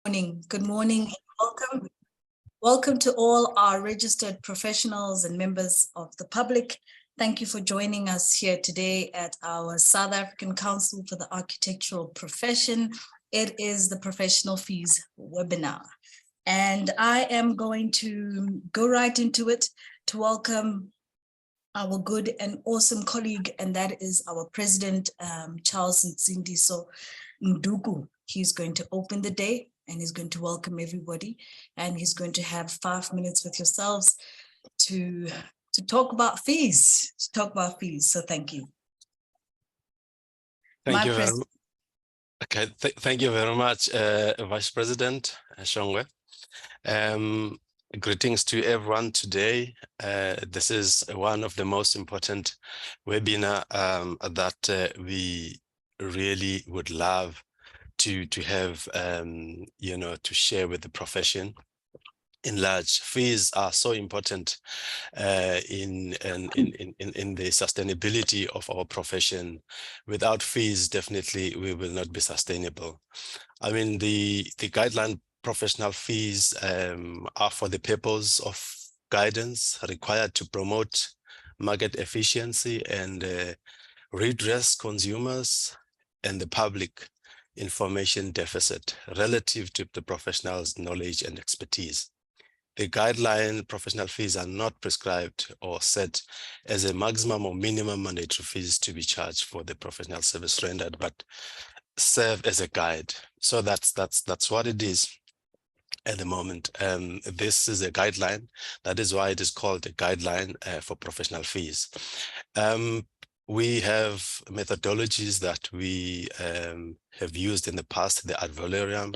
Good morning and welcome. Welcome to all our registered professionals and members of the public. Thank you for joining us here today at our South African Council for the Architectural Profession. It is the Professional Fees webinar. And I am going to go right into it to welcome our good and awesome colleague, and that is our President, Charles Nzindiso Nduku. He's going to open the day and he's going to welcome everybody, and he's going to have 5 minutes with yourselves to talk about fees, So thank you. Thank you very much. Okay, thank you very much, Vice President Shongwe. Greetings to everyone today. This is one of the most important webinar that we really would love to have, to share with the profession. In large, fees are so important in the sustainability of our profession. Without fees, definitely we will not be sustainable. I mean, the guideline professional fees are for the purpose of guidance required to promote market efficiency and redress consumers and the public information deficit relative to the professional's knowledge and expertise. The guideline professional fees are not prescribed or set as a maximum or minimum mandatory fees to be charged for the professional service rendered, but serve as a guide. So that's what it is at the moment. This is a guideline. That is why it is called a guideline for professional fees. We have methodologies that we have used in the past, the ad valorem,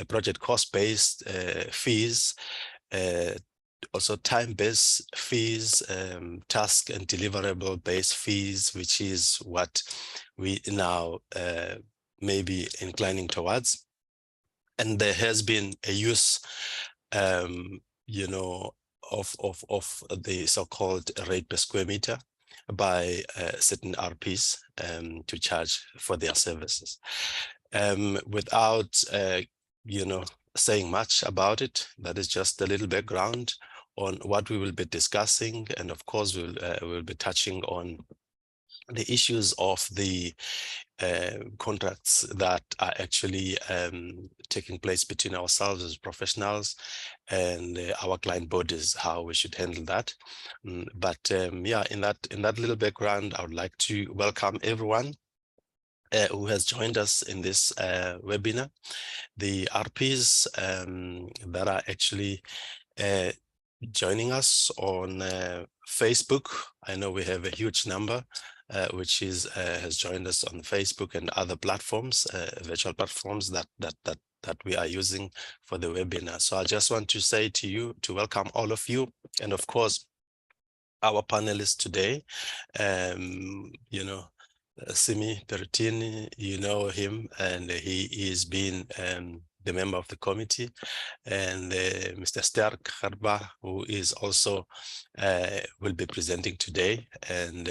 project cost-based fees, also time-based fees, task and deliverable-based fees, which is what we now may be inclining towards. And there has been a use, of the so-called rate per square meter by certain RPs to charge for their services. Without, saying much about it, that is just a little background on what we will be discussing. And of course, we'll be touching on the issues of the contracts that are actually taking place between ourselves as professionals and our client bodies, how we should handle that. But yeah, in that little background, I would like to welcome everyone who has joined us in this webinar. The RPs that are actually joining us on Facebook. I know we have a huge number which has joined us on Facebook and other platforms, virtual platforms that we are using for the webinar. So I just want to say to you, to welcome all of you, and of course our panelists today. Simi Perutini, you know him, and he is been the member of the committee, and Mr. Sterk Harba, who is also will be presenting today, and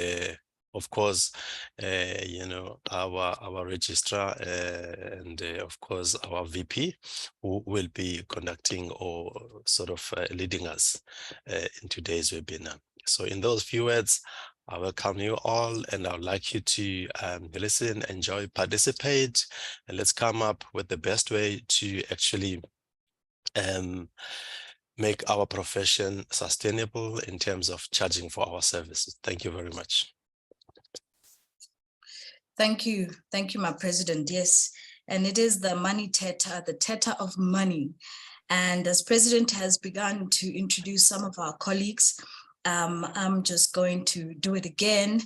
of course, our registrar and of course our VP, who will be conducting or sort of leading us in today's webinar. So in those few words, I welcome you all, and I would like you to listen, enjoy, participate, and let's come up with the best way to actually make our profession sustainable in terms of charging for our services. Thank you very much. Thank you, my President. Yes, and it is the money teta, the teta of money. And as President has begun to introduce some of our colleagues, I'm just going to do it again.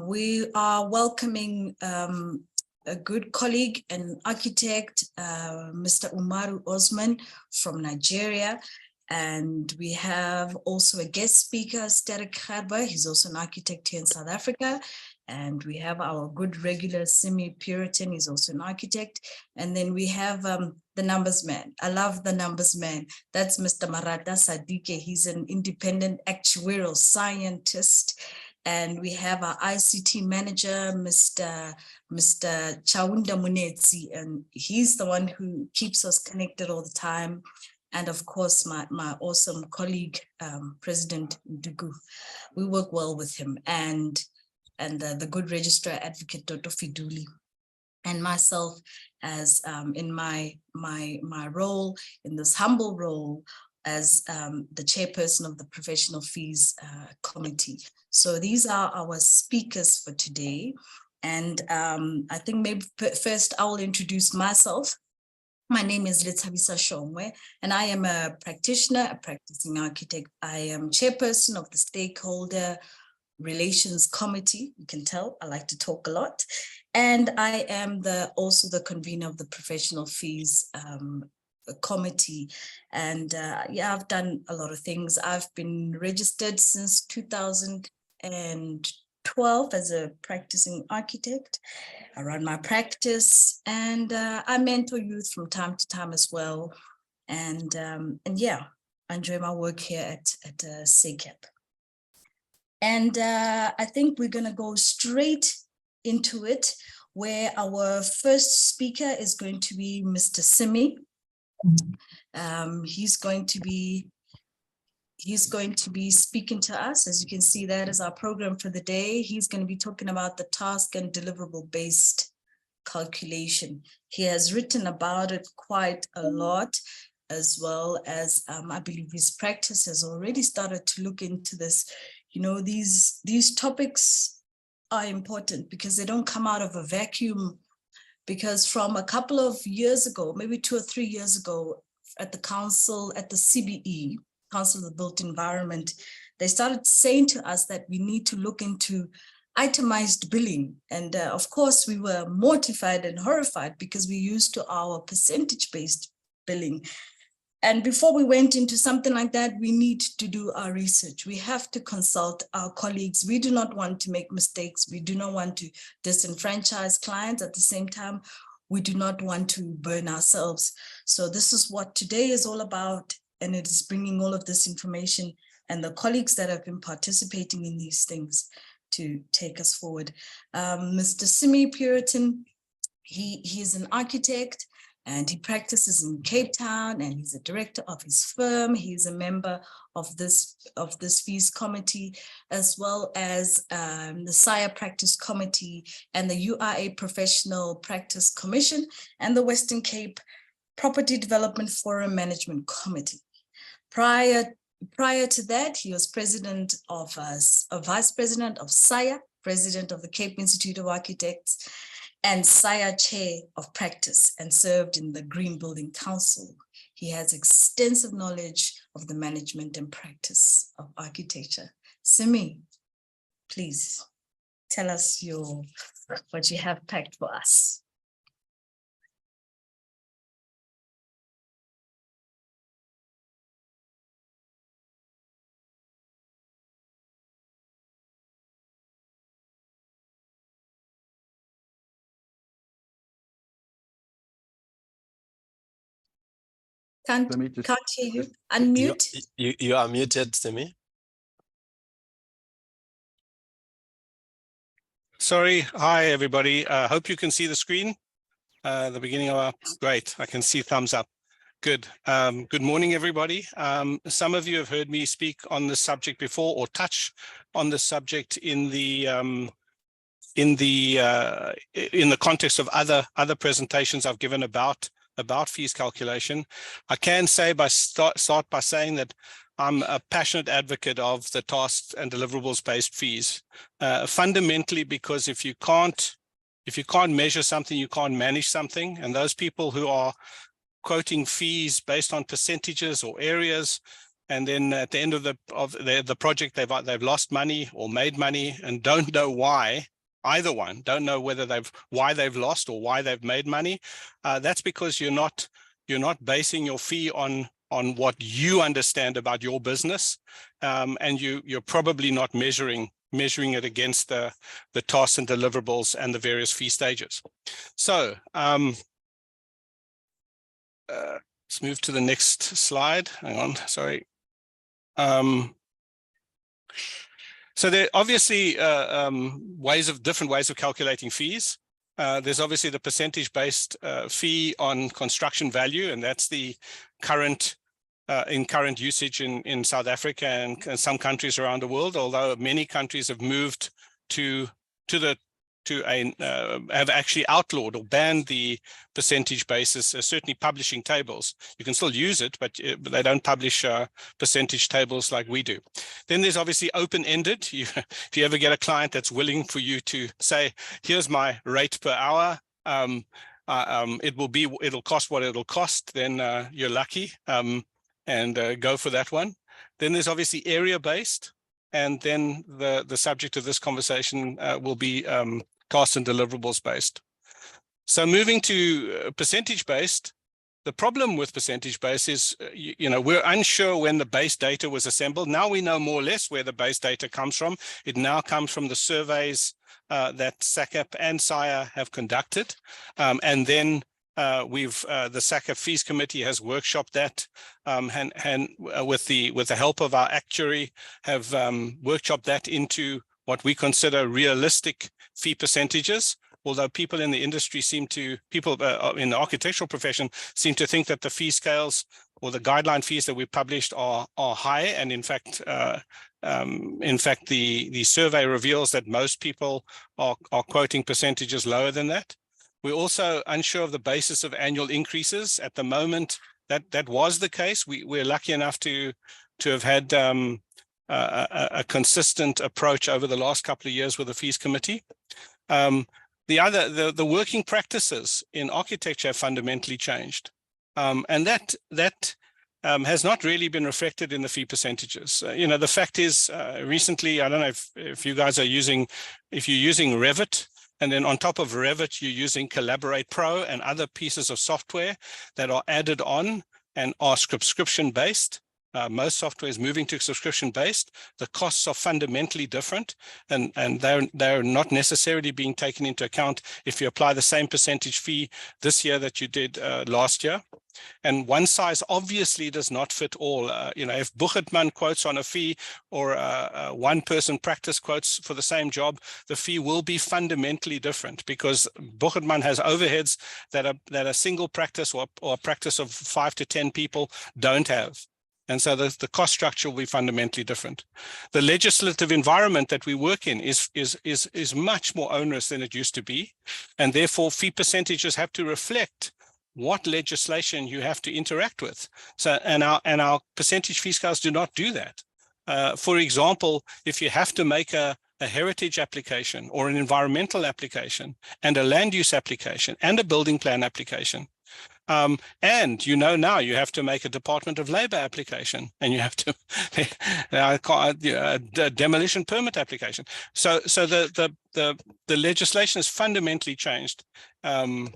We are welcoming a good colleague, an architect, Mr. Umaru Osman from Nigeria. And we have also a guest speaker, Sterk Harba. He's also an architect here in South Africa. And we have our good regular Simi Puritan, he's also an architect. And then we have the numbers man. I love the numbers man. That's Mr. Marata Sadike. He's an independent actuarial scientist. and we have our ICT manager, Mr. Chaunda Munetsi, and he's the one who keeps us connected all the time. And of course, my awesome colleague, President Dugu. We work well with him, and the good registrar advocate, Dr. Fiduli, and myself as in my role, in this humble role as the chairperson of the Professional Fees Committee. So these are our speakers for today. And I think maybe first I will introduce myself. My name is Lethabisa Shomwe, and I am a practitioner, a practicing architect. I am chairperson of the Stakeholder Relations Committee. You can tell I like to talk a lot. And I am also the convener of the Professional Fees Committee. And yeah, I've done a lot of things. I've been registered since 2012 as a practicing architect. I run my practice, and I mentor youth from time to time as well. And yeah, I enjoy my work here at SACAP. And I think we're going to go straight into it, where our first speaker is going to be Mr. Simi. He's going to be speaking to us. As you can see, that is our program for the day. He's going to be talking about the task and deliverable based calculation. He has written about it quite a lot, as well as I believe his practice has already started to look into this. You know, these topics are important because they don't come out of a vacuum. Because from a couple of years ago, maybe 2 or 3 years ago, at the council, at the CBE, Council of the Built Environment, they started saying to us that we need to look into itemized billing. And of course, we were mortified and horrified because we used to our percentage-based billing. And before we went into something like that, we need to do our research. We have to consult our colleagues. We do not want to make mistakes. We do not want to disenfranchise clients. At the same time, we do not want to burn ourselves. So this is what today is all about. And it is bringing all of this information and the colleagues that have been participating in these things to take us forward. Mr. Simi Puritan, he is an architect, and he practices in Cape Town, and he's a director of his firm. He's a member of this fees committee, as well as the SIA Practice Committee and the URA Professional Practice Commission and the Western Cape Property Development Forum Management Committee. Prior to that, he was president of vice president of SIA, president of the Cape Institute of Architects, and SIA Chair of Practice, and served in the Green Building Council. He has extensive knowledge of the management and practice of architecture. Simi, please tell us what you have packed for us. Can't hear you. Unmute. You are muted, Simi. Sorry. Hi, everybody. Hope you can see the screen. The beginning of our great. I can see thumbs up. Good. Good morning, everybody. Some of you have heard me speak on this subject before, or touch on the subject in the context of other presentations I've given about fees calculation. I can say start by saying that I'm a passionate advocate of the tasks and deliverables based fees, fundamentally because if you can't measure something, you can't manage something. And those people who are quoting fees based on percentages or areas, and then at the end of the project they've lost money or made money and don't know why. Either one, don't know why they've lost or why they've made money. That's because you're not basing your fee on what you understand about your business, and you're probably not measuring it against the tasks and deliverables and the various fee stages. So let's move to the next slide. Hang on, sorry. So there are obviously different ways of calculating fees. There's obviously the percentage-based fee on construction value, and that's the current usage in South Africa and some countries around the world. Although many countries have moved have actually outlawed or banned the percentage basis, certainly publishing tables. You can still use it, but they don't publish percentage tables like we do. Then there's obviously open-ended. If you ever get a client that's willing for you to say, here's my rate per hour, it'll cost what it'll cost, then you're lucky, and go for that one. Then there's obviously area-based. And then the subject of this conversation will be cost and deliverables based. So moving to percentage based, the problem with percentage based is, we're unsure when the base data was assembled. Now we know more or less where the base data comes from. It now comes from the surveys that SACAP and SIA have conducted. And then the SACAP Fees Committee has workshopped that, and with the help of our actuary have workshopped that into what we consider realistic fee percentages. Although people in the industry in the architectural profession seem to think that the fee scales or the guideline fees that we published are high, and in fact, the survey reveals that most people are quoting percentages lower than that. We're also unsure of the basis of annual increases. At the moment, that was the case. We're lucky enough to have had a consistent approach over the last couple of years with the Fees Committee. The working practices in architecture have fundamentally changed, and that has not really been reflected in the fee percentages. The fact is, recently, I don't know if you guys if you're using Revit, and then on top of Revit, you're using Collaborate Pro and other pieces of software that are added on and are subscription-based. Most software is moving to subscription-based. The costs are fundamentally different, and they're not necessarily being taken into account if you apply the same percentage fee this year that you did last year. And one size obviously does not fit all. If Buchert-Mann quotes on a fee, or one person practice quotes for the same job, the fee will be fundamentally different, because Buchert-Mann has overheads that a single practice or a practice of 5 to 10 people don't have. And so the cost structure will be fundamentally different. The legislative environment that we work in is much more onerous than it used to be. And therefore, fee percentages have to reflect what legislation you have to interact with. So, and our percentage fee scales do not do that. For example, if you have to make a heritage application or an environmental application and a land use application and a building plan application, and now you have to make a Department of Labor application, and you have to a demolition permit application. So the legislation has fundamentally changed, and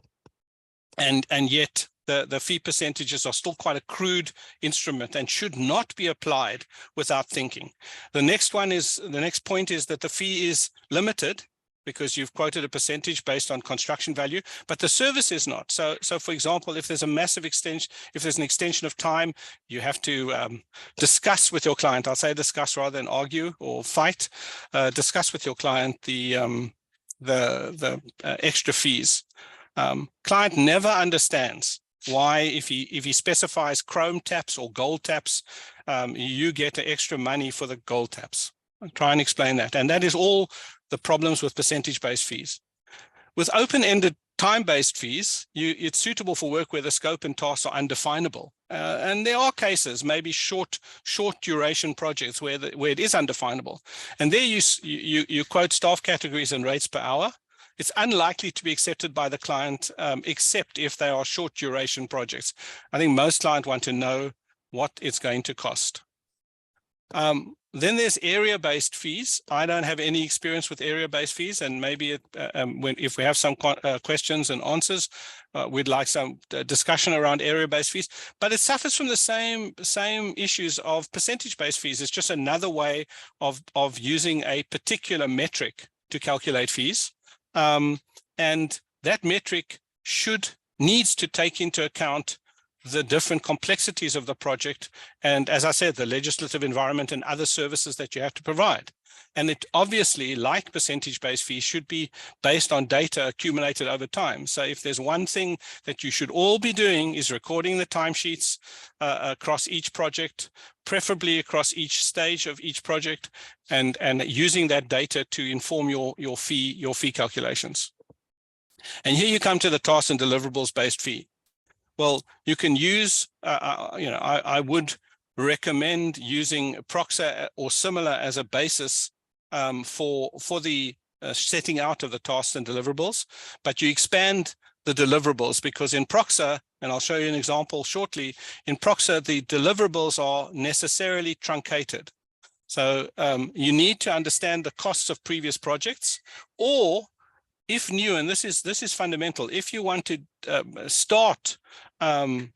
yet the fee percentages are still quite a crude instrument and should not be applied without thinking. The next point is that the fee is limited, because you've quoted a percentage based on construction value, but the service is not. So for example, if there's a massive extension, if there's an extension of time, you have to discuss with your client. I'll say discuss rather than argue or fight. Discuss with your client the extra fees. Client never understands why, if he specifies chrome taps or gold taps, you get extra money for the gold taps. I'll try and explain that. And that is all the problems with percentage-based fees. With open-ended time-based fees, it's suitable for work where the scope and tasks are undefinable. And there are cases, maybe short duration projects where it is undefinable. And there you quote staff categories and rates per hour. It's unlikely to be accepted by the client, except if they are short duration projects. I think most clients want to know what it's going to cost. Then there's area-based fees. I don't have any experience with area-based fees, and maybe if we have some questions and answers, we'd like some discussion around area-based fees. But it suffers from the same issues of percentage-based fees. It's just another way of using a particular metric to calculate fees, and that metric needs to take into account the different complexities of the project, and as I said, the legislative environment and other services that you have to provide. And it obviously, like percentage-based fees, should be based on data accumulated over time. So if there's one thing that you should all be doing is recording the timesheets across each project, preferably across each stage of each project, and using that data to inform your fee calculations. And here you come to the tasks and deliverables based fee. Well, you can use, I would recommend using Proxa or similar as a basis for the setting out of the tasks and deliverables, but you expand the deliverables, because in Proxa, and I'll show you an example shortly, in Proxa, the deliverables are necessarily truncated. So you need to understand the costs of previous projects, or if new, and this is fundamental, if you want to start the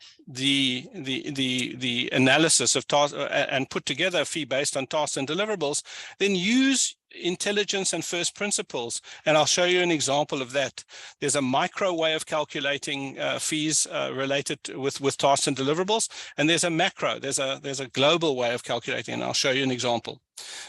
analysis of tasks and put together a fee based on tasks and deliverables, then use intelligence and first principles. And I'll show you an example of that. There's a micro way of calculating fees related with tasks and deliverables, and there's a macro, there's a global way of calculating, and I'll show you an example.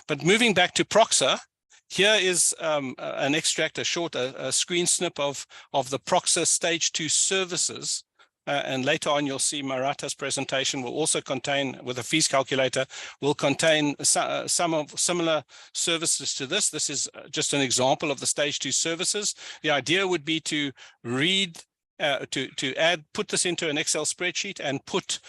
But moving back to Proxa, here is an extract, a screen snip of the Proxa Stage 2 services. And later on, you'll see Marata's presentation will also contain, with a fees calculator, will contain some of similar services to this. This is just an example of the Stage 2 services. The idea would be to read, put this into an Excel spreadsheet and put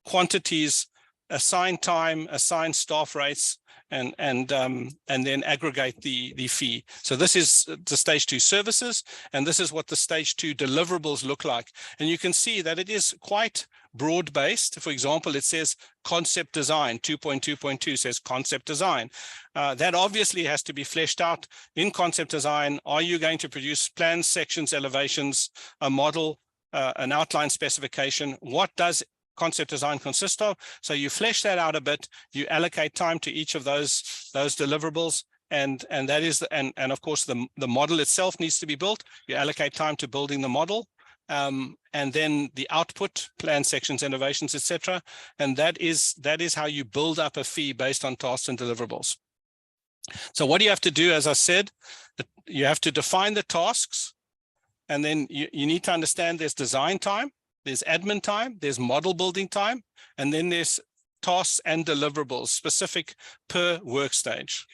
quantities, assign time, assign staff rates, and then aggregate the fee. So this is the Stage 2 services, and this is what the Stage 2 deliverables look like. And you can see that it is quite broad-based. For example, it says concept design, 2.2.2 says concept design. That obviously has to be fleshed out in concept design. Are you going to produce plans, sections, elevations, a model, an outline specification? What does concept design consist of? So you flesh that out a bit, you allocate time to each of those deliverables, and that is and of course the model itself needs to be built. You allocate time to building the model, and then the output, plan, sections, innovations, etc. And that is how you build up a fee based on tasks and deliverables. So what do you have to do? As I said, you have to define the tasks, and then you need to understand there's design time, there's admin time, there's model building time, and then there's tasks and deliverables specific per work stage.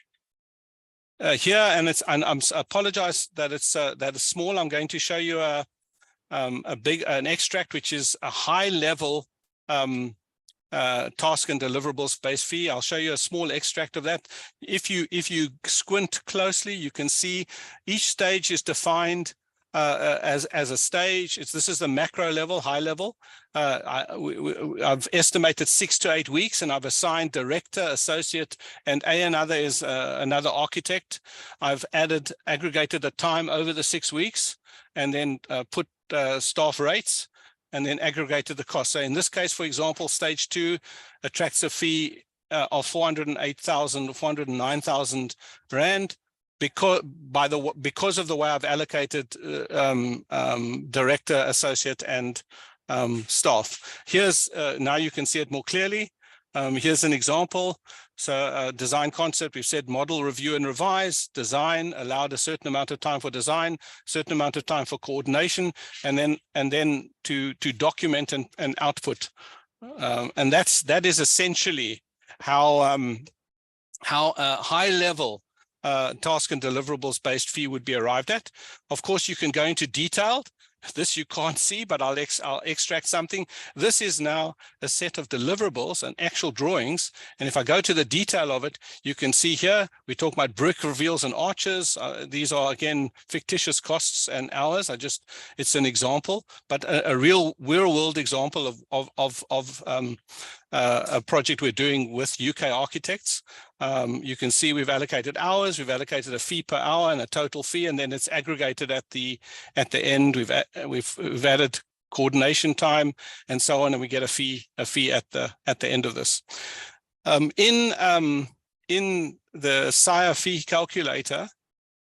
Here, and I apologize that it's small. I'm going to show you an extract, which is a high level task and deliverables based fee. I'll show you a small extract of that. If you squint closely, you can see each stage is defined as a stage. This is the macro level, high level. I've estimated 6 to 8 weeks, and I've assigned director, associate, and another is another architect. I've aggregated the time over the 6 weeks, and then put staff rates, and then aggregated the cost. So in this case, for example, stage 2 attracts a fee of 409,000 Rand. Because of the way I've allocated director, associate, and staff. Here's now you can see it more clearly. Here's an example. So design concept, we've said model, review, and revise. Design allowed a certain amount of time for design, certain amount of time for coordination, and then to document and output. And that is essentially how a high level task and deliverables based fee would be arrived at. Of course, you can go into detailed. This you can't see, but I'll extract something. This is now a set of deliverables and actual drawings. And if I go to the detail of it, you can see here, we talk about brick reveals and arches. These are, again, fictitious costs and hours. It's an example, but a real world example of a project we're doing with UK architects. You can see we've allocated hours, we've allocated a fee per hour and a total fee, and then it's aggregated at the end. We've added coordination time and so on, and we get a fee at the end of this. In the SIRE fee calculator,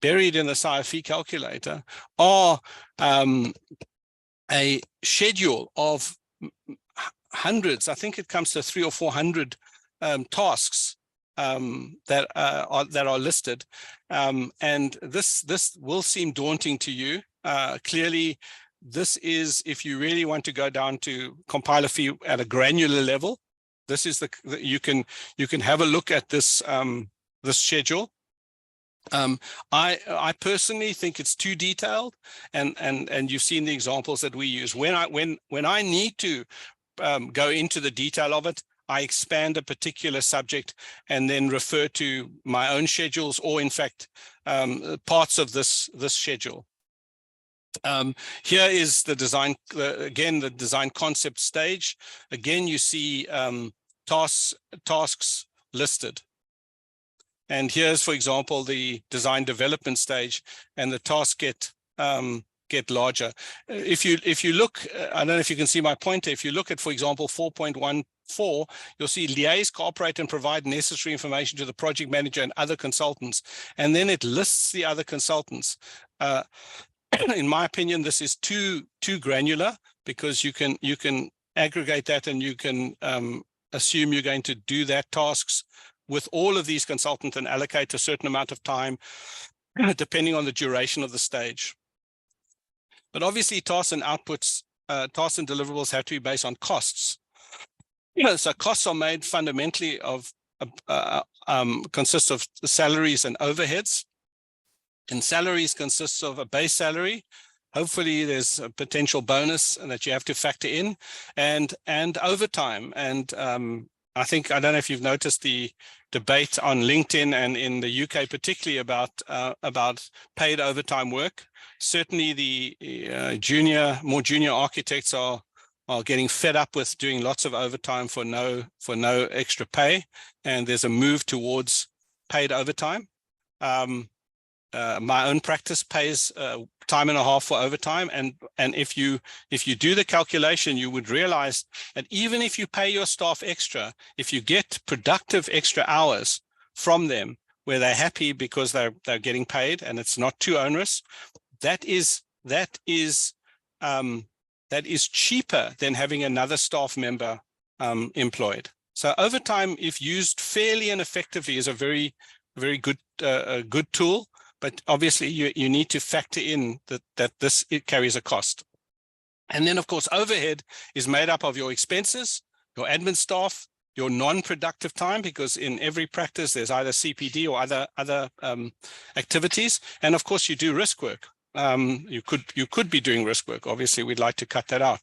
buried in the SIRE fee calculator, are a schedule of hundreds, I think it comes to 300 or 400 tasks that are listed, and this will seem daunting to you. Clearly, this is, if you really want to go down to compile a fee at a granular level, this is you can have a look at this this schedule. I personally think it's too detailed, and you've seen the examples that we use. When I need to go into the detail of it, I expand a particular subject and then refer to my own schedules, or in fact, parts of this schedule. Here is the design, again, the design concept stage. Again, you see tasks listed. And here's, for example, the design development stage, and the tasks get larger. If you look, I don't know if you can see my pointer. If you look at, for example, 4.14, you'll see liaise, cooperate, and provide necessary information to the project manager and other consultants. And then it lists the other consultants. In my opinion, this is too granular, because you can aggregate that, and you can assume you're going to do that tasks with all of these consultants and allocate a certain amount of time, depending on the duration of the stage. But obviously, tasks and outputs, tasks and deliverables have to be based on costs. So costs are made fundamentally of, consists of salaries and overheads. And salaries consists of a base salary. Hopefully there's a potential bonus that you have to factor in, and overtime. And I don't know if you've noticed the debate on LinkedIn and in the UK particularly about paid overtime work. Certainly the more junior architects are getting fed up with doing lots of overtime for no extra pay, and there's a move towards paid overtime. My own practice pays time and a half for overtime, and if you do the calculation, you would realize that even if you pay your staff extra, if you get productive extra hours from them where they're happy because they're getting paid and it's not too onerous, that is cheaper than having another staff member employed. So overtime, if used fairly and effectively, is a very good good tool. But obviously, you need to factor in that it carries a cost. And then, of course, overhead is made up of your expenses, your admin staff, your non-productive time, because in every practice, there's either CPD or other activities. And of course, you do risk work. You could be doing risk work. Obviously, we'd like to cut that out.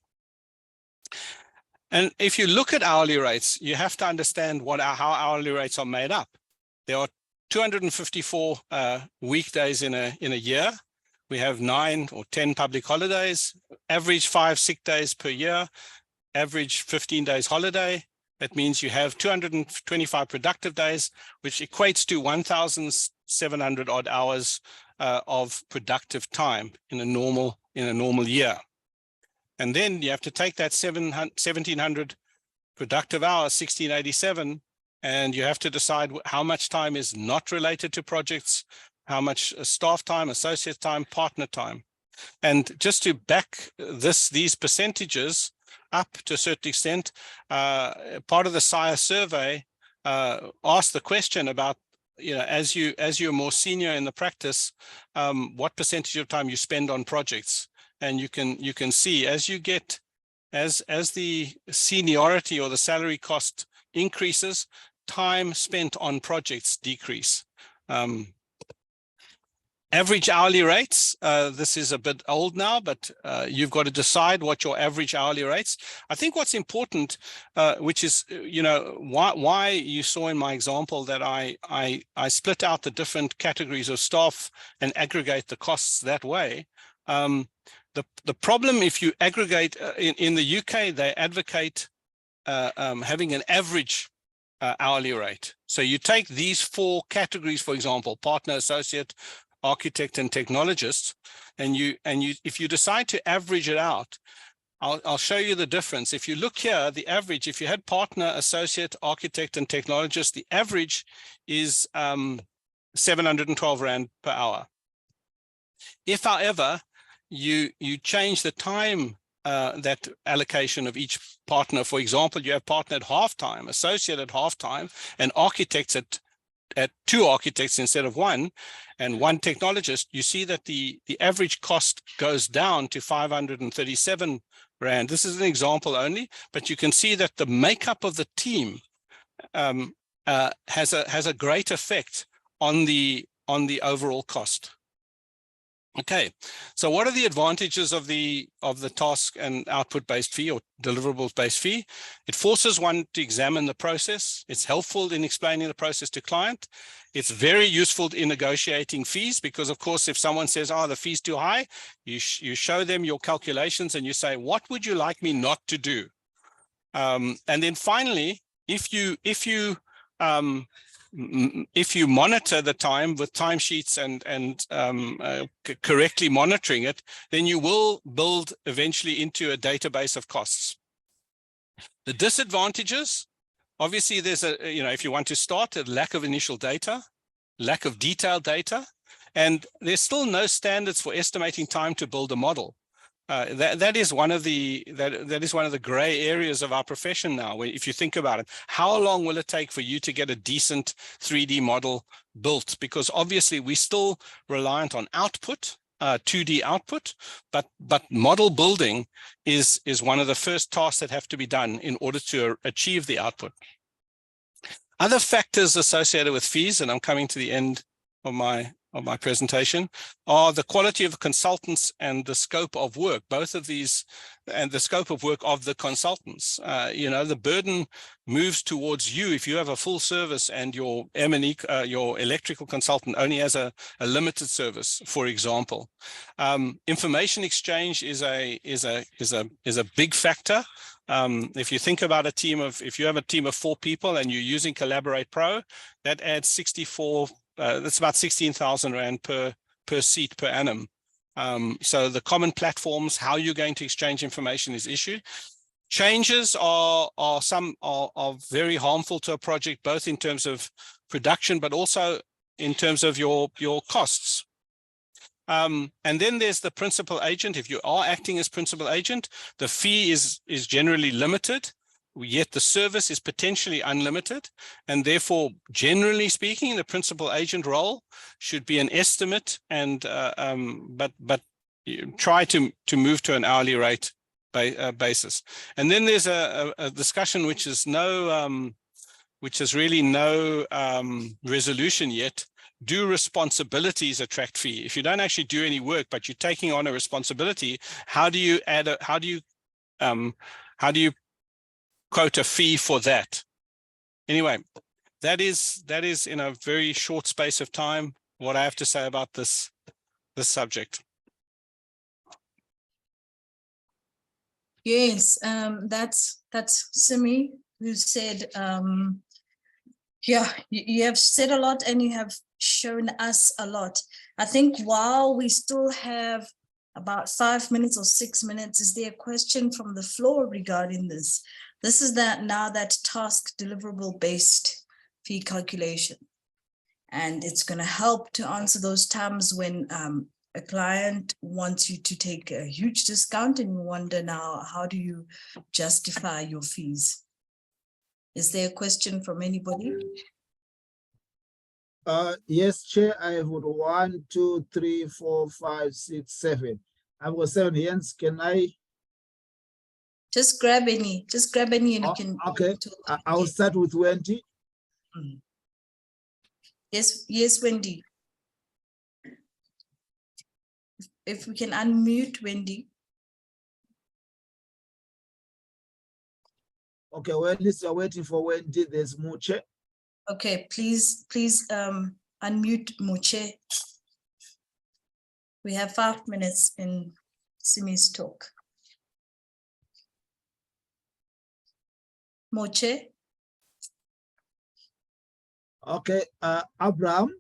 And if you look at hourly rates, you have to understand how hourly rates are made up. There are 254 weekdays in a year. We have 9 or 10 public holidays, average 5 sick days per year, average 15 days holiday. That means you have 225 productive days, which equates to 1,700 odd hours of productive time in a normal year. And then you have to take that 1,700 productive hours, 1,687, and you have to decide how much time is not related to projects, how much staff time, associate time, partner time. And just to back these percentages up to a certain extent, part of the SIRE survey asked the question about, as you're more senior in the practice, what percentage of time you spend on projects. And you can see as the seniority or the salary cost increases, time spent on projects decrease. Average hourly rates, this is a bit old now, but you've got to decide what your average hourly rates. I think what's important, which is, why you saw in my example that I split out the different categories of staff and aggregate the costs that way. The problem, if you aggregate, in the UK, they advocate having an average hourly rate. So you take these 4 categories, for example, partner, associate, architect, and technologist, and if you decide to average it out, I'll show you the difference. If you look here, the average, if you had partner, associate, architect, and technologist, the average is 712 Rand per hour. If, however, you change the time that allocation of each partner. For example, you have partner at half-time, associate at half-time, and architects at 2 architects instead of 1, and 1 technologist. You see that the average cost goes down to 537 Rand. This is an example only, but you can see that the makeup of the team has a great effect on the overall cost. Okay, so what are the advantages of the task and output-based fee or deliverables-based fee? It forces one to examine the process. It's helpful in explaining the process to client. It's very useful in negotiating fees because, of course, if someone says, "Oh, the fee's too high," you show them your calculations and you say, "What would you like me not to do?" And then finally, if you monitor the time with timesheets and correctly monitoring it, then you will build eventually into a database of costs. The disadvantages, obviously, there's if you want to start, a lack of initial data, lack of detailed data, and there's still no standards for estimating time to build a model. That is one of the gray areas of our profession now. If you think about it, how long will it take for you to get a decent 3D model built? Because obviously we're still reliant on output, 2D output, but model building is one of the first tasks that have to be done in order to achieve the output. Other factors associated with fees, and I'm coming to the end of my presentation, are the quality of the consultants and the scope of work, both of these, and the scope of work of the consultants. The burden moves towards you if you have a full service and your M&E, your electrical consultant only has a limited service, for example. Information exchange is a big factor. If you think about if you have a team of 4 people and you're using Collaborate Pro, that adds 64. That's about 16,000 Rand per seat per annum. So the common platforms, how you're going to exchange information is issued. Changes are very harmful to a project, both in terms of production, but also in terms of your costs. And then there's the principal agent. If you are acting as principal agent, the fee is generally limited, yet the service is potentially unlimited, and therefore, generally speaking, the principal agent role should be an estimate, and but try to move to an hourly rate basis. And then there's a discussion which is really no resolution yet. Do responsibilities attract fee? If you don't actually do any work, but you're taking on a responsibility, how do you quote a fee for that? Anyway, that is in a very short space of time what I have to say about this subject. Yes, that's Simi who said, yeah, you have said a lot and you have shown us a lot. I think while we still have about 5 minutes or 6 minutes, is there a question from the floor regarding this? This is that task deliverable based fee calculation. And it's going to help to answer those times when a client wants you to take a huge discount and you wonder now, how do you justify your fees? Is there a question from anybody? Yes, Chair, I have 1, 2, 3, 4, 5, 6, 7. I've got 7 hands. Can I? Just grab any and you can. Okay, I'll start with Wendy. Yes, Wendy. If we can unmute Wendy. Okay, well, at least you're waiting for Wendy. There's Muche. Okay, please unmute Muche. We have 5 minutes in Simi's talk. Muche. Okay, Abraham.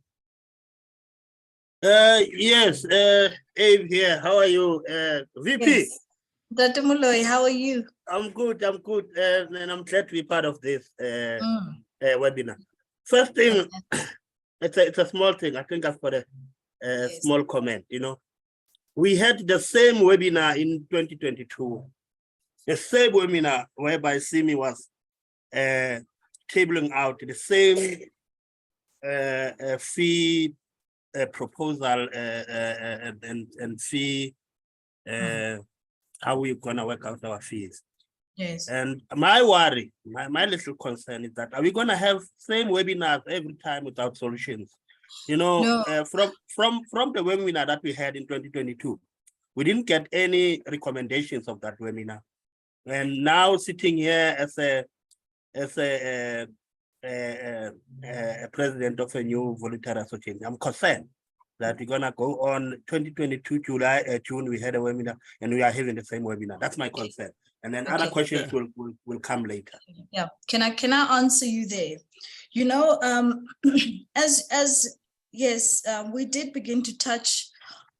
Yes, Abe here. How are you? VP. Yes. Dr. Muloi, how are you? I'm good, and I'm glad to be part of this webinar. First thing, it's a small thing. I think I've got a small comment, we had the same webinar in 2022, the same webinar whereby Simi was tabling out the same fee proposal and fee, how we're gonna work out our fees. Yes. And my worry, my little concern is that are we gonna have same webinars every time without solutions? You know, No. from the webinar that we had in 2022, we didn't get any recommendations of that webinar. And now sitting here as a president of a new voluntary association, I'm concerned that we're gonna go on 2022 June, we had a webinar and we are having the same webinar. That's my concern. And then other questions will come later. Yeah, can I answer you there? You know, we did begin to touch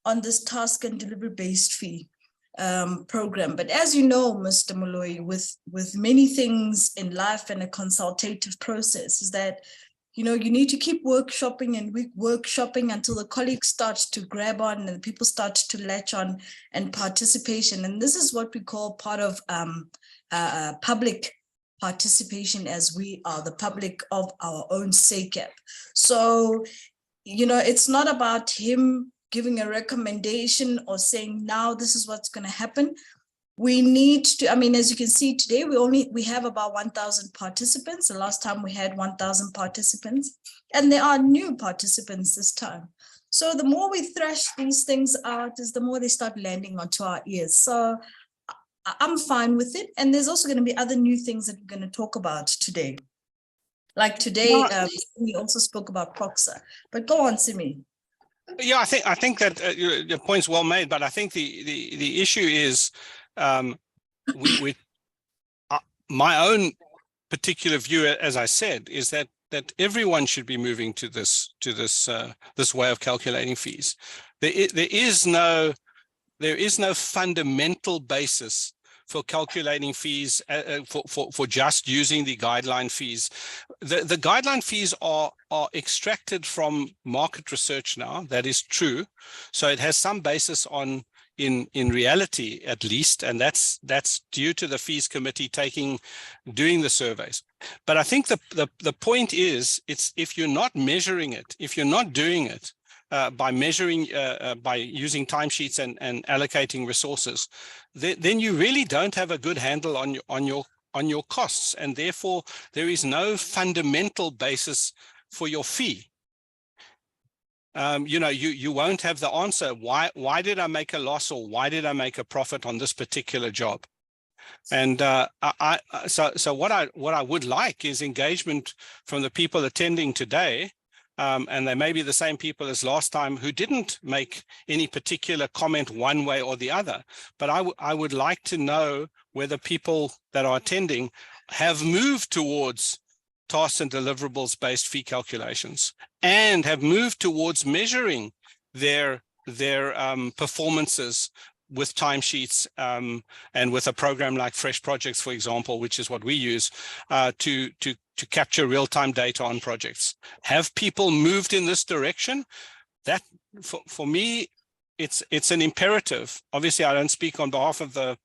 on this task and delivery based fee program, but as you know, Mr. Moloi, with many things in life and a consultative process, is that you know you need to keep workshopping until the colleagues start to grab on and people start to latch on and participation. And this is what we call part of public participation, as we are the public of our own SACAP. So, you know, it's not about him giving a recommendation or saying now this is what's going to happen. We need to, I mean, as you can see today, we have about 1,000 participants. The last time we had 1,000 participants, and there are new participants this time. So the more we thrash these things out, is the more they start landing onto our ears. So I'm fine with it. And there's also going to be other new things that we're going to talk about today. Like today, we also spoke about Proxa. But go on, Simi. Yeah, I think that your point's well made, but I think the issue is my own particular view, as I said, is that everyone should be moving to this way of calculating fees. There is no fundamental basis for calculating fees for just using the guideline fees. The guideline fees are extracted from market research now. That is true. So it has some basis in reality, at least, and that's due to the fees committee doing the surveys. But I think the point is, it's if you're not measuring it, if you're not doing it by measuring, by using timesheets and allocating resources, then you really don't have a good handle on your costs, and therefore there is no fundamental basis for your fee. You know, you won't have the answer. Why did I make a loss, or why did I make a profit on this particular job? And so what I would like is engagement from the people attending today. And they may be the same people as last time who didn't make any particular comment one way or the other. But I would like to know whether people that are attending have moved towards tasks and deliverables based fee calculations and have moved towards measuring their performances with timesheets and with a program like Fresh Projects, for example, which is what we use to capture real-time data on projects. Have people moved in this direction? That, for me, it's an imperative. Obviously, I don't speak on behalf of the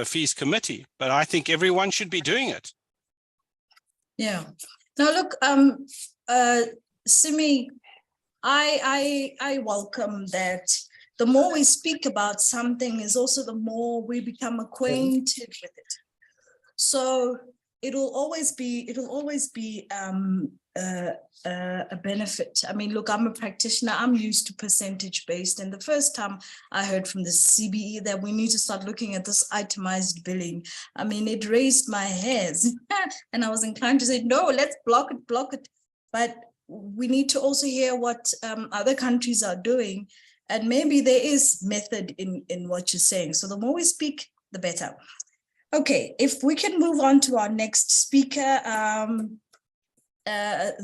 fees committee, but I think everyone should be doing it. Yeah. Now, look, Simi, I welcome that. The more we speak about something is also the more we become acquainted with it. So it'll always be a benefit. I mean, look, I'm a practitioner. I'm used to percentage based. And the first time I heard from the CBE that we need to start looking at this itemized billing, I mean, it raised my hairs and I was inclined to say, no, let's block it. But we need to also hear what other countries are doing. And maybe there is method in what you're saying. So the more we speak, the better. Okay, if we can move on to our next speaker.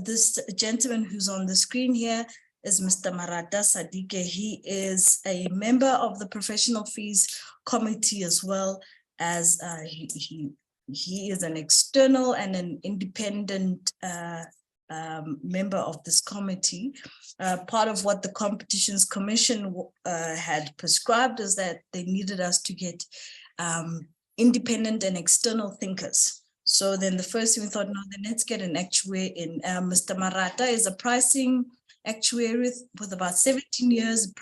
This gentleman who's on the screen here is Mr. Marata Sadike. He is a member of the Professional Fees Committee, as well as he is an external and an independent member of this committee, part of what the Competitions Commission had prescribed is that they needed us to get independent and external thinkers. So then the first thing we thought, no, then let's get an actuary in. Mr. Marata is a pricing actuary with about 17 years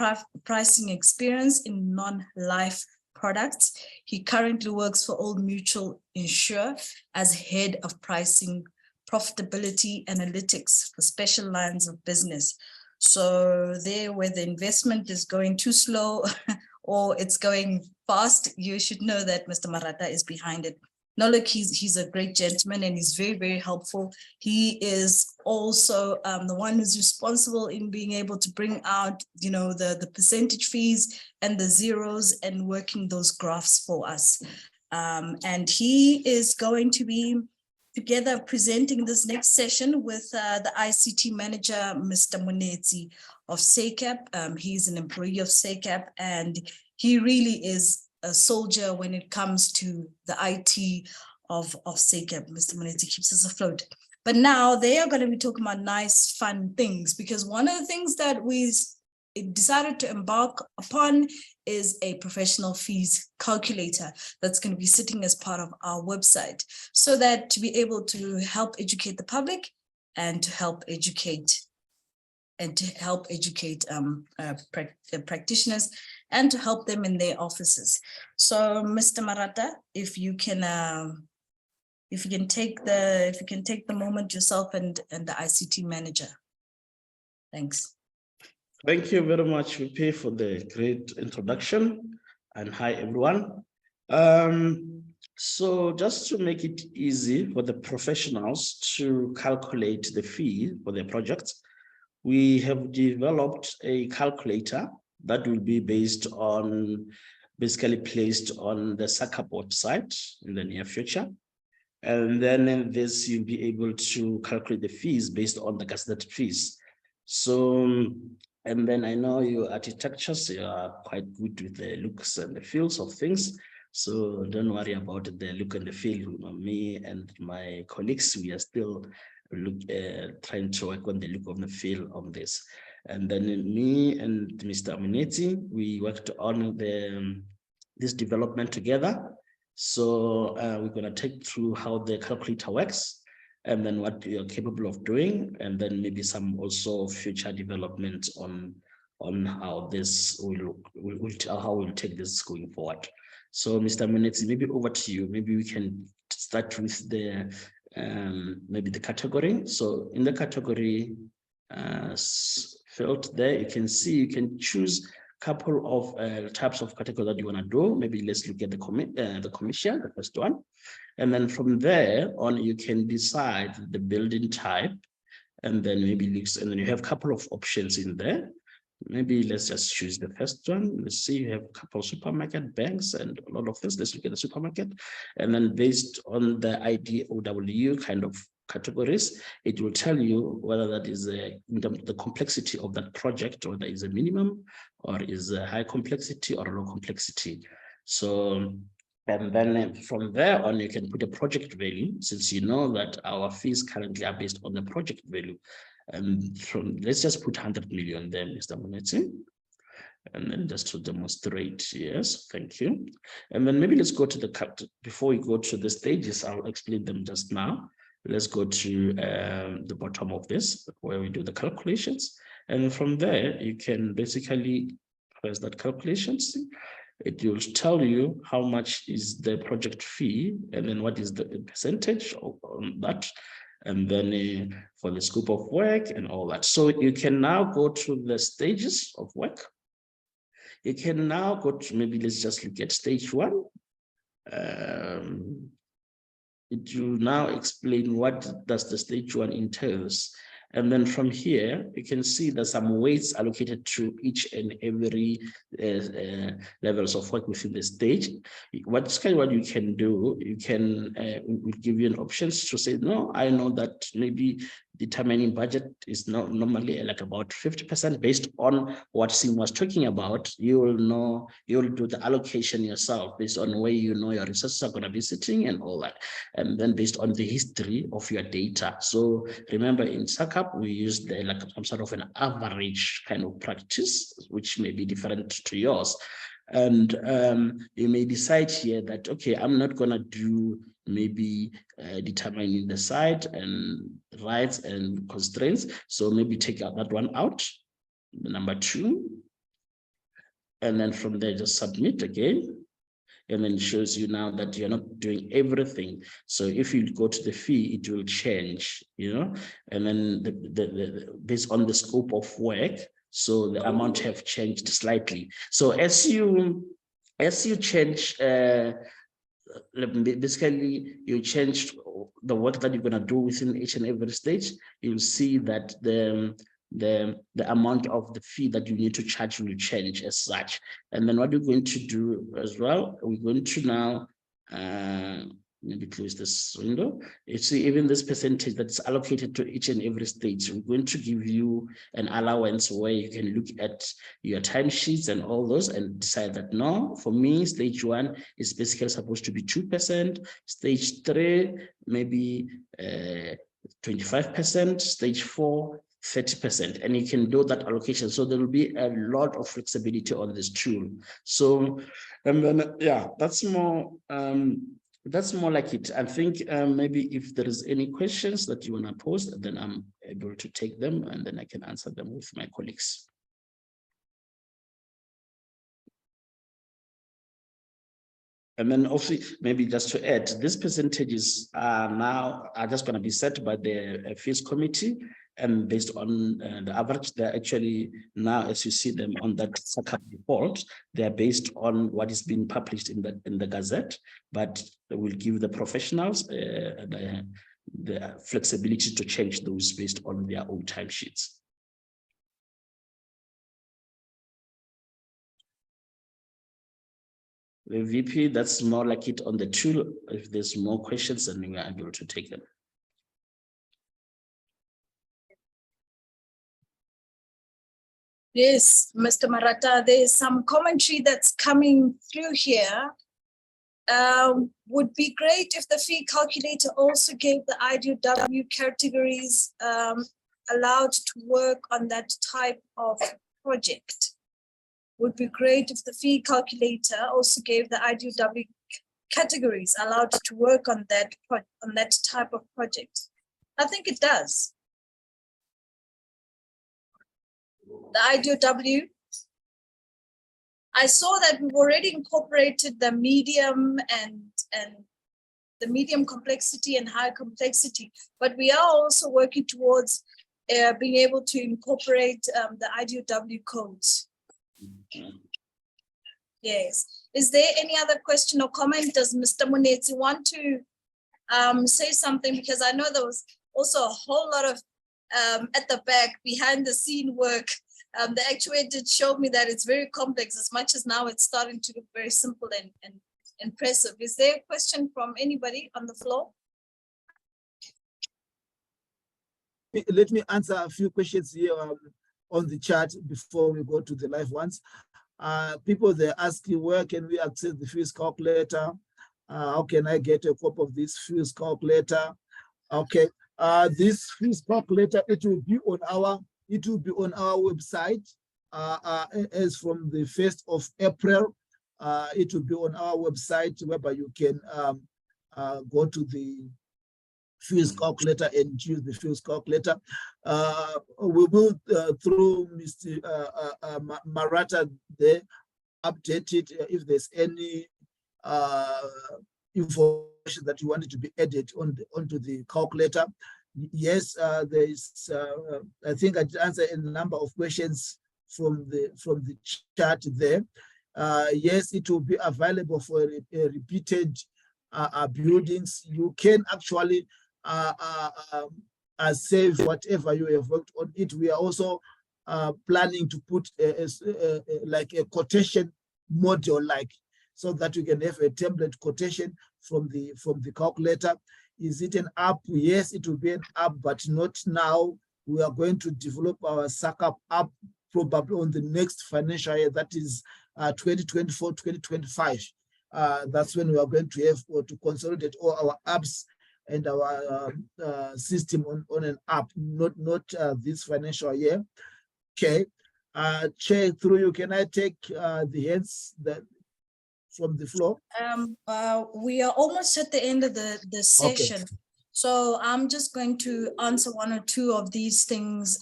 pricing experience in non-life products. He currently works for Old Mutual Insure as head of pricing profitability analytics for special lines of business. So there, where the investment is going too slow or it's going fast, you should know that Mr. Marata is behind it. Now, look, he's a great gentleman and he's very, very helpful. He is also the one who's responsible in being able to bring out, you know, the percentage fees and the zeros and working those graphs for us. And he is going to be together presenting this next session with the ICT manager, Mr. Munetsi of SACAP. He's an employee of SACAP, and he really is a soldier when it comes to the IT of SACAP. Mr. Munetsi keeps us afloat. But now they are going to be talking about nice, fun things, because one of the things that we decided to embark upon is a professional fees calculator that's going to be sitting as part of our website, so that to be able to help educate the public and to help educate practitioners and to help them in their offices. So, Mr. Marata, if you can take the moment yourself and the ICT manager. Thanks. Thank you very much, VP, for the great introduction, and hi, everyone. So just to make it easy for the professionals to calculate the fee for their projects, we have developed a calculator that will be basically placed on the SACAP website in the near future. And then in this, you'll be able to calculate the fees based on the gazetted fees. So, and then I know you architects, you are quite good with the looks and the feels of things. So don't worry about the look and the feel. Me and my colleagues, we are still trying to work on the look of the feel of this. And then me and Mr. Munetsi, we worked on this development together. So we're going to take through how the calculator works, and then what you're capable of doing, and then maybe some also future developments on how this will how we'll take this going forward. So, Mr. Munetsi, maybe over to you. Maybe we can start with the maybe the category. So, in the category field there, you can see you can choose a couple of types of categories that you want to do. Maybe let's look at the commission, the first one. And then from there on, you can decide the building type, and then maybe and then you have a couple of options in there. Maybe let's just choose the first one. Let's see, you have a couple of supermarket, banks, and a lot of things. Let's look at the supermarket. And then based on the IDOW kind of categories, it will tell you whether that is in terms of the complexity of that project, or there is a minimum, or is a high complexity or low complexity. So, and then from there on, you can put a project value, since you know that our fees currently are based on the project value. And let's just put 100 million there, Mr. Munetsi. And then just to demonstrate, yes, thank you. And then maybe let's go to before we go to the stages, I'll explain them just now. Let's go to the bottom of this, where we do the calculations. And from there, you can basically press that calculations. It will tell you how much is the project fee, and then what is the percentage on that, and then for the scope of work and all that. So you can now go to the stages of work. You can now go to, maybe let's just look at stage one. It will now explain what does the stage one entails. And then from here, you can see there's some weights allocated to each and every levels of work within the stage. What you can do, you can we'll give you an options to say, no, I know that maybe determining budget is not normally like about 50% based on what Sim was talking about. You will know, you'll do the allocation yourself based on where you know your resources are going to be sitting and all that. And then based on the history of your data. So remember in SACAP, we use like some sort of an average kind of practice, which may be different to yours. And you may decide here that, okay, I'm not going to do maybe determining the site and rights and constraints. So maybe take out that one out, number 2. And then from there, just submit again. And then it shows you now that you're not doing everything. So if you go to the fee, it will change, you know, and then based on the scope of work. So the amount have changed slightly. So as you change, basically you change the work that you're going to do within each and every stage, you'll see that the amount of the fee that you need to charge will change as such. And then what we're going to do as well, we're going to now maybe close this window. You see, even this percentage that's allocated to each and every stage, we're going to give you an allowance where you can look at your timesheets and all those and decide that, no, for me, stage 1 is basically supposed to be 2%, stage 3, maybe 25%, stage 4, 30%, and you can do that allocation. So there will be a lot of flexibility on this tool. So, and then, yeah, that's more like it. I think maybe if there is any questions that you want to pose, then I'm able to take them and then I can answer them with my colleagues. And then also, maybe just to add, these percentages are just going to be set by the fees committee, and based on the average, they're actually now, as you see them on that SACAP report, they're based on what is being published in the Gazette, but we'll give the professionals the flexibility to change those based on their own timesheets. The VP, that's more like it on the tool. If there's more questions, then we are able to take them. Yes, Mr. Marata, there's some commentary that's coming through here. Would be great if the fee calculator also gave the IDW categories allowed to work on that type of project. Would be great if the fee calculator also gave the IDW categories allowed to work on that type of project. I think it does. The IDW, I saw that we've already incorporated the medium and the medium complexity and high complexity, but we are also working towards being able to incorporate the IDW codes. Yes. Is there any other question or comment? Does Mr. Munetsi want to say something? Because I know there was also a whole lot of at the back behind the scene work. The actuator did show me that it's very complex, as much as now it's starting to look very simple and impressive. Is there a question from anybody on the floor? Let me answer a few questions here on the chat before we go to the live ones. People, they're asking, where can we access the fees calculator? How can I get a copy of this fees calculator? Okay, this fees calculator, it will be on our website as from the 1st of April. It will be on our website, whereby you can go to the fees calculator and use the fees calculator. We will, through Mr. Marata, there, update it if there's any information that you wanted to be added onto the calculator. Yes, there is. I think I answered a number of questions from the chat there. Yes, it will be available for repeated buildings. You can actually save whatever you have worked on it. We are also planning to put like a quotation module, like, so that you can have a template quotation from the calculator. Is it an app? Yes, it will be an app, but not now. We are going to develop our SACAP app probably on the next financial year, that is 2024, 2025. That's when we are going to have or to consolidate all our apps and our system on an app, not this financial year. Okay. Chair, through you, can I take the hands from the floor? We are almost at the end of the session. Okay. So I'm just going to answer one or two of these things.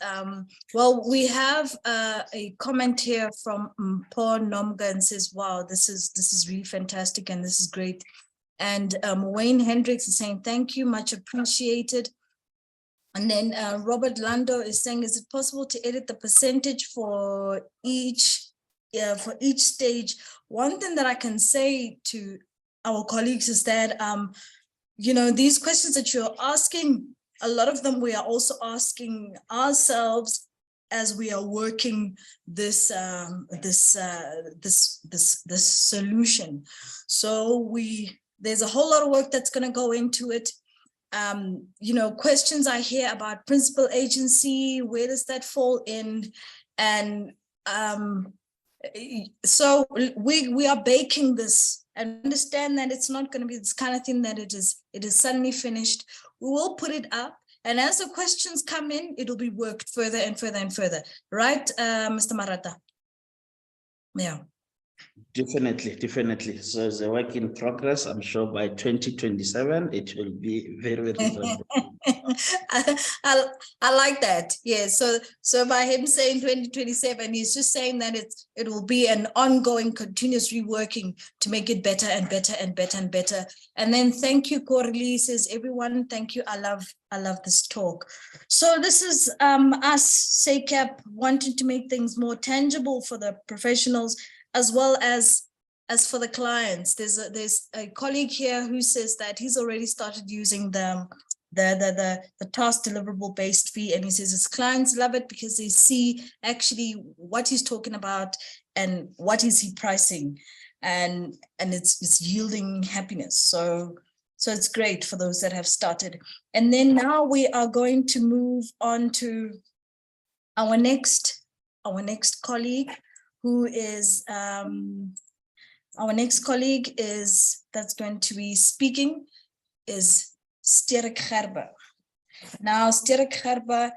Well, we have a comment here from Paul Nomga and says, wow, this is really fantastic and this is great. And Wayne Hendricks is saying, thank you, much appreciated. And then Robert Lando is saying, is it possible to edit the percentage for each stage? One thing that I can say to our colleagues is that, you know, these questions that you're asking, a lot of them we are also asking ourselves as we are working this solution. So there's a whole lot of work that's going to go into it. You know, questions I hear about principal agency, where does that fall in? And so we are baking this and understand that it's not going to be this kind of thing that it is suddenly finished. We will put it up, and as the questions come in, it'll be worked further and further and further. Right, Mr. Marata? Yeah. Definitely. So it's a work in progress. I'm sure by 2027, it will be very, very I like that. Yeah. So by him saying 2027, he's just saying that it will be an ongoing, continuous reworking to make it better and better and better and better. And then thank you, Coralie, says everyone. Thank you. I love this talk. So this is us, SACAP, wanting to make things more tangible for the professionals as well as for the clients. There's a colleague here who says that he's already started using the task deliverable based fee, and he says his clients love it because they see actually what he's talking about and what is he pricing, and it's yielding happiness. So it's great for those that have started. And then now we are going to move on to our next colleague, who is our next colleague that's going to be speaking is Sterk Gerber. Now, Sterk Gerber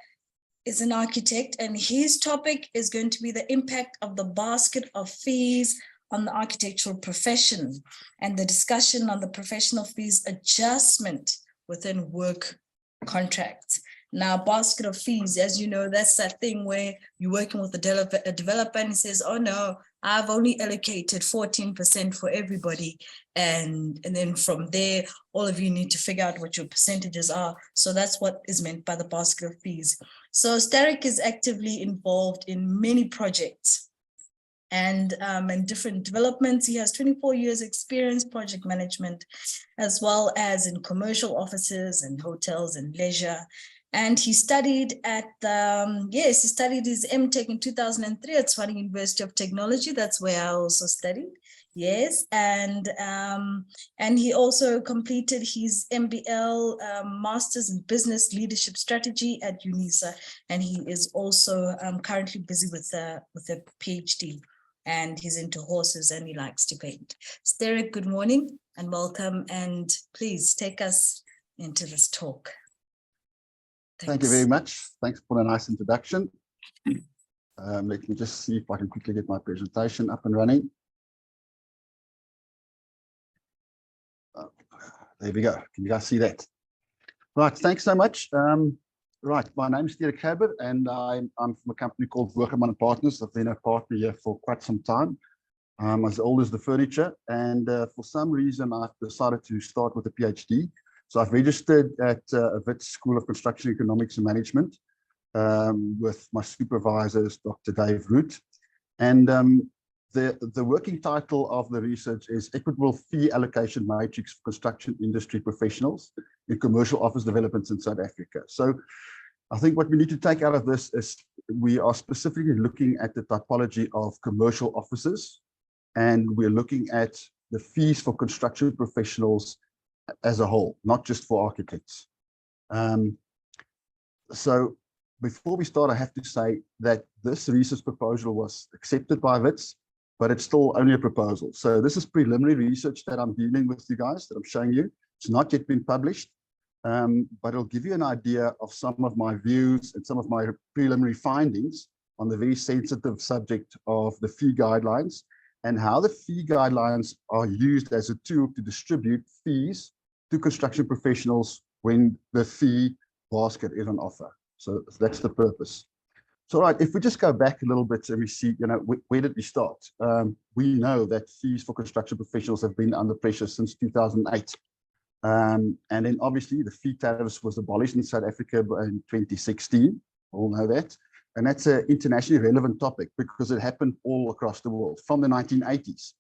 is an architect, and his topic is going to be the impact of the basket of fees on the architectural profession and the discussion on the professional fees adjustment within work contracts. Now, basket of fees, as you know, that's that thing where you're working with a developer and he says, oh no, I've only allocated 14% for everybody. And then from there, all of you need to figure out what your percentages are. So that's what is meant by the basket of fees. So Sterk is actively involved in many projects and different developments. He has 24 years experience, project management, as well as in commercial offices and hotels and leisure. And he studied at, he studied his MTech in 2003 at Tshwane University of Technology. That's where I also studied. Yes, and he also completed his MBL, Masters in Business Leadership Strategy at UNISA, and he is also currently busy with a PhD, and he's into horses and he likes to paint. Sterk, good morning and welcome, and please take us into this talk. Thanks. Thank you very much. Thanks for a nice introduction. Let me just see if I can quickly get my presentation up and running. There we go. Can you guys see that? Right, thanks so much. Right, my name is Sterk Gerber, and I'm from a company called Workerman & Partners. I've been a partner here for quite some time. I'm as old as the furniture, and for some reason I've decided to start with a PhD. So I've registered at Wits School of Construction Economics and Management with my supervisors, Dr. Dave Root. And the working title of the research is Equitable Fee Allocation Matrix for Construction Industry Professionals in Commercial Office Developments in South Africa. So I think what we need to take out of this is we are specifically looking at the typology of commercial offices, and we're looking at the fees for construction professionals as a whole, not just for architects. So before we start, I have to say that this research proposal was accepted by WITS, but it's still only a proposal. So this is preliminary research that I'm dealing with you guys, that I'm showing you. It's not yet been published, but it'll give you an idea of some of my views and some of my preliminary findings on the very sensitive subject of the fee guidelines and how the fee guidelines are used as a tool to distribute fees to construction professionals when the fee basket is on offer. So that's the purpose. So, right, if we just go back a little bit and we see, you know, where did we start? We know that fees for construction professionals have been under pressure since 2008. And then obviously the fee tariffs was abolished in South Africa in 2016. All know that. And that's an internationally relevant topic because it happened all across the world. From the 1980s,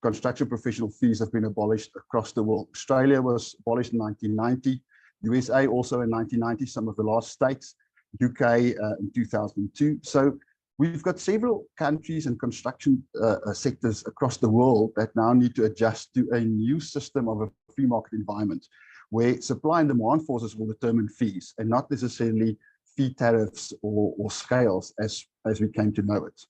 construction professional fees have been abolished across the world. Australia was abolished in 1990, USA also in 1990, some of the last states, UK in 2002. So we've got several countries and construction sectors across the world that now need to adjust to a new system of a free market environment where supply and demand forces will determine fees and not necessarily fee tariffs or scales as we came to know it.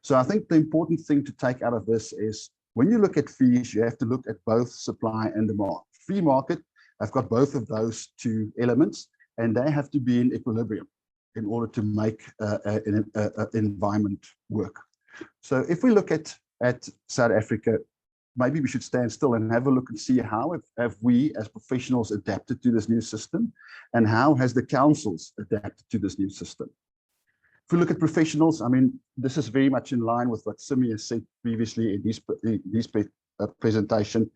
So I think the important thing to take out of this is when you look at fees, you have to look at both supply and demand. Free market, I've got both of those two elements and they have to be in equilibrium in order to make an environment work. So if we look at South Africa, maybe we should stand still and have a look and see how have we as professionals adapted to this new system and how has the councils adapted to this new system. If we look at professionals, I mean, this is very much in line with what Simi has said previously in his presentation.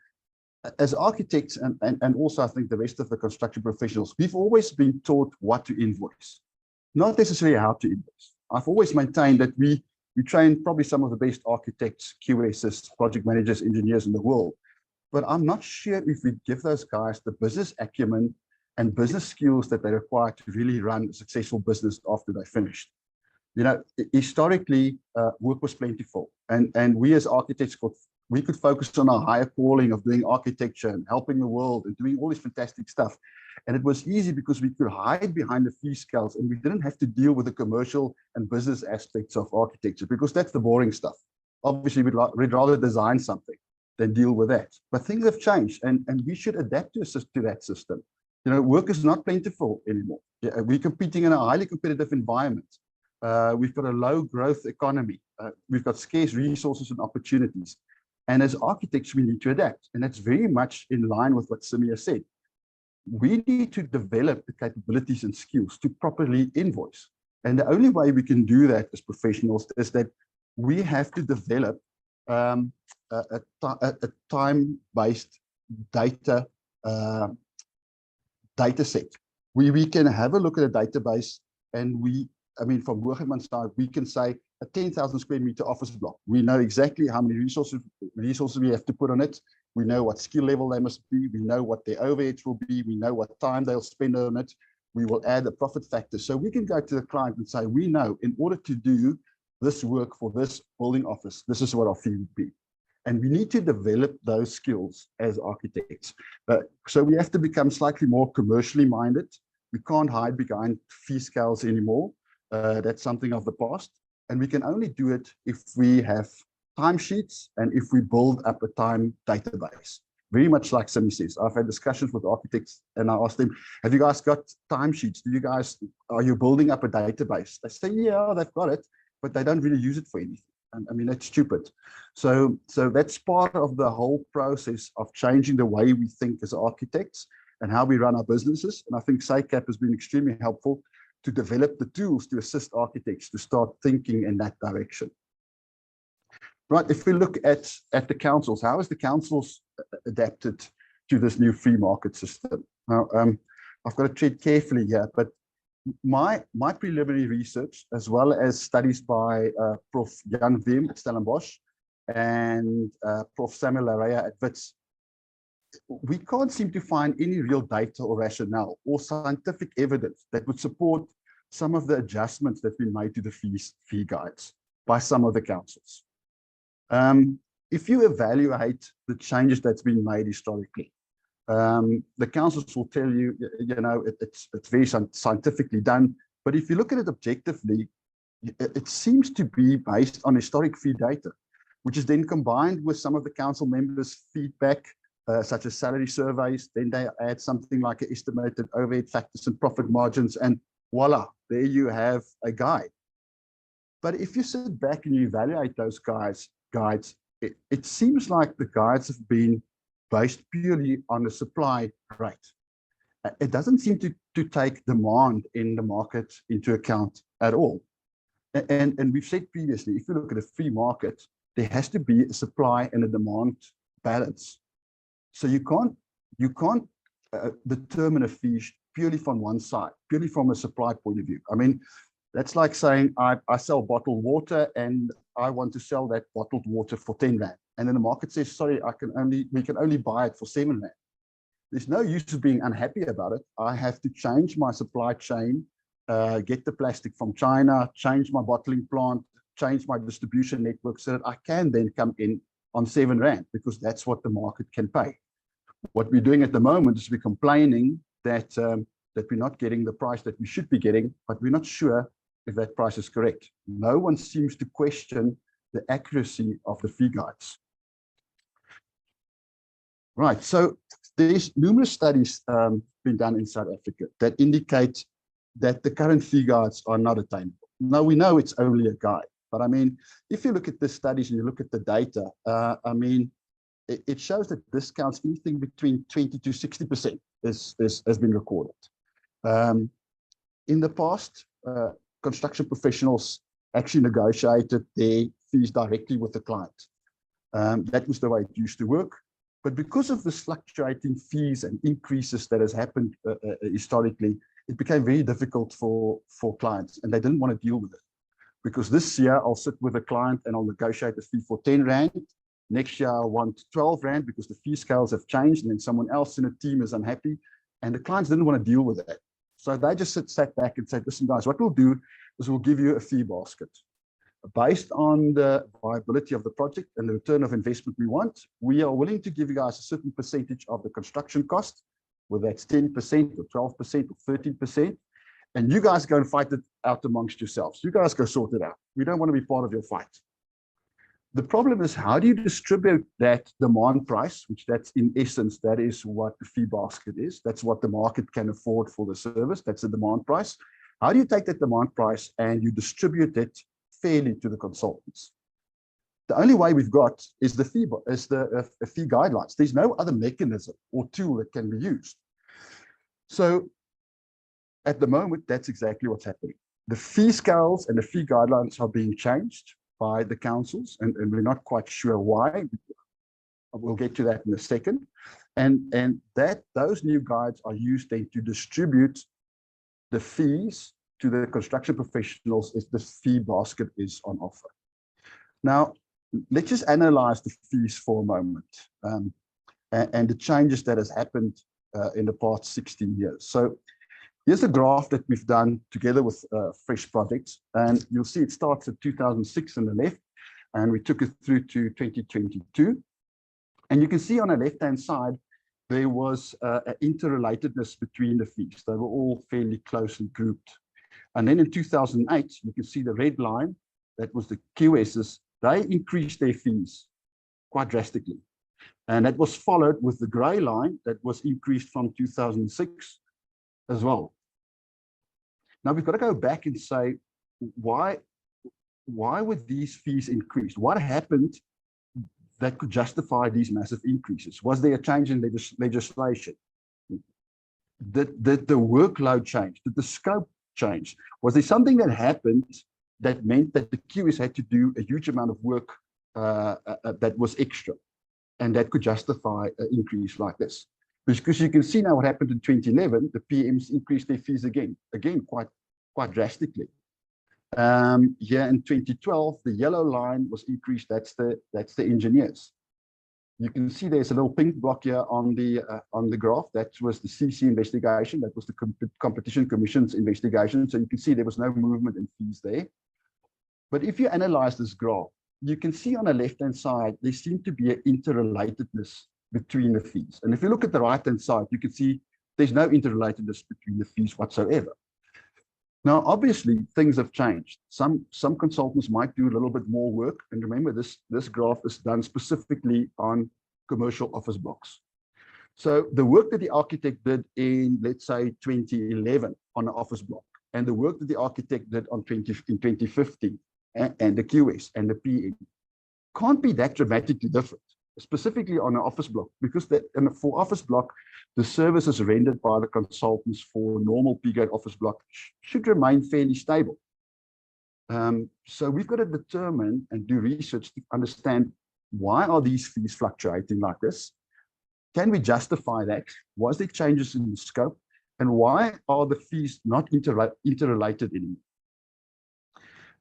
As architects and also I think the rest of the construction professionals, we've always been taught what to invoice, not necessarily how to invoice. I've always maintained that we train probably some of the best architects, QSs, project managers, engineers in the world. But I'm not sure if we give those guys the business acumen and business skills that they require to really run a successful business after they're finished. You know, historically, work was plentiful. And we as architects we could focus on our higher calling of doing architecture and helping the world and doing all this fantastic stuff. And it was easy because we could hide behind the fee scales and we didn't have to deal with the commercial and business aspects of architecture because that's the boring stuff. Obviously, we'd rather design something than deal with that. But things have changed and we should adapt to that system. You know, work is not plentiful anymore. We're competing in a highly competitive environment. We've got a low growth economy. We've got scarce resources and opportunities. And as architects, we need to adapt. And that's very much in line with what Simia said. We need to develop the capabilities and skills to properly invoice. And the only way we can do that as professionals is that we have to develop a time-based data set. We can have a look at a database and from Wegerman's side, we can say a 10,000 square meter office block. We know exactly how many resources we have to put on it. We know what skill level they must be. We know what their overheads will be. We know what time they'll spend on it. We will add a profit factor. So we can go to the client and say, we know in order to do this work for this building office, this is what our fee would be. And we need to develop those skills as architects. So we have to become slightly more commercially minded. We can't hide behind fee scales anymore. That's something of the past. And we can only do it if we have timesheets and if we build up a time database. Very much like Simi says, I've had discussions with architects and I asked them, have you guys got timesheets? Are you building up a database? They say, yeah, they've got it, but they don't really use it for anything. And I mean, that's stupid. So that's part of the whole process of changing the way we think as architects and how we run our businesses. And I think SACAP has been extremely helpful to develop the tools to assist architects to start thinking in that direction. Right, if we look at the councils, how has the councils adapted to this new free market system? Now, I've got to tread carefully here, but my preliminary research, as well as studies by Prof. Jan Wim at Stellenbosch and Prof. Samuel Larrea at WITS, we can't seem to find any real data or rationale or scientific evidence that would support some of the adjustments that have been made to the fee guides by some of the councils. If you evaluate the changes that's been made historically, The councils will tell you, it's very scientifically done. But if you look at it objectively, it seems to be based on historic fee data, which is then combined with some of the council members' feedback, such as salary surveys. Then they add something like estimated overhead factors and profit margins, and voila, there you have a guide. But if you sit back and you evaluate those guides, it seems like the guides have been based purely on the supply rate. It doesn't seem to take demand in the market into account at all. And we've said previously, if you look at a free market, there has to be a supply and a demand balance. So you can't determine a fee purely from one side, purely from a supply point of view. I mean, that's like saying I sell bottled water and I want to sell that bottled water for 10 Rand. And then the market says, sorry, we can only buy it for 7 Rand. There's no use of being unhappy about it. I have to change my supply chain, get the plastic from China, change my bottling plant, change my distribution network so that I can then come in on 7 Rand, because that's what the market can pay. What we're doing at the moment is we're complaining that we're not getting the price that we should be getting, but we're not sure if that price is correct. No one seems to question the accuracy of the fee guides. Right, so there's numerous studies been done in South Africa that indicate that the current fee guides are not attainable. Now, we know it's only a guide, but I mean, if you look at the studies and you look at the data, I mean, it shows that discounts anything between 20 to 60% has been recorded. In the past, construction professionals actually negotiated their fees directly with the client. That was the way it used to work. But because of this fluctuating fees and increases that has happened historically, it became very difficult for clients, and they didn't want to deal with it. Because this year I'll sit with a client and I'll negotiate a fee for 10 Rand. Next year I want 12 Rand because the fee scales have changed, and then someone else in a team is unhappy, and the clients didn't want to deal with that. So they just sat back and said, listen guys, what we'll do is we'll give you a fee basket. Based on the viability of the project and the return of investment we want, we are willing to give you guys a certain percentage of the construction cost, whether that's 10% or 12% or 13%. And you guys go and fight it out amongst yourselves. You guys go sort it out. We don't want to be part of your fight. The problem is, how do you distribute that demand price, which that's in essence, that is what the fee basket is. That's what the market can afford for the service. That's the demand price. How do you take that demand price and you distribute it fairly to the consultants? The only way we've got is the fee guidelines. There's no other mechanism or tool that can be used. So at the moment, that's exactly what's happening. The fee scales and the fee guidelines are being changed by the councils, and we're not quite sure why. We'll get to that in a second. And those new guides are used then to distribute the fees to the construction professionals if the fee basket is on offer. Now, let's just analyze the fees for a moment and the changes that has happened in the past 16 years. So here's a graph that we've done together with Fresh Projects, and you'll see it starts at 2006 on the left, and we took it through to 2022. And you can see on the left-hand side, there was an interrelatedness between the fees. They were all fairly closely grouped. And then in 2008, you can see the red line, that was the QSs, they increased their fees quite drastically. And that was followed with the gray line that was increased from 2006 as well. Now we've got to go back and say, why were these fees increased? What happened that could justify these massive increases? Was there a change in legislation? Did the workload change? Did the scope change? Was there something that happened that meant that the QS had to do a huge amount of work that was extra, and that could justify an increase like this? Because you can see now what happened in 2011, the PMs increased their fees again quite drastically. Here in 2012, the yellow line was increased. That's the engineers. You can see there's a little pink block here on the graph. That was the CC investigation. That was the Competition Commission's investigation. So you can see there was no movement in fees there. But if you analyze this graph, you can see on the left-hand side, there seemed to be an interrelatedness between the fees. And if you look at the right-hand side, you can see there's no interrelatedness between the fees whatsoever. Now, obviously, things have changed. Some consultants might do a little bit more work. And remember, this graph is done specifically on commercial office blocks. So the work that the architect did in, let's say, 2011 on an office block, and the work that the architect did in 2015, and the QS and the PM, can't be that dramatically different, specifically on an office block, because for office block, the services rendered by the consultants for normal P-grade office block should remain fairly stable. So we've got to determine and do research to understand, why are these fees fluctuating like this? Can we justify that? Was there changes in the scope? And why are the fees not interrelated anymore?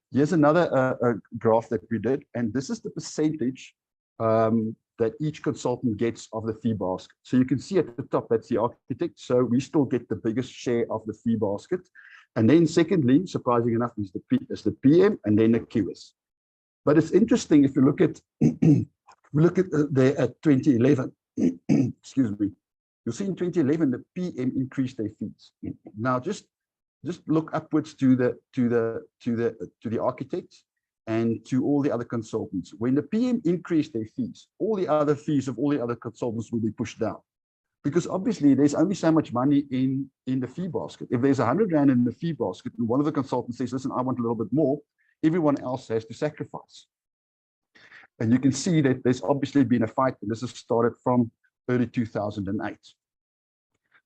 Here's another graph that we did, and this is the percentage that each consultant gets of the fee basket. So you can see at the top, that's the architect. So we still get the biggest share of the fee basket. And then secondly, surprising enough, is the PM and then the QS. But it's interesting if you look at at 2011. Excuse me. You'll see in 2011 the PM increased their fees. Now just look upwards to the architects and to all the other consultants. When the PM increased their fees, all the other fees of all the other consultants will be pushed down, because obviously there's only so much money in the fee basket. If there's 100 Rand in the fee basket and one of the consultants says, listen, I want a little bit more, everyone else has to sacrifice. And you can see that there's obviously been a fight, and this has started from early 2008.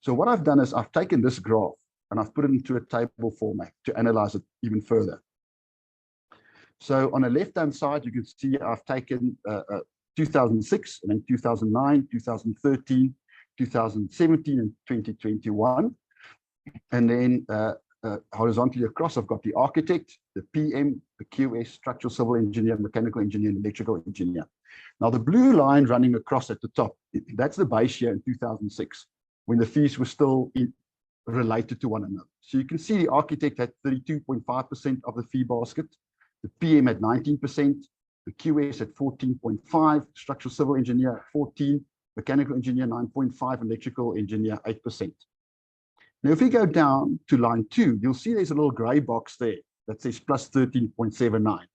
So what I've done is I've taken this graph and I've put it into a table format to analyze it even further. So on the left-hand side, you can see I've taken 2006, and then 2009, 2013, 2017, and 2021. And then horizontally across, I've got the architect, the PM, the QS, structural civil engineer, mechanical engineer, and electrical engineer. Now, the blue line running across at the top, that's the base year in 2006, when the fees were still related to one another. So you can see the architect had 32.5% of the fee basket, the PM at 19%, the QS at 14.5%, structural civil engineer at 14%, mechanical engineer 9.5%, electrical engineer 8%. Now, if we go down to line 2, you'll see there's a little gray box there that says plus 13.79.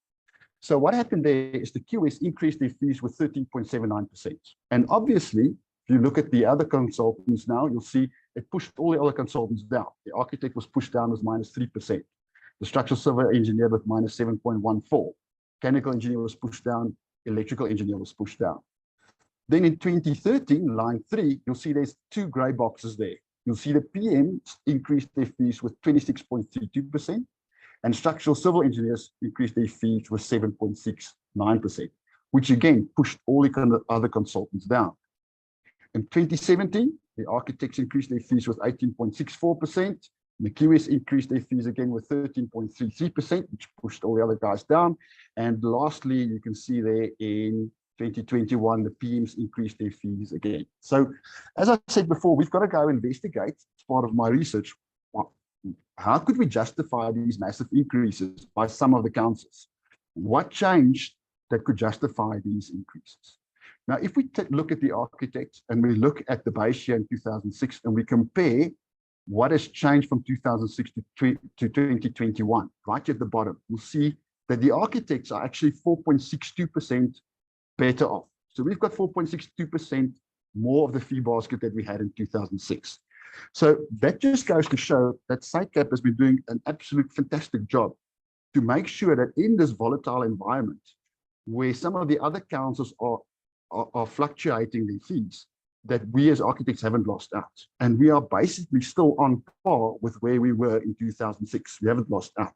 So what happened there is the QS increased their fees with 13.79%. And obviously, if you look at the other consultants now, you'll see it pushed all the other consultants down. The architect was pushed down with minus 3%. The structural civil engineer with minus 7.14. Mechanical engineer was pushed down. Electrical engineer was pushed down. Then in 2013, line 3, you'll see there's 2 gray boxes there. You'll see the PM increased their fees with 26.32%, and structural civil engineers increased their fees with 7.69%, which again pushed all the other consultants down. In 2017, the architects increased their fees with 18.64%, and the QS increased their fees again with 13.33%, which pushed all the other guys down. And lastly, you can see there in 2021, the PMs increased their fees again. So as I said before, we've got to go investigate, as part of my research, how could we justify these massive increases by some of the councils? What changed that could justify these increases? Now, if we look at the architects and we look at the base year in 2006 and we compare what has changed from 2006 to 2021, right at the bottom, we'll see that the architects are actually 4.62% better off. So we've got 4.62% more of the fee basket that we had in 2006. So that just goes to show that SICAP has been doing an absolute fantastic job to make sure that in this volatile environment, where some of the other councils are fluctuating their fees, that we as architects haven't lost out. And we are basically still on par with where we were in 2006. We haven't lost out.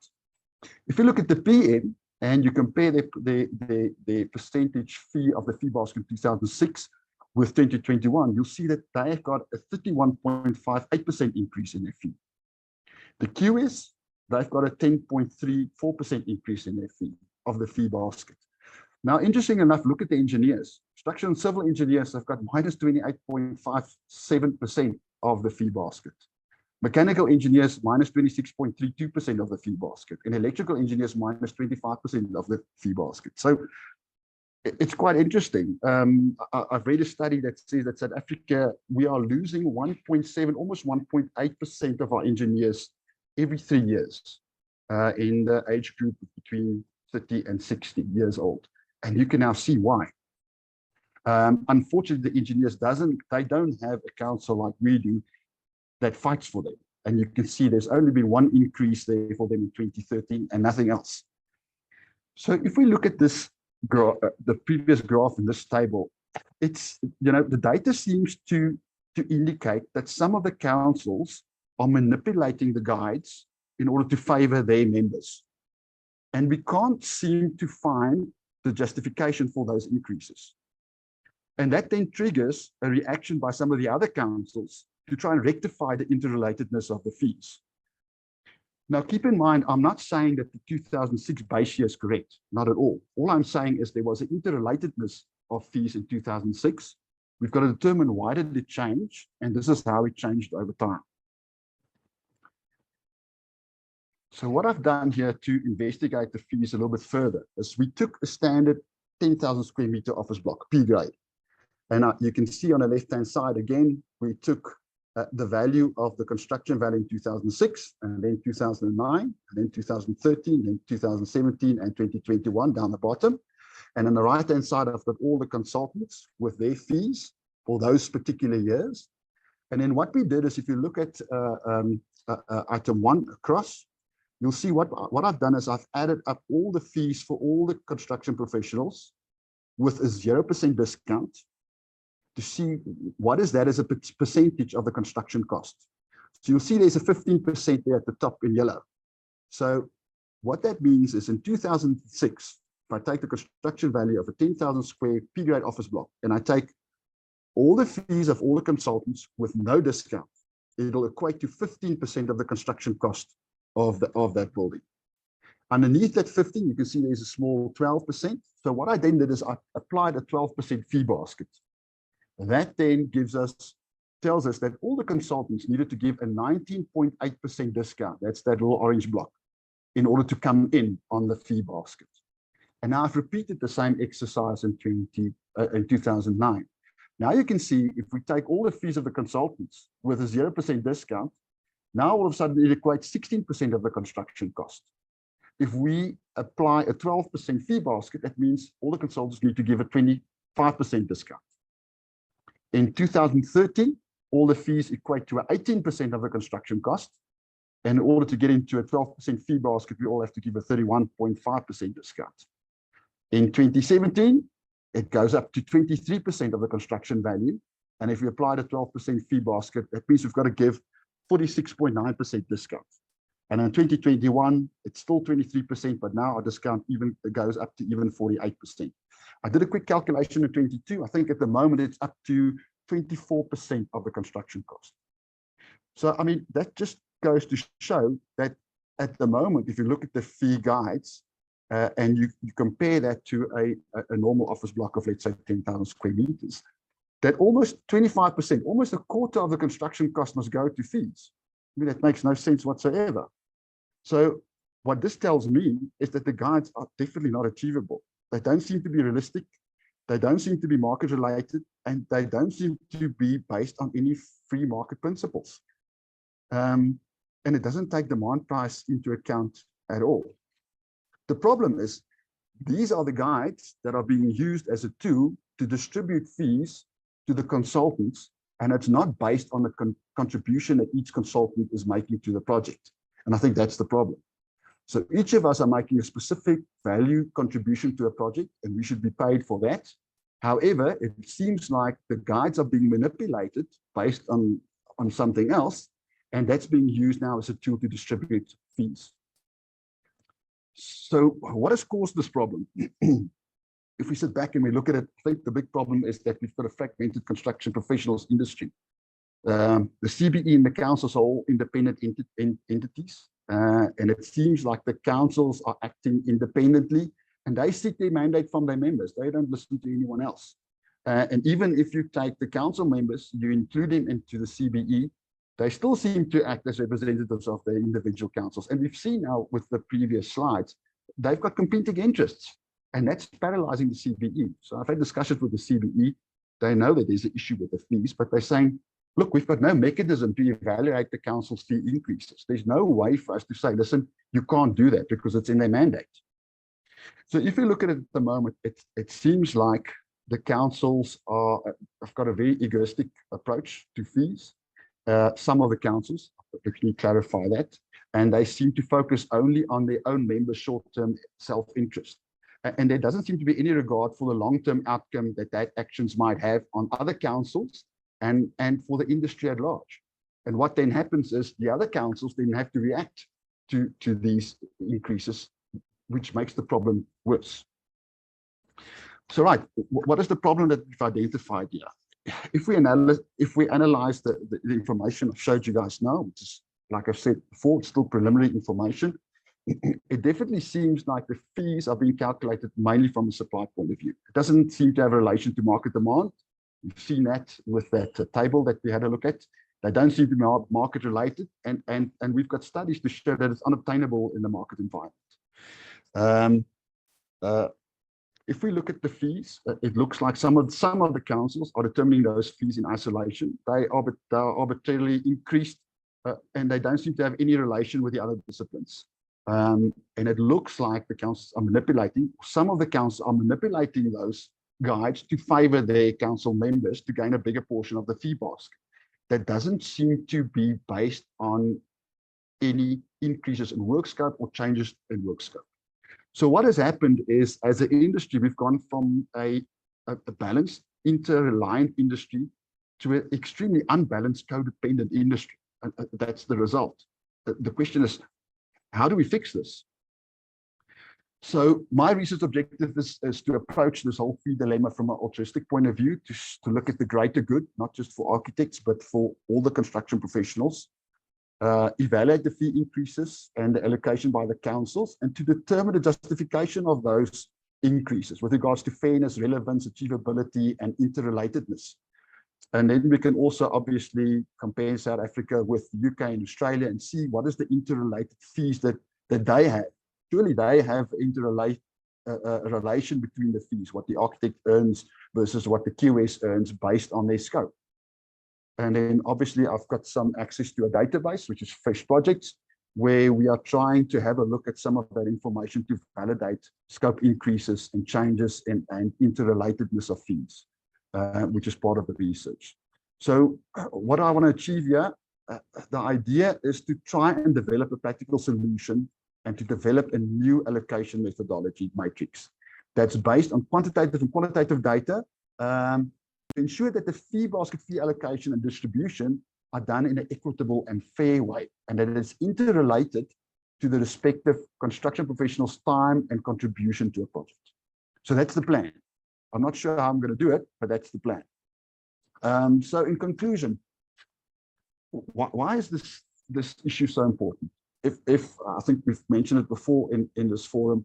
If you look at the PM and you compare the percentage fee of the fee basket in 2006 with 2021, you'll see that they have got a 31.58% increase in their fee. The QS, they've got a 10.34% increase in their fee of the fee basket. Now, interesting enough, look at the engineers. Structural and civil engineers have got minus 28.57% of the fee basket. Mechanical engineers, minus 26.32% of the fee basket. And electrical engineers, minus 25% of the fee basket. So it's quite interesting. I've read a study that says that South Africa, we are losing 1.7, almost 1.8% of our engineers every 3 years in the age group between 30 and 60 years old. And you can now see why. Unfortunately, the engineers they don't have a council like we do that fights for them. And you can see there's only been one increase there for them in 2013 and nothing else. So if we look at this graph, the previous graph in this table, it's, the data seems to indicate that some of the councils are manipulating the guides in order to favor their members. And we can't seem to find the justification for those increases. And that then triggers a reaction by some of the other councils to try and rectify the interrelatedness of the fees. Now, keep in mind, I'm not saying that the 2006 base year is correct, not at all. All I'm saying is there was an interrelatedness of fees in 2006. We've got to determine why did it change, and this is how it changed over time. So what I've done here to investigate the fees a little bit further is we took a standard 10,000 square meter office block, P grade. And you can see on the left-hand side, again, we took the value of the construction value in 2006, and then 2009, and then 2013, then 2017, and 2021 down the bottom. And on the right-hand side, I've got all the consultants with their fees for those particular years. And then what we did is, if you look at item 1 across, you'll see what I've done is I've added up all the fees for all the construction professionals with a 0% discount to see what is that as a percentage of the construction cost. So you'll see there's a 15% there at the top in yellow. So what that means is in 2006, if I take the construction value of a 10,000 square P grade office block and I take all the fees of all the consultants with no discount, it'll equate to 15% of the construction cost of that building. Underneath that 15, you can see there's a small 12%. So what I then did is I applied a 12% fee basket. That then tells us that all the consultants needed to give a 19.8% discount. That's that little orange block in order to come in on the fee basket. And now I've repeated the same exercise in 2009. Now you can see if we take all the fees of the consultants with a 0% discount, now all of a sudden it equates 16% of the construction cost. If we apply a 12% fee basket, that means all the consultants need to give a 25% discount. In 2013, all the fees equate to 18% of the construction cost. And in order to get into a 12% fee basket, we all have to give a 31.5% discount. In 2017, it goes up to 23% of the construction value. And if we apply the 12% fee basket, that means we've got to give 46.9% discount. And in 2021, it's still 23%, but now our discount even goes up to even 48%. I did a quick calculation in 22. I think at the moment it's up to 24% of the construction cost. So, I mean, that just goes to show that at the moment, if you look at the fee guides and you compare that to a normal office block of, let's say, 10,000 square meters, that almost 25%, almost a quarter of the construction cost must go to fees. I mean, that makes no sense whatsoever. So what this tells me is that the guides are definitely not achievable. They don't seem to be realistic. They don't seem to be market related, and they don't seem to be based on any free market principles. And it doesn't take demand price into account at all. The problem is these are the guides that are being used as a tool to distribute fees to the consultants, and it's not based on the contribution that each consultant is making to the project. And I think that's the problem. So each of us are making a specific value contribution to a project, and we should be paid for that. However, it seems like the guides are being manipulated based on something else, and that's being used now as a tool to distribute fees. So what has caused this problem? If we sit back and we look at it, I think the big problem is that we've got a fragmented construction professionals industry. The CBE and the councils are all independent entities. And it seems like the councils are acting independently, and they seek their mandate from their members. They don't listen to anyone else. And even if you take the council members, you include them into the CBE, they still seem to act as representatives of their individual councils. And we've seen now with the previous slides, they've got competing interests. And that's paralyzing the CBE. So I've had discussions with the CBE. They know that there's an issue with the fees, but they're saying, look, we've got no mechanism to evaluate the council's fee increases. There's no way for us to say, listen, you can't do that because it's in their mandate. So if you look at it at the moment, it seems like the councils have got a very egoistic approach to fees. Some of the councils, let me clarify that, and they seem to focus only on their own members' short-term self-interest. And there doesn't seem to be any regard for the long-term outcome that actions might have on other councils and for the industry at large. And what then happens is the other councils then have to react to these increases, which makes the problem worse. So, right, what is the problem that we've identified here? If we analyze the information I've showed you guys now, which is, like I've said before, it's still preliminary information, it definitely seems like the fees are being calculated mainly from a supply point of view. It doesn't seem to have a relation to market demand. We've seen that with that table that we had a look at. They don't seem to be market related, and we've got studies to show that it's unobtainable in the market environment. If we look at the fees, it looks like some of the councils are determining those fees in isolation. They are arbitrarily increased, and they don't seem to have any relation with the other disciplines. And it looks like the councils are manipulating, some of the councils are manipulating those guides to favor their council members to gain a bigger portion of the fee basket. That doesn't seem to be based on any increases in work scope or changes in work scope. So what has happened is, as an industry, we've gone from a balanced, inter-reliant industry to an extremely unbalanced, codependent industry. And that's the result. The question is, how do we fix this? So my research objective is to approach this whole fee dilemma from an altruistic point of view, to look at the greater good, not just for architects, but for all the construction professionals, evaluate the fee increases and the allocation by the councils, and to determine the justification of those increases with regards to fairness, relevance, achievability, and interrelatedness. And then we can also obviously compare South Africa with the UK and Australia and see what is the interrelated fees that they have. Surely they have a relation between the fees, what the architect earns versus what the QS earns based on their scope. And then obviously I've got some access to a database, which is Fresh Projects, where we are trying to have a look at some of that information to validate scope increases and changes and interrelatedness of fees. Which is part of the research. So what I want to achieve here, the idea is to try and develop a practical solution and to develop a new allocation methodology matrix that's based on quantitative and qualitative data to ensure that the fee basket, fee allocation and distribution are done in an equitable and fair way, and that it's interrelated to the respective construction professionals' time and contribution to a project. So that's the plan. I'm not sure how I'm going to do it, but that's the plan. So in conclusion, why is this issue so important? If I think we've mentioned it before in this forum,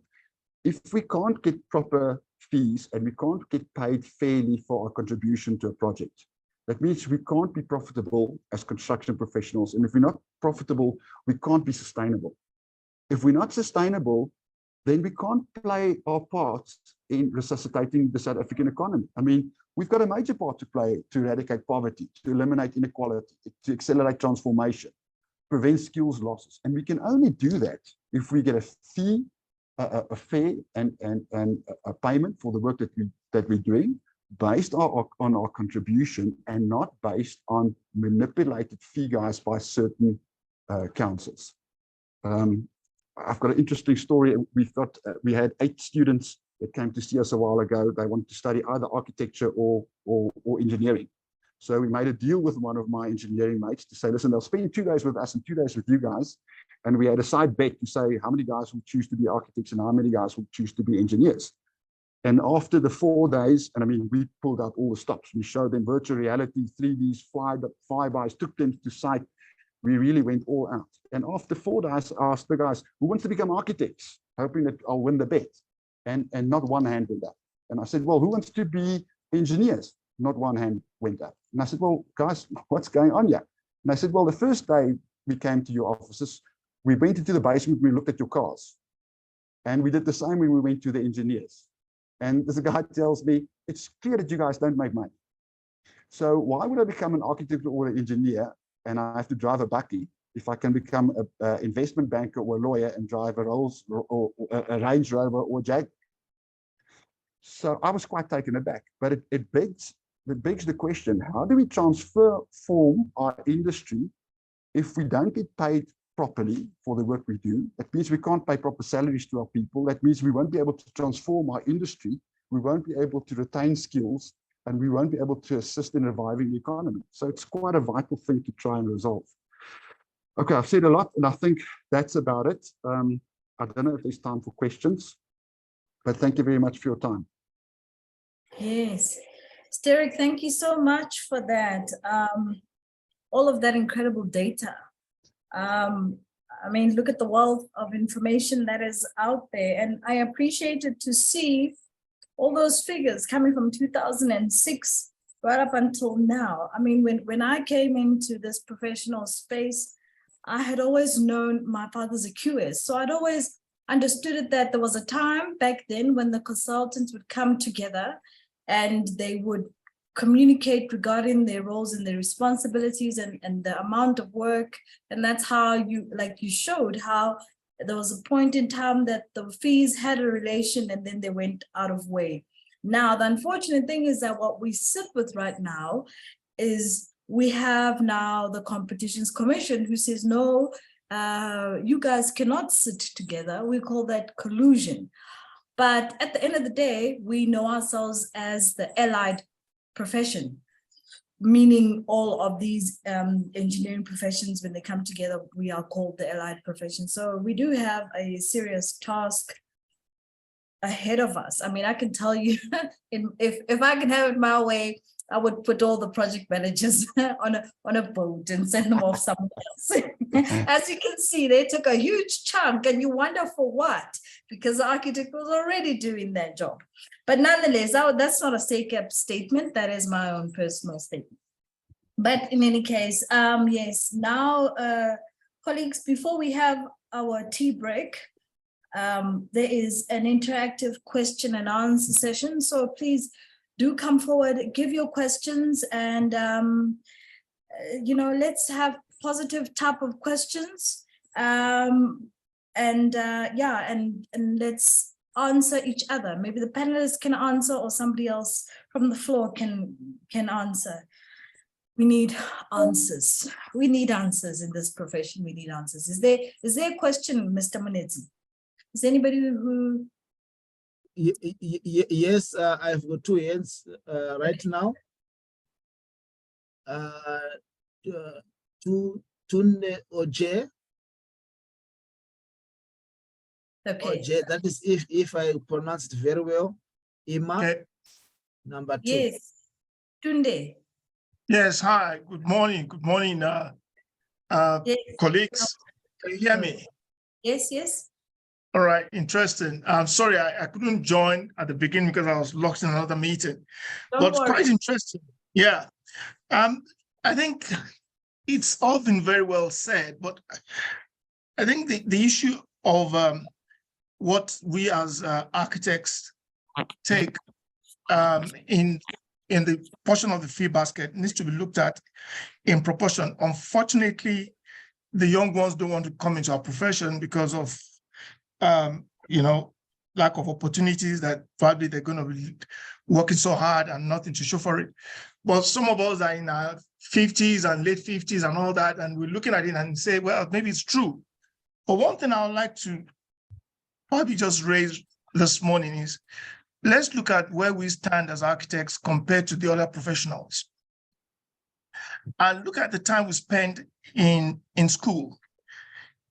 if we can't get proper fees and we can't get paid fairly for our contribution to a project, that means we can't be profitable as construction professionals. And if we're not profitable, we can't be sustainable. If we're not sustainable, then we can't play our part in resuscitating the South African economy. I mean, we've got a major part to play to eradicate poverty, to eliminate inequality, to accelerate transformation, prevent skills losses. And we can only do that if we get a fee, a fair and a payment for the work that we're doing based on our contribution and not based on manipulated fee guides by certain councils. I've got an interesting story. We had 8 students that came to see us a while ago. They wanted to study either architecture or engineering. So we made a deal with one of my engineering mates to say, listen, they'll spend 2 days with us and 2 days with you guys. And we had a side bet to say how many guys will choose to be architects and how many guys will choose to be engineers. And after the 4 days, and I mean, we pulled out all the stops. We showed them virtual reality, 3Ds, flybys, took them to site. We really went all out. And after 4 days, I asked the guys, who wants to become architects, hoping that I'll win the bet? And not one hand went up. And I said, well, who wants to be engineers? Not one hand went up. And I said, well, guys, what's going on here? And I said, well, the first day we came to your offices, we went into the basement, we looked at your cars. And we did the same when we went to the engineers. And this guy tells me, it's clear that you guys don't make money. So why would I become an architect or an engineer and I have to drive a bakkie if I can become an investment banker or a lawyer and drive a Rolls or a Range Rover or a Jag? So I was quite taken aback, but it begs the question, how do we transform our industry if we don't get paid properly for the work we do? That means we can't pay proper salaries to our people. That means we won't be able to transform our industry. We won't be able to retain skills, and we won't be able to assist in reviving the economy. So it's quite a vital thing to try and resolve. Okay, I've said a lot, and I think that's about it. I don't know if there's time for questions, but thank you very much for your time. Yes. Steric, thank you so much for that. All of that incredible data. I mean, look at the wealth of information that is out there. And I appreciated to see all those figures coming from 2006 right up until now. I mean, when I came into this professional space, I had always known my father's a QS. So I'd always understood it that there was a time back then when the consultants would come together and they would communicate regarding their roles and their responsibilities and the amount of work. And that's how you showed how there was a point in time that the fees had a relation and then they went out of way. Now, the unfortunate thing is that what we sit with right now is we have now the Competitions Commission who says, no, you guys cannot sit together. We call that collusion. But at the end of the day, we know ourselves as the allied profession, meaning all of these engineering professions, when they come together, we are called the allied profession. So we do have a serious task ahead of us. I mean, I can tell you, if I can have it my way, I would put all the project managers on a boat and send them off somewhere else. As you can see, they took a huge chunk, and you wonder for what, because the architect was already doing that job. But nonetheless, that's not a take-up statement. That is my own personal statement. But in any case, yes, now, colleagues, before we have our tea break, there is an interactive question and answer session. So please do come forward, give your questions, and let's have positive type of questions. And let's answer each other. Maybe the panelists can answer, or somebody else from the floor can answer. We need answers. We need answers in this profession. We need answers. Is there a question, Mr. Munetsi? Is there anybody who? Yes, I've got two hands right now. Tunde Oje. Okay. Oje, that is if I pronounced it very well. Ima, okay. Number 2. Yes, Tunde. Yes, hi, good morning. Good morning, yes. Colleagues. Can you hear me? Yes, yes. All right, interesting. I'm sorry, I couldn't join at the beginning because I was locked in another meeting. But quite interesting. Yeah. I think it's all been very well said, but I think the issue of what we as architects take in the portion of the fee basket needs to be looked at in proportion. Unfortunately, the young ones don't want to come into our profession because of lack of opportunities, that probably they're going to be working so hard and nothing to show for it. But some of us are in our 50s and late 50s and all that, and we're looking at it and say, well, maybe it's true. But one thing I would like to probably just raise this morning is, let's look at where we stand as architects compared to the other professionals. And look at the time we spend in school.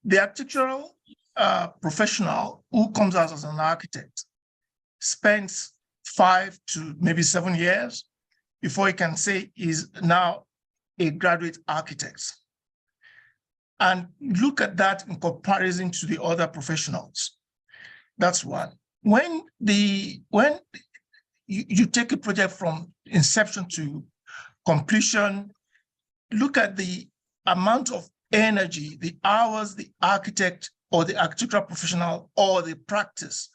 The architectural professional who comes out as an architect spends 5 to maybe 7 years before he can say he's now a graduate architect. And look at that in comparison to the other professionals. That's one. When you take a project from inception to completion, look at the amount of energy, the hours the architect or the architectural professional or the practice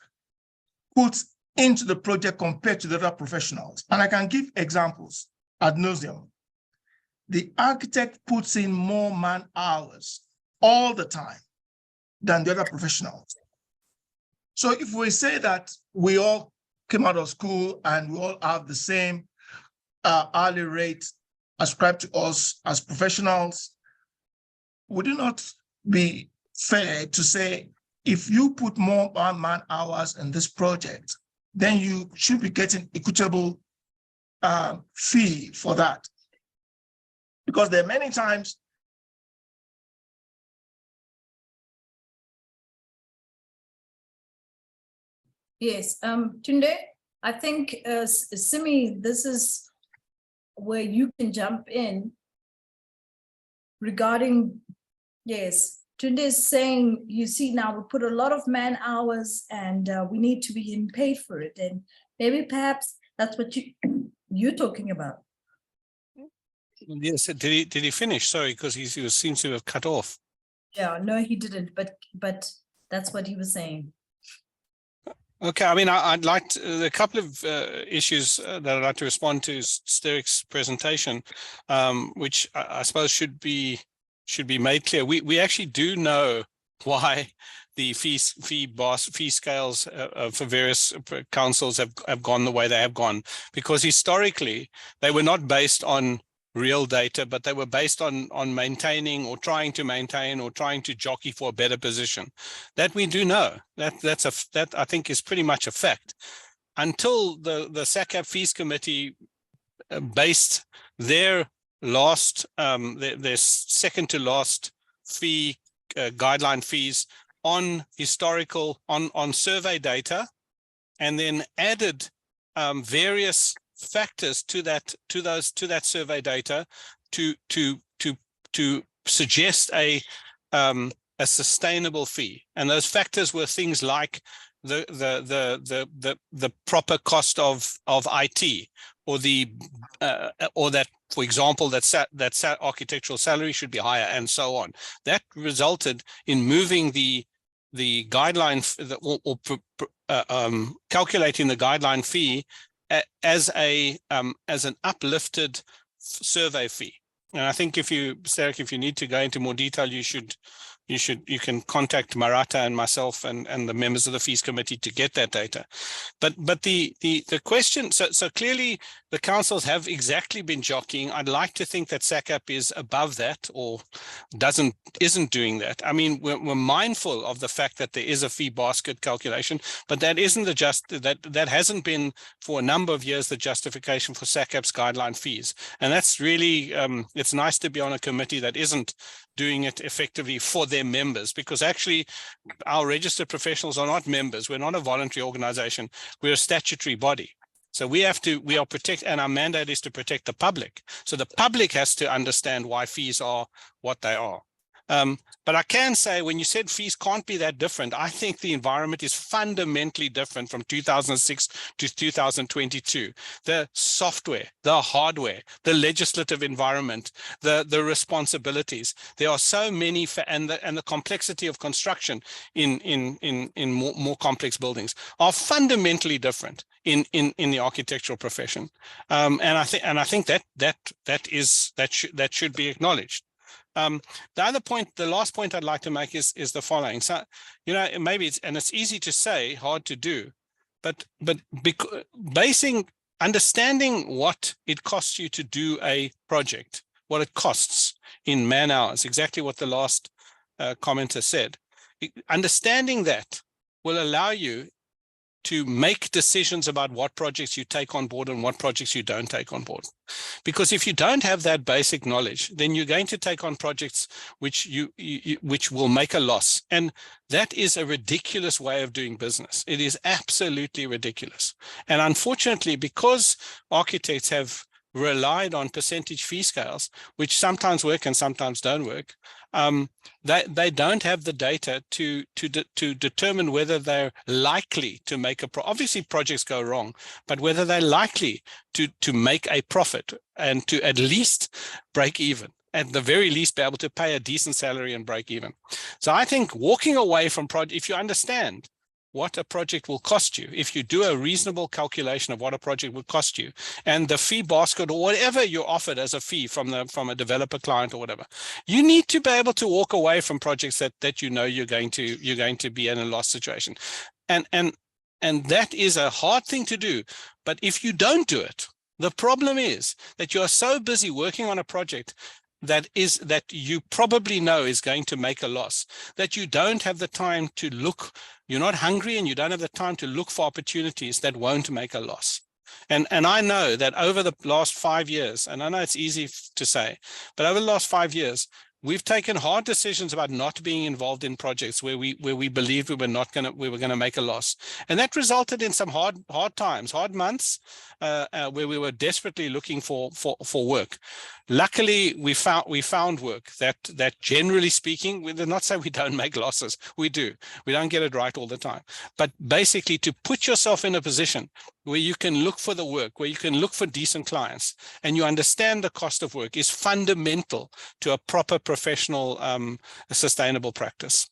puts into the project compared to the other professionals. And I can give examples ad nauseum. The architect puts in more man hours all the time than the other professionals. So if we say that we all came out of school and we all have the same hourly rate ascribed to us as professionals, would it not be fair to say, if you put more man hours in this project, then you should be getting equitable fee for that? Because there are many times Yes, Tunde, I think Simi, this is where you can jump in regarding, yes, Tunde is saying, you see now we put a lot of man hours and we need to be paid for it. And maybe perhaps that's what you're talking about. Yes, did he finish? Sorry, because he seems to have cut off. Yeah, no, he didn't, but that's what he was saying. Okay, I mean, I'd like to, a couple of issues that I'd like to respond to Sterik's presentation, which I suppose should be made clear. We actually do know why the fee scales for various councils have gone the way they have gone, because historically they were not based on real data, but they were based on maintaining or trying to maintain or trying to jockey for a better position. That we do know. That I think is pretty much a fact. Until the SACAP Fees Committee based their last, their second to last fee guideline fees on historical, on survey data, and then added various factors to that survey data to suggest a sustainable fee. And those factors were things like the proper cost of IT, or that, for example, that architectural salary should be higher, and so on. That resulted in moving the guideline calculating the guideline fee as an uplifted survey fee. And I think Sterek, if you need to go into more detail, you can contact Marata and myself and the members of the fees committee to get that data. But the question, so clearly the councils have exactly been jockeying. I'd like to think that SACAP is above that, or isn't doing that. I mean, we're mindful of the fact that there is a fee basket calculation, but that isn't that hasn't been for a number of years the justification for SACAP's guideline fees. And that's really it's nice to be on a committee that isn't doing it effectively for their members, because actually our registered professionals are not members. We're not a voluntary organization. We're a statutory body. So we are protect, and our mandate is to protect the public. So the public has to understand why fees are what they are. But I can say, when you said fees can't be that different, I think the environment is fundamentally different from 2006 to 2022. The software, the hardware, the legislative environment, the responsibilities. There are so many, and the complexity of construction in more complex buildings are fundamentally different in the architectural profession. And I think that should be acknowledged. The last point I'd like to make is the following. So, maybe it's easy to say, hard to do, but understanding what it costs you to do a project, what it costs in man hours, exactly what the last commenter said. Understanding that will allow you to make decisions about what projects you take on board and what projects you don't take on board. Because if you don't have that basic knowledge, then you're going to take on projects which which will make a loss. And that is a ridiculous way of doing business. It is absolutely ridiculous. And unfortunately, because architects have relied on percentage fee scales, which sometimes work and sometimes don't work, they don't have the data to determine whether they're likely to make obviously projects go wrong, but whether they're likely to make a profit and to at least break even, at the very least be able to pay a decent salary and break even. So I think walking away from if you understand what a project will cost you, if you do a reasonable calculation of what a project will cost you, and the fee basket or whatever you're offered as a fee from a developer client or whatever, you need to be able to walk away from projects that you know you're going to be in a loss situation. And that is a hard thing to do. But if you don't do it, the problem is that you're so busy working on a project that you probably know is going to make a loss, that you don't have the time to look, you're not hungry and you don't have the time to look for opportunities that won't make a loss. And I know that over the last 5 years, and I know it's easy to say, but over the last 5 years, we've taken hard decisions about not being involved in projects where we believed we were going to make a loss, and that resulted in some hard times, hard months, where we were desperately looking for work. Luckily, we found work that generally speaking, we do not say we don't make losses. We do. We don't get it right all the time. But basically, to put yourself in a position where you can look for the work, where you can look for decent clients, and you understand the cost of work is fundamental to a proper professional, sustainable practice.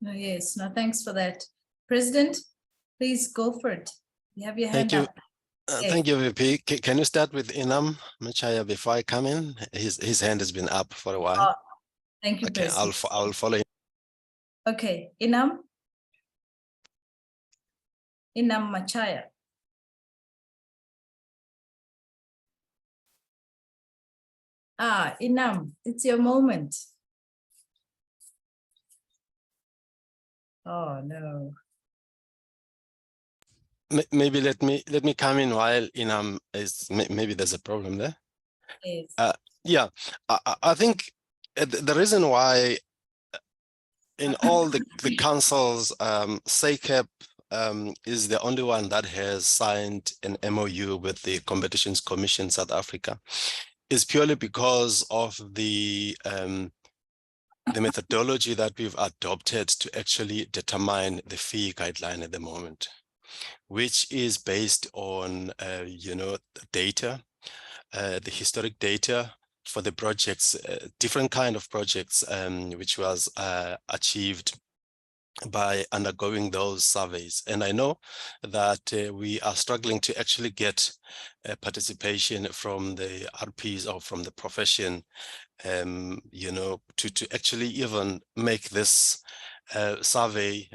Yes, no, thanks for that. President, please go for it. You have your hand up. Thank you, VP. Can you start with Inam Machaya before I come in? His hand has been up for a while. Oh, thank you, Okay, President. I'll follow him. Okay, Inam Machaya. Inam, it's your moment. Oh no. Maybe let me come in while Inam is. Maybe there's a problem there. Yes. Yeah, I think the reason why in all the councils, SACEP is the only one that has signed an MOU with the Competitions Commission South Africa is purely because of the methodology that we've adopted to actually determine the fee guideline at the moment, which is based on, data, the historic data for the projects, different kind of projects, which was achieved by undergoing those surveys. And I know that we are struggling to actually get participation from the RPs or from the profession, to actually even make this survey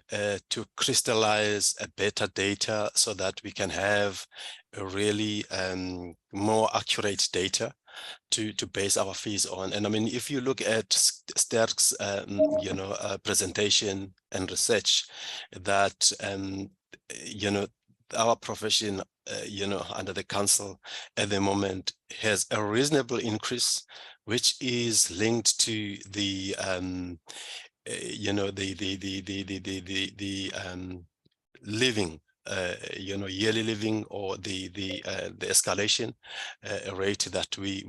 to crystallize a better data so that we can have a really more accurate data to base our fees on. And I mean, if you look at Sterk's, presentation and research that, our profession, under the council at the moment has a reasonable increase, which is linked to the, living, yearly living, or the escalation rate that we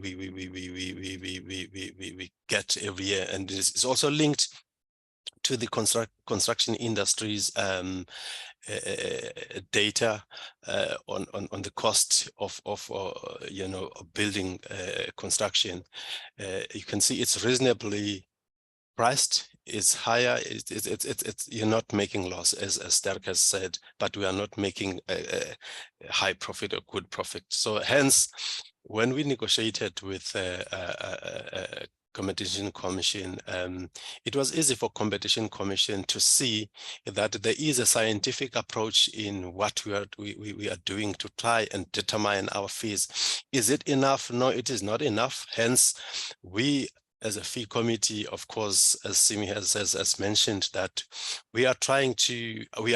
get every year, and it's also linked to the construction industry's data on the cost of building construction. You can see it's reasonably priced. Is higher. It's you're not making loss, as Sterk has said, but we are not making a high profit or good profit. So hence, when we negotiated with Competition Commission, it was easy for Competition Commission to see that there is a scientific approach in what we are doing to try and determine our fees. Is it enough? No, it is not enough. Hence, we as a fee committee, of course, as Simi has mentioned, that we are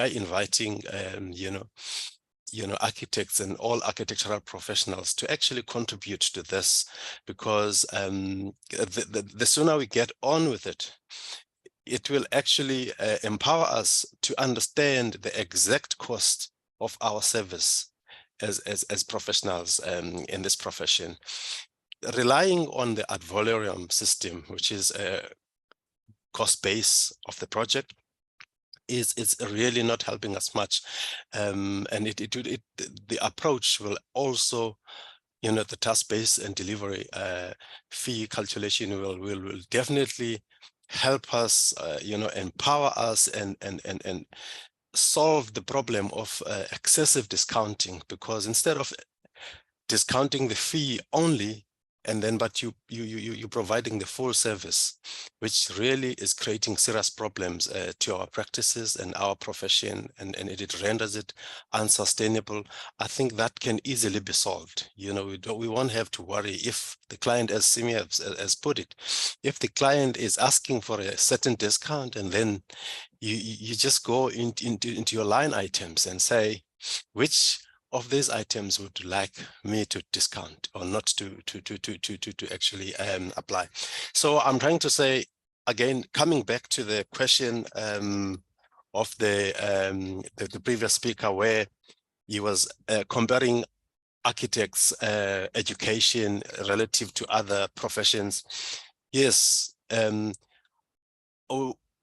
inviting, architects and all architectural professionals to actually contribute to this, because the sooner we get on with it, it will actually empower us to understand the exact cost of our service as professionals in this profession. Relying on the ad valorem system, which is a cost base of the project, is really not helping us much, and the approach will also, the task-based and delivery fee calculation will definitely help us, empower us and solve the problem of excessive discounting, because instead of discounting the fee only, and then but you're providing the full service, which really is creating serious problems to our practices and our profession, and it renders it unsustainable. I think that can easily be solved. We won't have to worry if the client, as Simi has put it, if the client is asking for a certain discount, and then you just go into your line items and say, which of these items would you like me to discount or not to actually apply? So I'm trying to say, again, coming back to the question of the previous speaker, where he was comparing architects' education relative to other professions. Yes.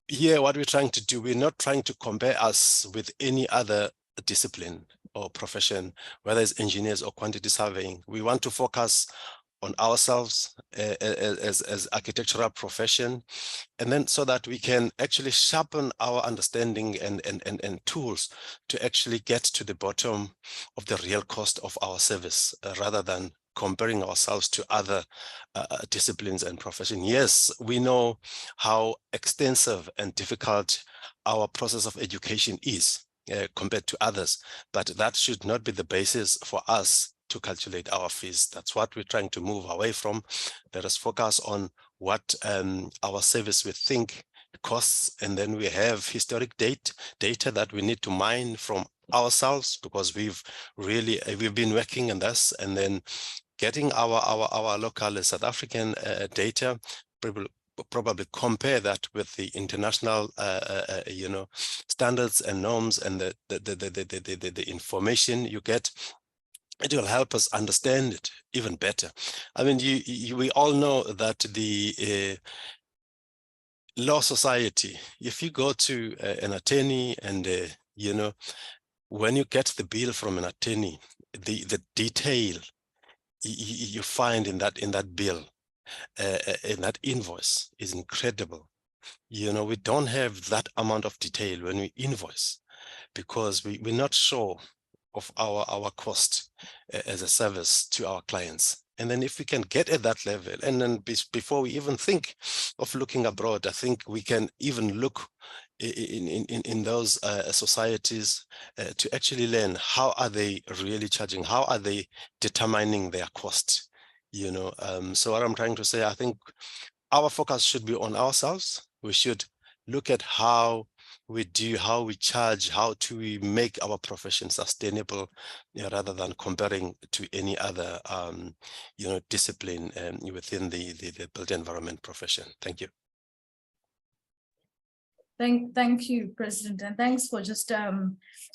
Here, what we're trying to do, we're not trying to compare us with any other discipline or profession, whether it's engineers or quantity surveying. We want to focus on ourselves as architectural profession, and then so that we can actually sharpen our understanding and tools to actually get to the bottom of the real cost of our service, rather than comparing ourselves to other disciplines and professions. Yes, we know how extensive and difficult our process of education is compared to others, but that should not be the basis for us to calculate our fees. That's what we're trying to move away from. Let us focus on what our service we think costs, and then we have historic data that we need to mine from ourselves, because we've been working on this, and then getting our local South African data, probably compare that with the international standards and norms, and the information you get. It will help us understand it even better. I mean, we all know that the law society, if you go to an attorney and when you get the bill from an attorney, the detail you find in that bill, in that invoice, is incredible. We don't have that amount of detail when we invoice, because we're not sure of our cost as a service to our clients. And then if we can get at that level, and then before we even think of looking abroad, I think we can even look in those societies to actually learn, how are they really charging? How are they determining their cost? So what I'm trying to say, I think our focus should be on ourselves. We should look at how we charge, how do we make our profession sustainable, rather than comparing to any other discipline within the built environment profession. Thank you. Thank you, President, and thanks for just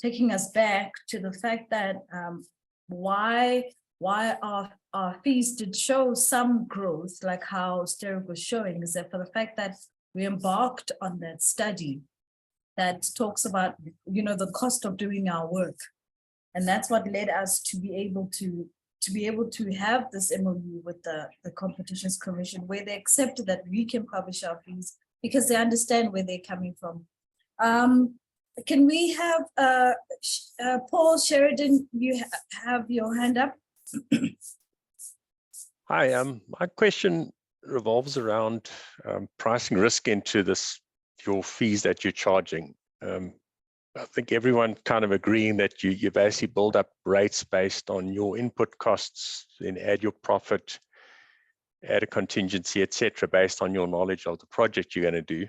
taking us back to the fact that why our fees did show some growth, like how Sterek was showing, is that for the fact that we embarked on that study that talks about the cost of doing our work, and that's what led us to be able to have this MOU with the Competitions Commission, where they accepted that we can publish our fees because they understand where they're coming from. Can we have Paul Sheridan? You have your hand up. Hi, my question revolves around pricing risk into your fees that you're charging. I think everyone kind of agreeing that you basically build up rates based on your input costs, then add your profit, add a contingency, etc., based on your knowledge of the project you're going to do.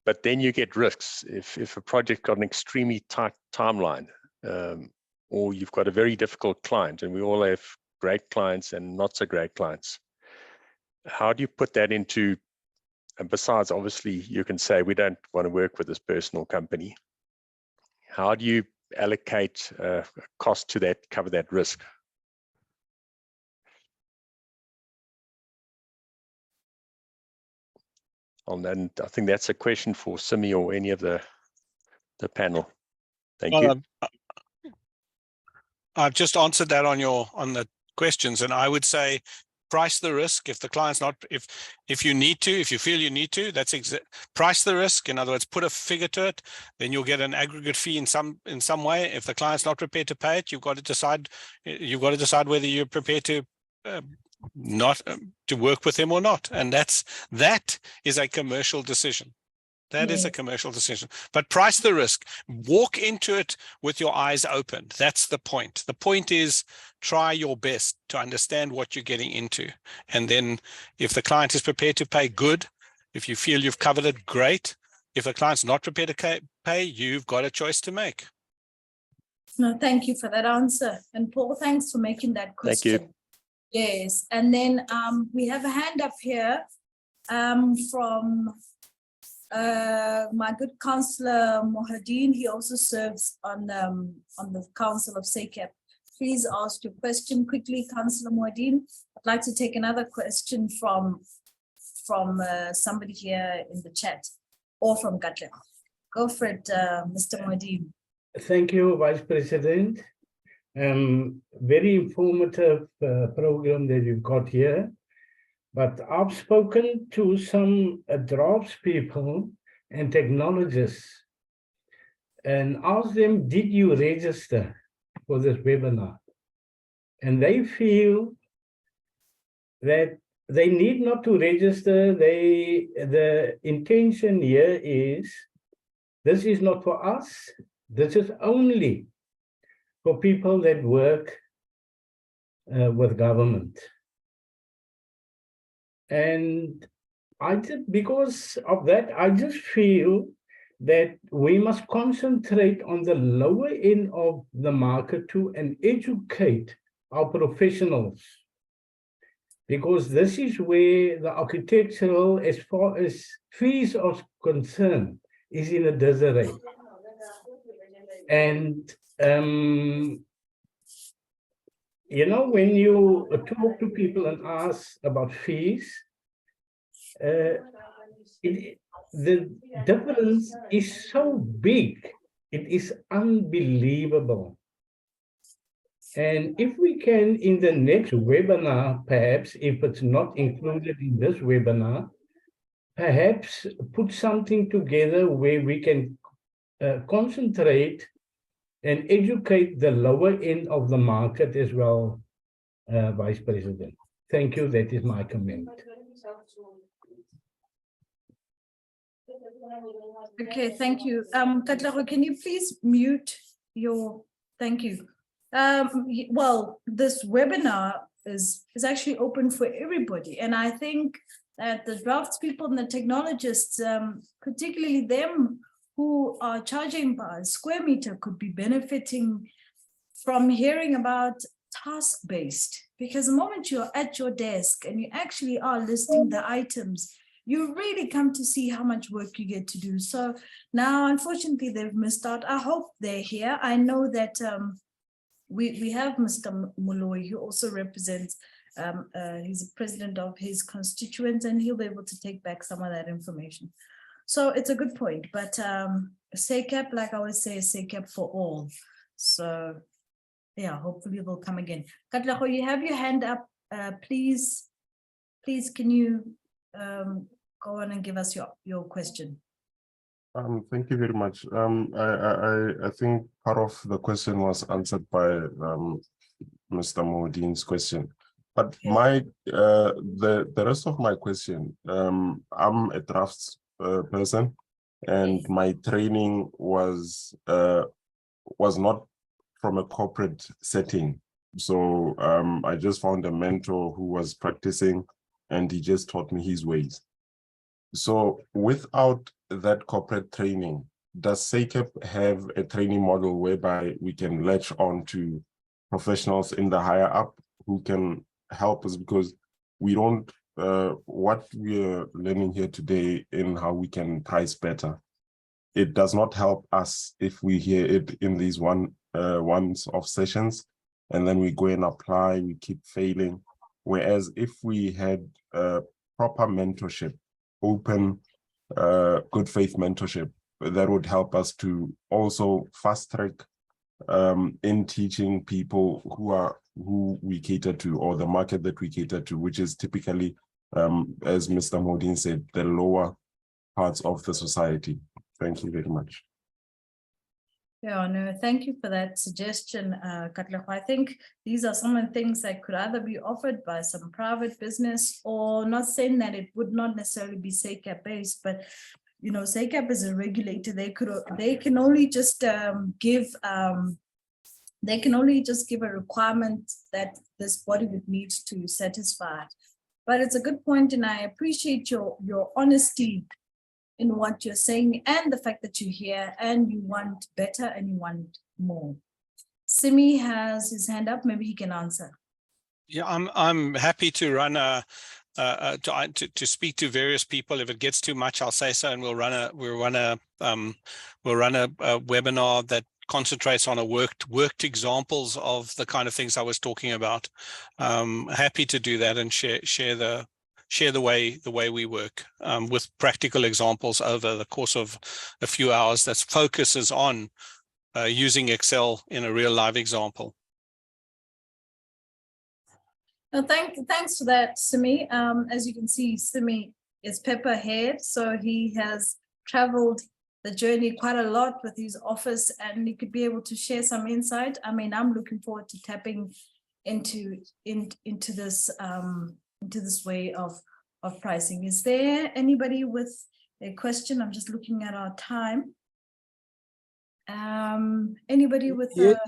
But then you get risks. If a project got an extremely tight timeline, or you've got a very difficult client, and we all have great clients and not so great clients, how do you put that into, and besides, obviously, you can say, we don't want to work with this person or company. How do you allocate cost to that, cover that risk? And I think that's a question for Simi or any of the panel. Thank you. I've just answered that on the questions, and I would say price the risk. If the client's not, if you need to, if you feel you need to, price the risk. In other words, put a figure to it. Then you'll get an aggregate fee in some way. If the client's not prepared to pay it, you've got to decide whether you're prepared to to work with him or not. And that is a commercial decision. That is a commercial decision. But price the risk. Walk into it with your eyes open. That's the point. The point is try your best to understand what you're getting into. And then if the client is prepared to pay, good. If you feel you've covered it, great. If the client's not prepared to pay, you've got a choice to make. No, thank you for that answer. And Paul, thanks for making that question. Thank you. Yes. And then we have a hand up here from my good councillor Mohadeen. He also serves on the council of SACAP. Please ask your question quickly, Councillor Mohadeen. I'd like to take another question from somebody here in the chat or from Katla. Go for it, Mr. Mohadeen. Thank you, Vice President. Very informative program that you've got here. But I've spoken to some draftspeople and technologists and asked them, did you register for this webinar? And they feel that they need not to register. The intention here is, this is not for us. This is only for people that work with government. And because of that, I just feel that we must concentrate on the lower end of the market too and educate our professionals. Because this is where the architectural, as far as fees are concerned, is in a disarray. And you know, when you talk to people and ask about fees, the difference is so big, it is unbelievable. And if we can, in the next webinar, perhaps, if it's not included in this webinar, perhaps put something together where we can concentrate and educate the lower end of the market as well, Vice President. Thank you. That is my comment. Okay, thank you. Katlego, can you please mute your, thank you. Well, this webinar is actually open for everybody. And I think that the draftspeople and the technologists, particularly them who are charging by square meter, could be benefiting from hearing about task-based, because the moment you're at your desk and you actually are listing the items, you really come to see how much work you get to do. So now, unfortunately, they've missed out. I hope they're here. I know that we have Mr. Moloi, who also represents, he's the president of his constituents, and he'll be able to take back some of that information. So it's a good point, but SACAP, like I always say, SACAP for all. So yeah, hopefully they'll come again. Katlego, you have your hand up. Please, can you go on and give us your question? Thank you very much. I think part of the question was answered by Mr. Mohadeen's question, but my the rest of my question, I'm a drafts person, and my training was not from a corporate setting. So I just found a mentor who was practicing, and he just taught me his ways. So without that corporate training, does SACAP have a training model whereby we can latch on to professionals in the higher up who can help us? Because we don't, what we're learning here today in how we can price better, it does not help us if we hear it in these once-off sessions, and then we go and apply, we keep failing. Whereas if we had proper mentorship, open, good faith mentorship, that would help us to also fast track in teaching people who we cater to, or the market that we cater to, which is typically, as Mr. Modine said, the lower parts of the society. Thank you very much. Yeah, no, thank you for that suggestion, Katlego. I think these are some of the things that could either be offered by some private business, or not saying that it would not necessarily be SACAP based, but you know, SACAP is a regulator. They can only just give a requirement that this body would need to satisfy. But it's a good point, and I appreciate your honesty in what you're saying, and the fact that you're here and you want better and you want more. Simi has his hand up. Maybe he can answer. Yeah, I'm happy to run to speak to various people. If it gets too much, I'll say so, and we'll run a webinar that concentrates on worked examples of the kind of things I was talking about. Happy to do that and share the way we work with practical examples over the course of a few hours that focuses on using Excel in a real live example. Thanks for that, Simi. As you can see, Simi is pepper-haired, so he has traveled the journey quite a lot with his office, and he could be able to share some insight. I mean, I'm looking forward to tapping into this way of pricing. Is there anybody with a question? I'm just looking at our time. Anybody with yes,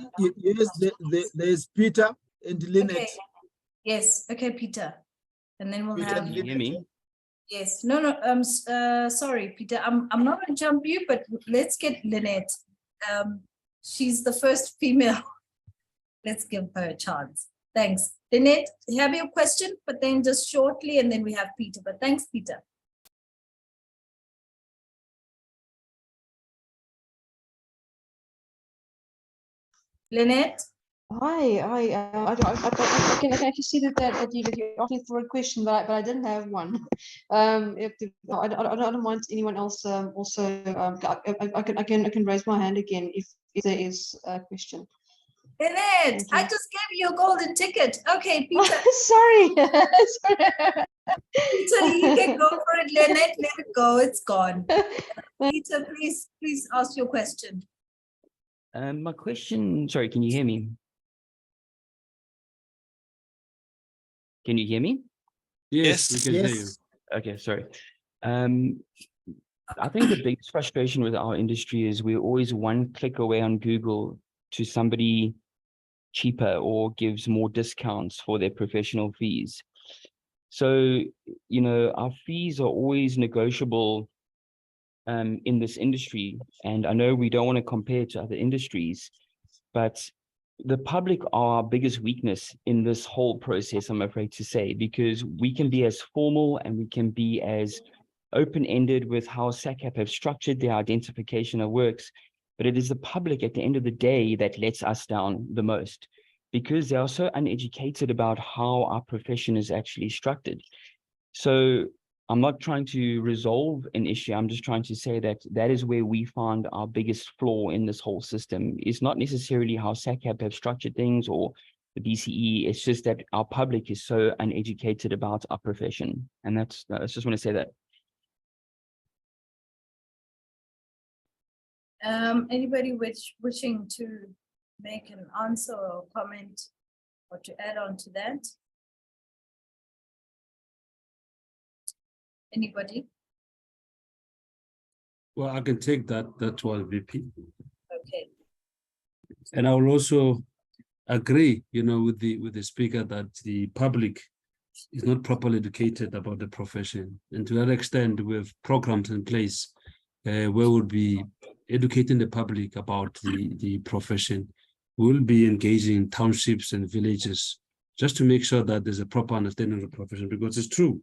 there's Peter and Lynette. Okay. Yes, okay, Peter. And then we'll Peter have. and Can you hear me? Yes, no, sorry, Peter. I'm not gonna jump you, but let's get Lynette. She's the first female. Let's give her a chance. Thanks. Lynette, have your question, but then just shortly, and then we have Peter. But thanks, Peter. Lynette? Hi. I can actually see that you're asking for a question, but I didn't have one. I don't mind anyone else also. I can raise my hand again if there is a question. Lynette, I just gave you a golden ticket. Okay, Peter. Sorry. Peter, you can go for it. Lynette, let it go. It's gone. Peter, please ask your question. My question, sorry, can you hear me? Can you hear me? Yes, we can hear you. Okay, sorry. I think the biggest frustration with our industry is we're always one click away on Google to somebody cheaper or gives more discounts for their professional fees. So, you know, our fees are always negotiable in this industry. And I know we don't want to compare to other industries, but the public are our biggest weakness in this whole process, I'm afraid to say, because we can be as formal and we can be as open-ended with how SACAP have structured their identification of works, but it is the public at the end of the day that lets us down the most, because they are so uneducated about how our profession is actually structured. So I'm not trying to resolve an issue. I'm just trying to say that that is where we found our biggest flaw in this whole system. It's not necessarily how SACAP have structured things or the BCE. It's just that our public is so uneducated about our profession. And I just want to say that. Anybody wishing to make an answer or comment or to add on to that? Anybody? Well, I can take that one, VP. Okay. And I will also agree, you know, with the speaker that the public is not properly educated about the profession. And to that extent, we have programs in place where we'll be educating the public about the profession. We'll be engaging townships and villages just to make sure that there's a proper understanding of the profession, because it's true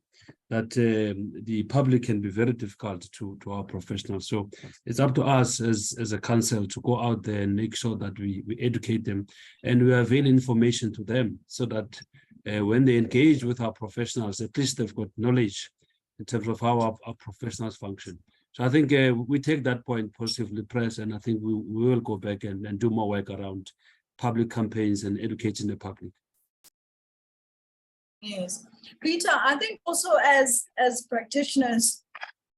that the public can be very difficult to our professionals. So it's up to us as a council to go out there and make sure that we educate them and we avail information to them so that when they engage with our professionals, at least they've got knowledge in terms of how our professionals function. So I think we take that point positively, press, and I think we will go back and do more work around public campaigns and educating the public. Yes, Peter, I think also as practitioners,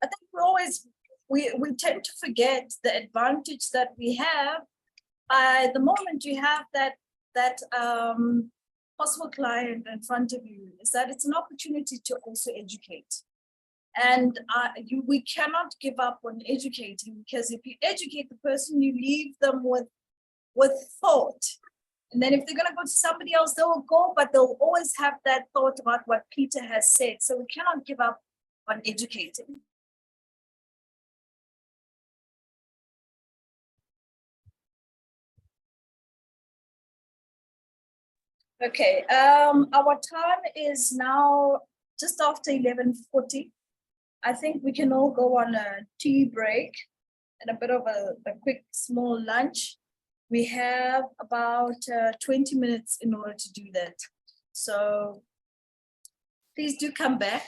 I think we tend to forget the advantage that we have by the moment you have that possible client in front of you, is that it's an opportunity to also educate. And we cannot give up on educating, because if you educate the person, you leave them with thought. And then if they're going to go to somebody else, they will go, but they'll always have that thought about what Peter has said. So we cannot give up on educating. Okay, our time is now just after 11:40. I think we can all go on a tea break and a bit of a quick small lunch. We have about 20 minutes in order to do that. So please do come back.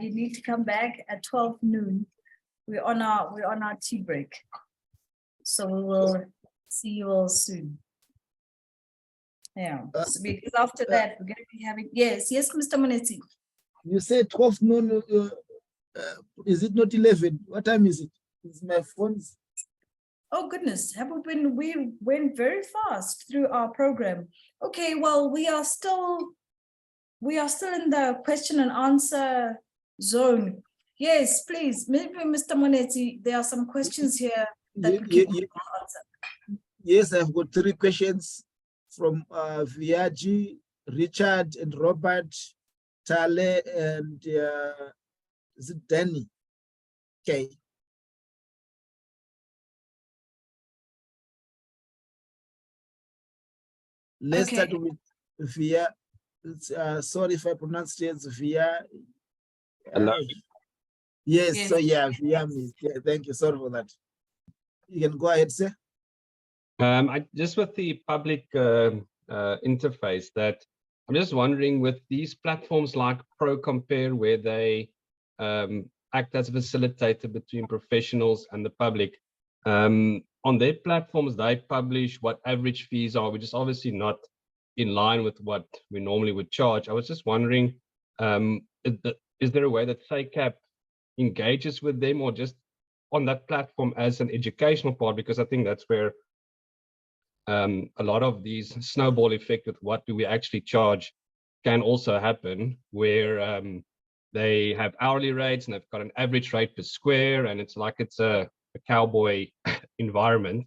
You need to come back at 12 noon. We're on our tea break. So we will see you all soon. Yeah, so because after that, we're going to be having, yes, Mr. Monesi. You said 12 noon, is it not 11? What time is it? It's my phone's. Oh goodness, we went very fast through our program. Okay, well, we are still in the question and answer zone. Yes, please, maybe Mr. Moneti, there are some questions here that we can answer. Yes, I've got 3 questions from Viaji, Richard, and Robert, Tale, and is it Danny? Okay. Let's start with Via. Sorry if I pronounced it as Via. Yes, so yeah, Via. Yeah, thank you. Sorry for that. You can go ahead, sir. Just with the public interface, that I'm just wondering, with these platforms like ProCompare, where they act as a facilitator between professionals and the public, on their platforms, they publish what average fees are, which is obviously not in line with what we normally would charge. I was just wondering, is there a way that SACAP engages with them, or just on that platform as an educational part? Because I think that's where a lot of these snowball effect with what do we actually charge can also happen, where they have hourly rates and they've got an average rate per square, and it's like it's a cowboy environment.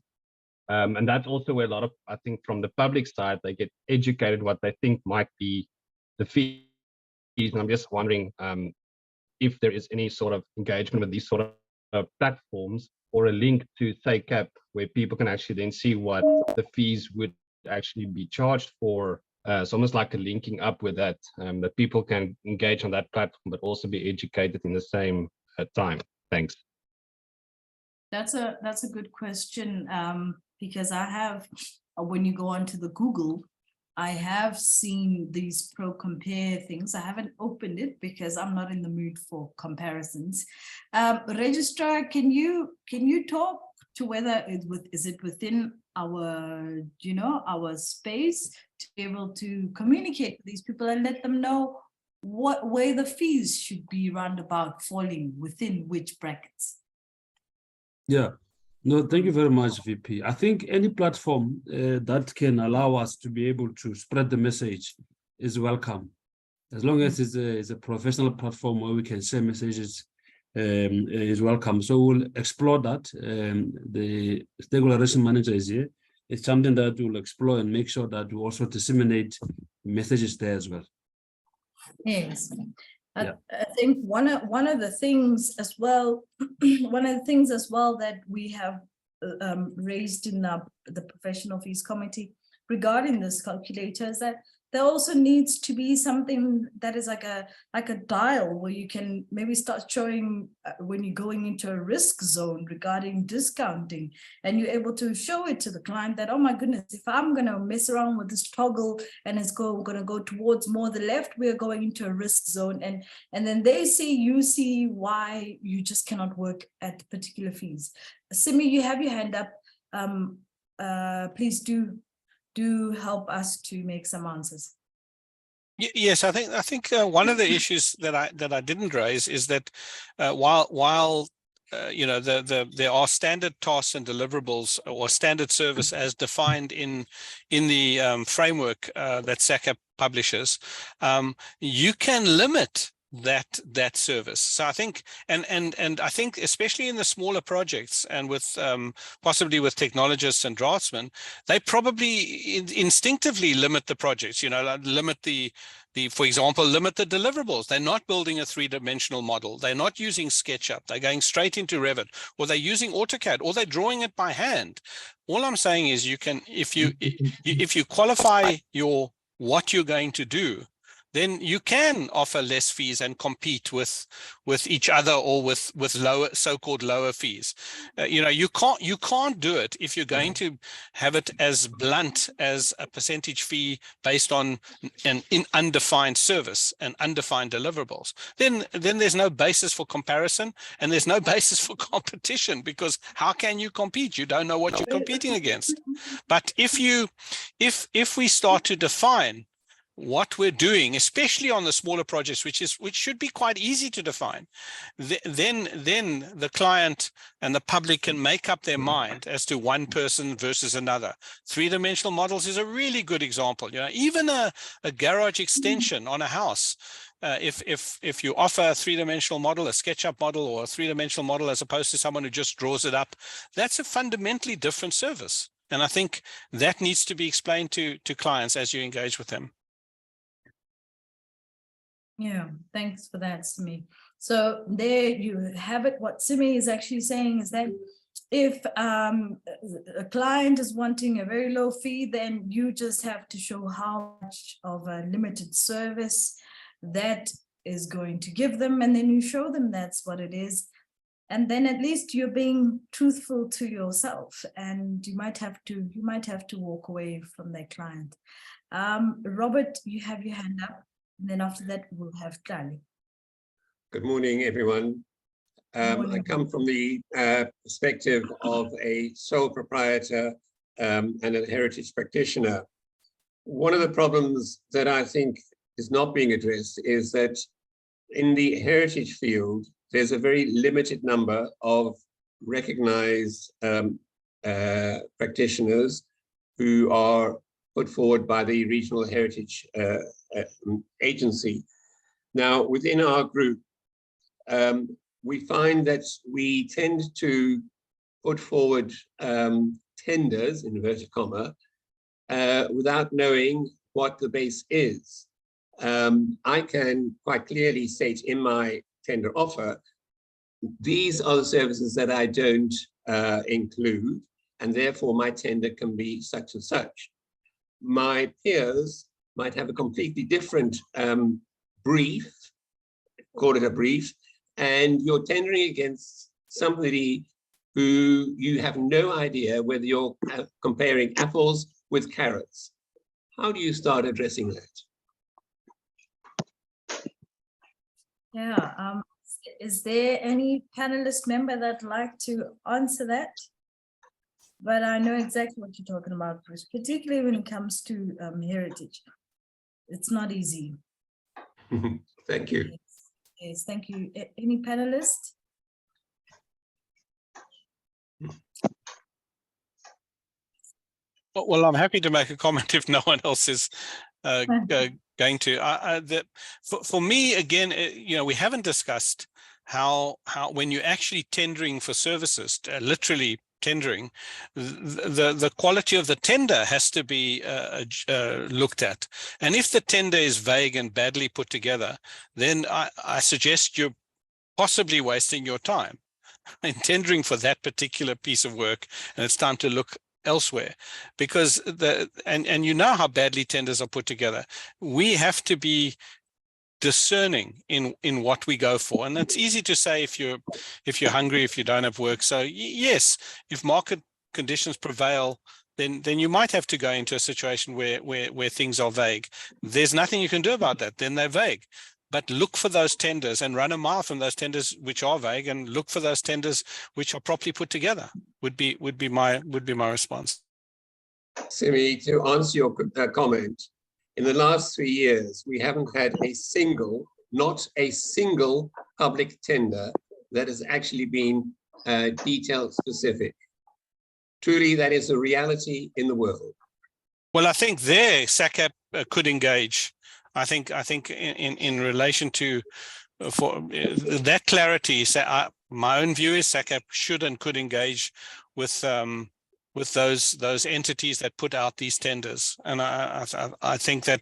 And that's also where a lot of, I think, from the public side, they get educated what they think might be the fees. And I'm just wondering if there is any sort of engagement with these sort of platforms, or a link to SACAP where people can actually then see what the fees would actually be charged for. It's almost like a linking up with that, that people can engage on that platform, but also be educated in the same time. Thanks. That's a good question, because I have, when you go onto the Google, I have seen these ProCompare things. I haven't opened it because I'm not in the mood for comparisons. Registrar, can you talk to whether is it within our, our space to be able to communicate with these people and let them know where the fees should be roundabout falling within which brackets? Yeah. No, thank you very much, VP. I think any platform that can allow us to be able to spread the message is welcome. As long as it's a professional platform where we can share messages, is welcome. So we'll explore that. The stakeholder relation manager is here. It's something that we'll explore and make sure that we also disseminate messages there as well. Yes. I think one of the things as well, that we have raised in the professional fees committee regarding this calculator is that there also needs to be something that is like a dial where you can maybe start showing when you're going into a risk zone regarding discounting, and you're able to show it to the client that, oh my goodness, if I'm going to mess around with this toggle and it's going to go towards more the left, we're going into a risk zone, and then they see, you see why you just cannot work at particular fees. Simi, you have your hand up. Please do help us to make some answers. Yes, I think one of the issues that I didn't raise is that while you know, there are standard tasks and deliverables or standard service as defined in the framework that SACA publishes, you can limit that service. So I think, and I think especially in the smaller projects and with possibly with technologists and draftsmen, they probably instinctively limit the projects, you know, like limit for example, limit the deliverables. They're not building a three-dimensional model. They're not using SketchUp. They're going straight into Revit, or they're using AutoCAD, or they're drawing it by hand. All I'm saying is you can, if you qualify what you're going to do, then you can offer less fees and compete with each other, or with lower, so-called lower fees. You know, you can't do it if you're going to have it as blunt as a percentage fee based on an undefined service and undefined deliverables. Then there's no basis for comparison, and there's no basis for competition, because how can you compete? You don't know what you're competing against. But if we start to define what we're doing, especially on the smaller projects, which should be quite easy to define, then the client and the public can make up their mind as to one person versus another. Three-dimensional models is a really good example. You know, even a garage extension on a house, if you offer a three-dimensional model, a SketchUp model, or a three-dimensional model as opposed to someone who just draws it up, that's a fundamentally different service. And I think that needs to be explained to clients as you engage with them. Yeah, thanks for that, Simi. So there you have it. What Simi is actually saying is that if a client is wanting a very low fee, then you just have to show how much of a limited service that is going to give them, and then you show them that's what it is. And then at least you're being truthful to yourself, and you might have to walk away from that client. Robert, you have your hand up. And then after that, we'll have Charlie. Good morning, everyone. I come from the perspective of a sole proprietor and a heritage practitioner. One of the problems that I think is not being addressed is that in the heritage field, there's a very limited number of recognized practitioners who are put forward by the Regional Heritage Agency. Now, within our group, we find that we tend to put forward tenders, in inverted comma, without knowing what the base is. I can quite clearly state in my tender offer, these are the services that I don't include, and therefore my tender can be such and such. My peers might have a completely different brief, call it a brief, and you're tendering against somebody who you have no idea whether you're comparing apples with carrots. How do you start addressing that? Yeah, is there any panelist member that'd like to answer that? But I know exactly what you're talking about, Bruce, particularly when it comes to heritage. It's not easy. Thank you. Yes, thank you. Any panelists? Well, I'm happy to make a comment if no one else is going to. For me, again, you know, we haven't discussed how when you're actually tendering for services, literally tendering, the quality of the tender has to be looked at. And if the tender is vague and badly put together, then I suggest you're possibly wasting your time in tendering for that particular piece of work, and it's time to look elsewhere, because and you know how badly tenders are put together. We have to be discerning in what we go for, and it's easy to say if you're hungry, if you don't have work. So yes, if market conditions prevail, then you might have to go into a situation where things are vague. There's nothing you can do about that. Then they're vague. But look for those tenders and run a mile from those tenders which are vague, and look for those tenders which are properly put together. Would be my response. Simi, to answer your comment, in the last 3 years, we haven't had not a single public tender that has actually been detail specific. Truly, that is a reality in the world. Well, I think there SACAP could engage. I think in relation to for that clarity, my own view is SACAP should and could engage with those entities that put out these tenders, and I think that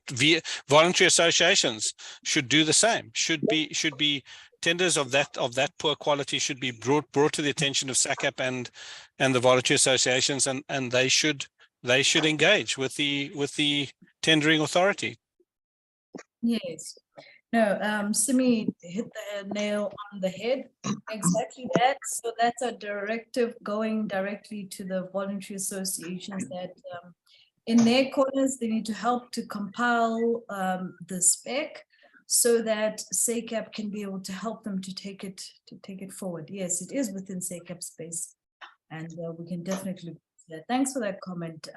voluntary associations should do the same. Should be tenders of that poor quality should be brought to the attention of SACAP and the voluntary associations, and they should engage with the tendering authority. Yes. No, Simi hit the nail on the head. Exactly that. So that's a directive going directly to the voluntary associations that in their corners, they need to help to compile the spec so that SACAP can be able to help them to take it forward. Yes, it is within SACAP space, and we can definitely do that. Thanks for that comment,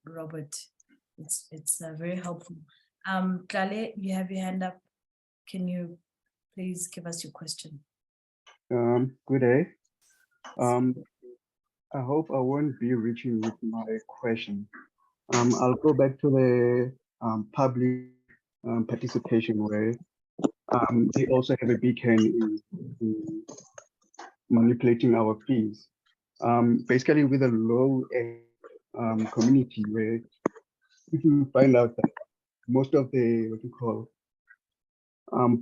Robert. It's very helpful. Tlale, you have your hand up. Can you please give us your question? Good day. I hope I won't be reaching with my question. I'll go back to the public participation where they also have a big hand in manipulating our fees. Basically with a low end community where if you find out that most of the what you call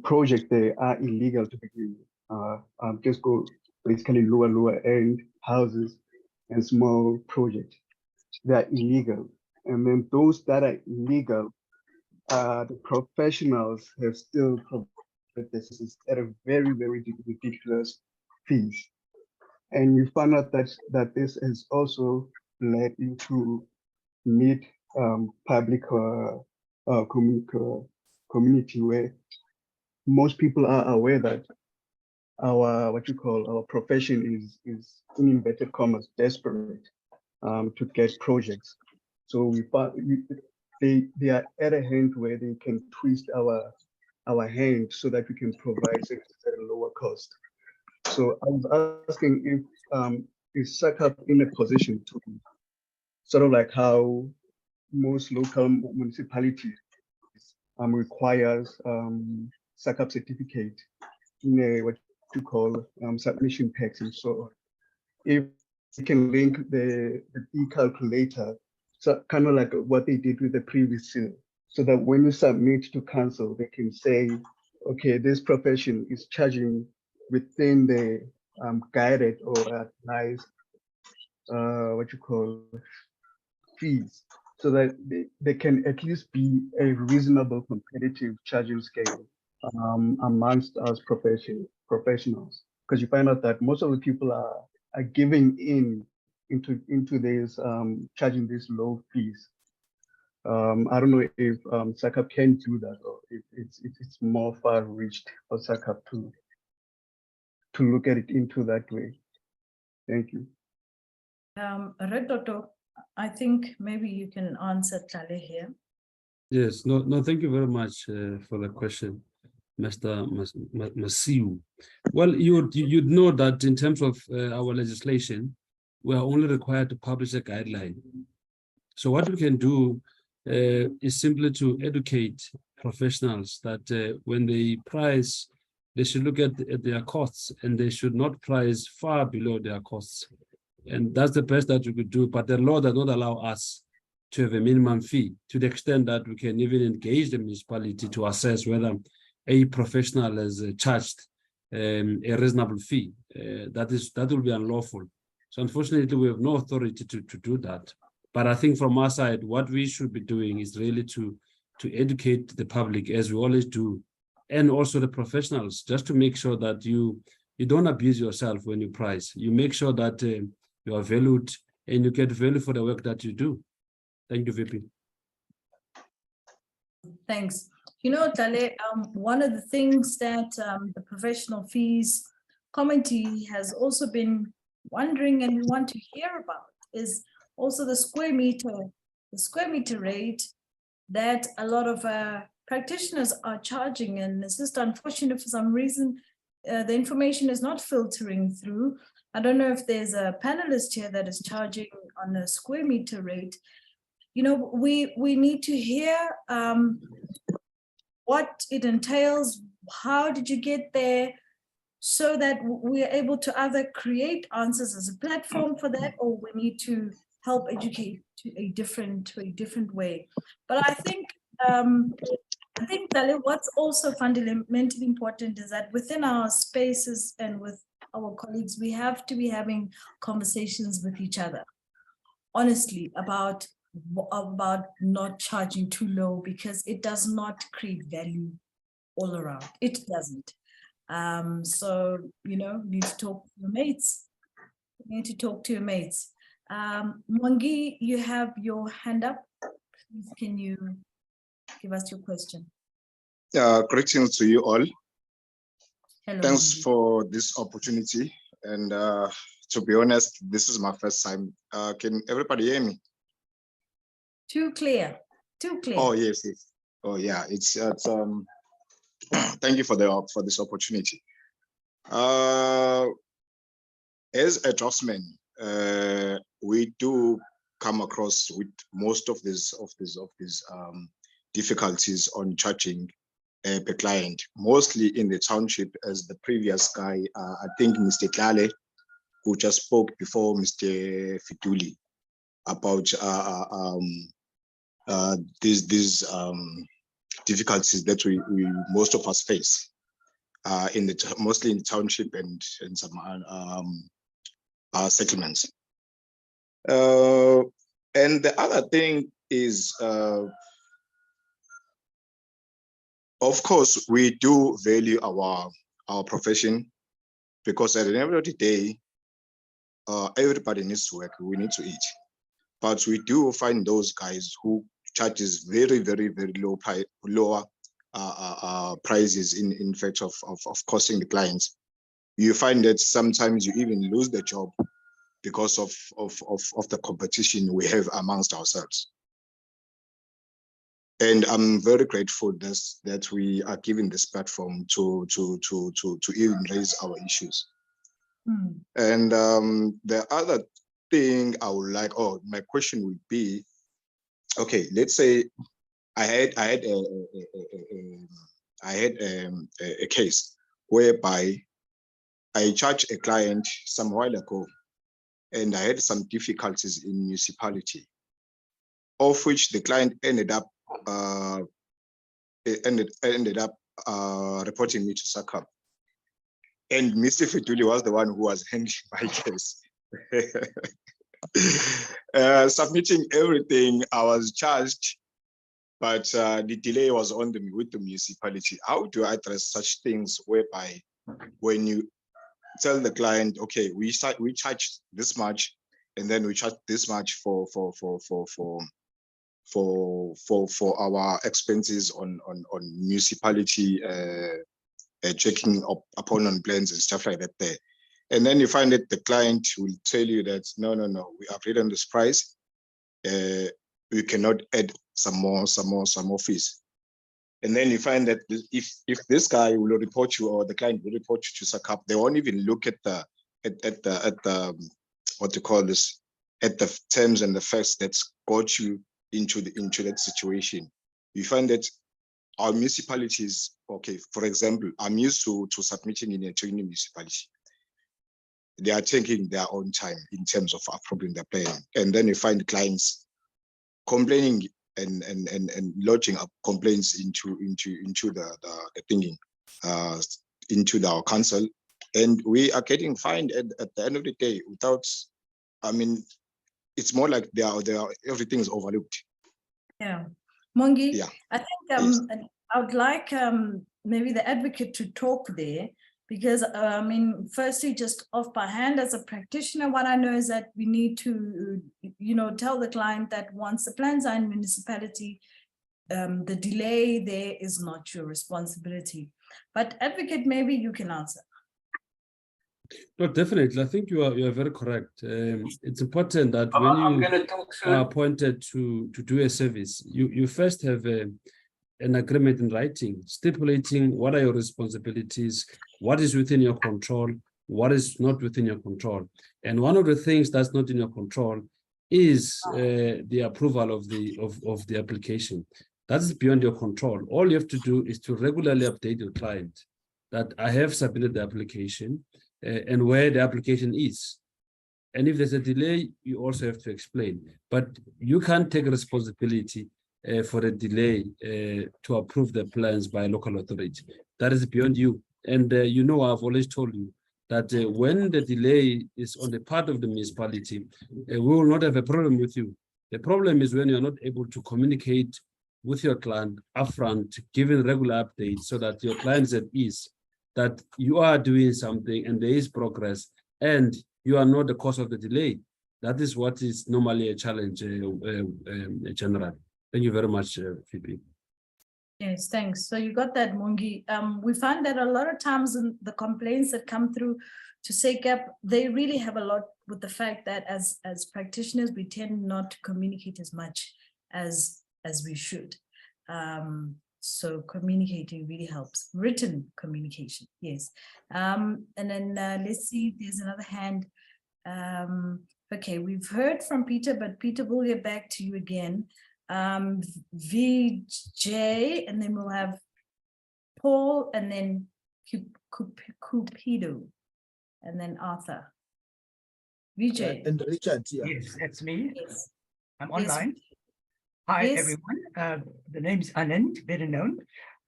projects they are illegal to begin with. Just go basically lower end houses and small projects. They are illegal. And then those that are illegal, the professionals have still provided this at a very, very ridiculous fees. And you find out that this has also led into mid public community where most people are aware that our profession is in inverted commas desperate to get projects. So they are at a hand where they can twist our hand so that we can provide services at a lower cost. So I was asking if is SACAP in a position to sort of like how most local municipalities requires SACAP certificate in a what you call submission packs and so on. If we can link the e-calculator, so kind of like what they did with the previous seal, so that when you submit to council, they can say, okay, this profession is charging within the guided or advised what you call fees, so that they can at least be a reasonable competitive charging scale amongst us professionals, because you find out that most of the people are giving into this charging these low fees. I don't know if SACAP can do that, or if it's more far-reached for SACAP to look at it into that way. Thank you. Red Dotto, I think maybe you can answer Tlale here. Yes, no, thank you very much for the question, Mr. Masiu. Well, you'd know that in terms of our legislation, we are only required to publish a guideline. So what we can do is simply to educate professionals that when they price, they should look at their costs, and they should not price far below their costs. And that's the best that we could do. But the law does not allow us to have a minimum fee, to the extent that we can even engage the municipality to assess whether a professional has charged a reasonable fee. That will be unlawful. So unfortunately, we have no authority to do that. But I think from our side, what we should be doing is really to educate the public, as we always do, and also the professionals, just to make sure that you don't abuse yourself when you price. You make sure that you are valued and you get value for the work that you do. Thank you, VP. Thanks. You know, Tale, one of the things that the professional fees committee has also been wondering and we want to hear about is also the square meter rate that a lot of practitioners are charging. And it's just unfortunate for some reason, the information is not filtering through. I don't know if there's a panelist here that is charging on a square meter rate. You know, we need to hear what it entails, how did you get there, so that we are able to either create answers as a platform for that, or we need to help educate to a different way. But I think Tale, what's also fundamentally important is that within our spaces and with our colleagues, we have to be having conversations with each other, honestly, about not charging too low, because it does not create value all around. It doesn't. So, you know, you need to talk to your mates. You need to talk to your mates. Mwangi, you have your hand up. Please, can you give us your question? Greetings to you all. Hello, Thanks Mwangi. for this opportunity. And to be honest, this is my first time. Can everybody hear me? Too clear. Too clear. Oh, yes, yes. Oh, yeah. It's thank you for this opportunity. As a draftsman, we do come across with most of these difficulties on charging per client, mostly in the township, as the previous guy, I think Mr. Klale, who just spoke before Mr. Fituli, about these difficulties that we most of us face mostly in the township and some settlements. And the other thing is, of course, we do value our profession, because at the end of the day, everybody needs to work. We need to eat, but we do find those guys who charges very, very, very lower prices in fact of costing the clients. You find that sometimes you even lose the job because of the competition we have amongst ourselves. And I'm very grateful that we are given this platform to even raise our issues. Mm. And the other thing I would like, my question would be, okay, let's say I had a case whereby I charged a client some while ago, and I had some difficulties in municipality, of which the client ended up reporting me to SACAP. And Mr. Fituli was the one who was handling my case. Submitting everything, I was charged, but the delay was on with the municipality. How do I address such things whereby when you tell the client, okay, we charge this much, and then we charge this much for our expenses on municipality checking upon plans and stuff like that there. And then you find that the client will tell you that, no, we agreed on this price. We cannot add some more fees. And then you find that if this guy will report you, or the client will report you to SACAP, they won't even look at the what you call this, at the terms and the facts that's got you into that situation. You find that our municipalities, okay, for example, I'm used to submitting in a training municipality. They are taking their own time in terms of approving the plan. And then you find clients complaining and lodging up complaints into the thinking, into our council. And we are getting fined at the end of the day without, I mean, it's more like everything is overlooked. Yeah, Mongi, Yeah. I think I would like maybe the advocate to talk there, because I mean, firstly, just off by hand as a practitioner, what I know is that we need to, tell the client that once the plans are in municipality, the delay there is not your responsibility. But advocate, maybe you can answer. No, definitely. I think you are very correct. It's important that when you are appointed to do a service, you first have an agreement in writing stipulating what are your responsibilities, what is within your control, what is not within your control. And one of the things that's not in your control is the approval of the application. That is beyond your control. All you have to do is to regularly update your client that I have submitted the application and where the application is. And if there's a delay, you also have to explain. But you can't take responsibility for a delay to approve the plans by a local authority. That is beyond you. And I've always told you that when the delay is on the part of the municipality, we will not have a problem with you. The problem is when you're not able to communicate with your client upfront, giving regular updates so that your client is at ease, that you are doing something and there is progress and you are not the cause of the delay. That is what is normally a challenge, General. Thank you very much, VP. Yes, thanks. So you got that, Mungi. We find that a lot of times in the complaints that come through to SACAP, they really have a lot with the fact that as practitioners, we tend not to communicate as much as we should. So communicating really helps. Written communication, yes. And then let's see, there's another hand. Okay, we've heard from Peter, but Peter, we'll get back to you again. VJ, and then we'll have Paul, and then Cupido, and then Arthur. VJ. And Richard, yeah. Yes, that's me. Yes. I'm Yes. online. Hi, Yes. everyone. The name's Anand, better known.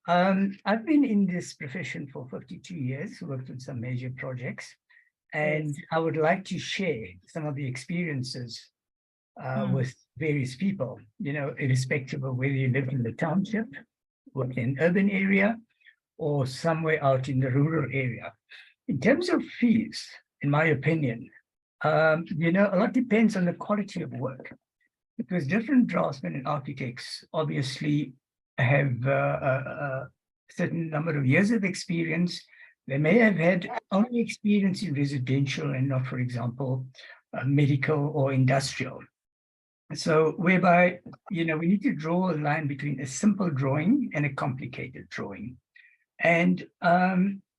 I've been in this profession for 52 years, worked on some major projects, and I would like to share some of the experiences with various people, irrespective of whether you live in the township, work in an urban area, or somewhere out in the rural area. In terms of fees, in my opinion, a lot depends on the quality of work, because different draftsmen and architects obviously have a certain number of years of experience. They may have had only experience in residential and not, for example, medical or industrial. So whereby, we need to draw a line between a simple drawing and a complicated drawing. And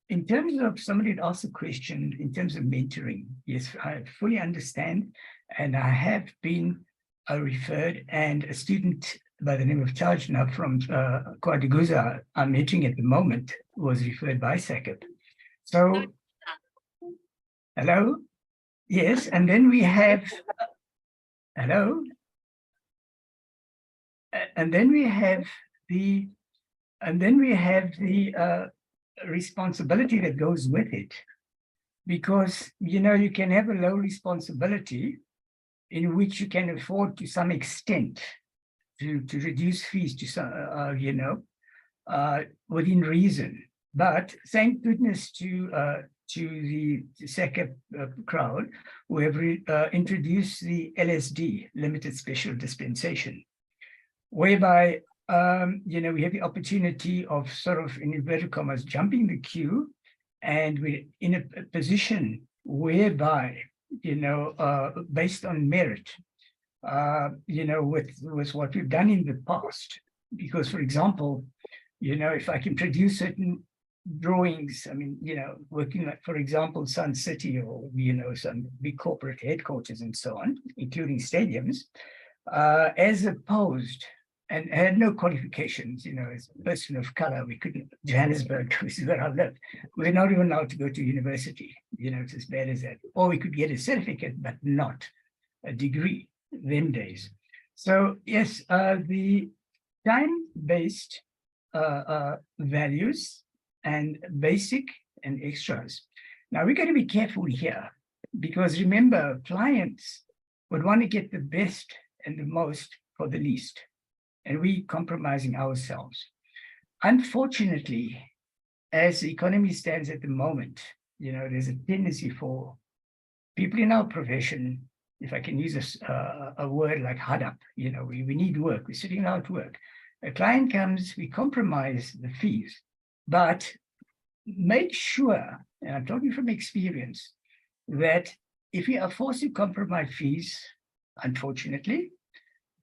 in terms of somebody had asked a question in terms of mentoring, yes, I fully understand. And I have been referred, and a student by the name of Tajna from Kwadiguza, I'm mentoring at the moment, was referred by SACAP. So, hello? Yes, and then we have, hello? And then we have the responsibility that goes with it, because you can have a low responsibility in which you can afford to some extent to reduce fees to some within reason. But thank goodness to the SACAP crowd who have introduced the LSD, limited special dispensation, whereby we have the opportunity of sort of, in inverted commas, jumping the queue, and we're in a position whereby, based on merit, with what we've done in the past. Because, for example, if I can produce certain drawings, working like, for example, Sun City or, some big corporate headquarters and so on, including stadiums, as opposed, and had no qualifications, as a person of color, we couldn't, Johannesburg, which is where I live, we're not even allowed to go to university, it's as bad as that. Or we could get a certificate, but not a degree, them days. So yes, the time-based values and basic and extras. Now we're going to be careful here, because remember, clients would want to get the best and the most for the least. And we compromising ourselves. Unfortunately, as the economy stands at the moment, there's a tendency for people in our profession, if I can use a word like hard up, we need work, we're sitting out work. A client comes, we compromise the fees, but make sure, and I'm talking from experience, that if you are forced to compromise fees, unfortunately,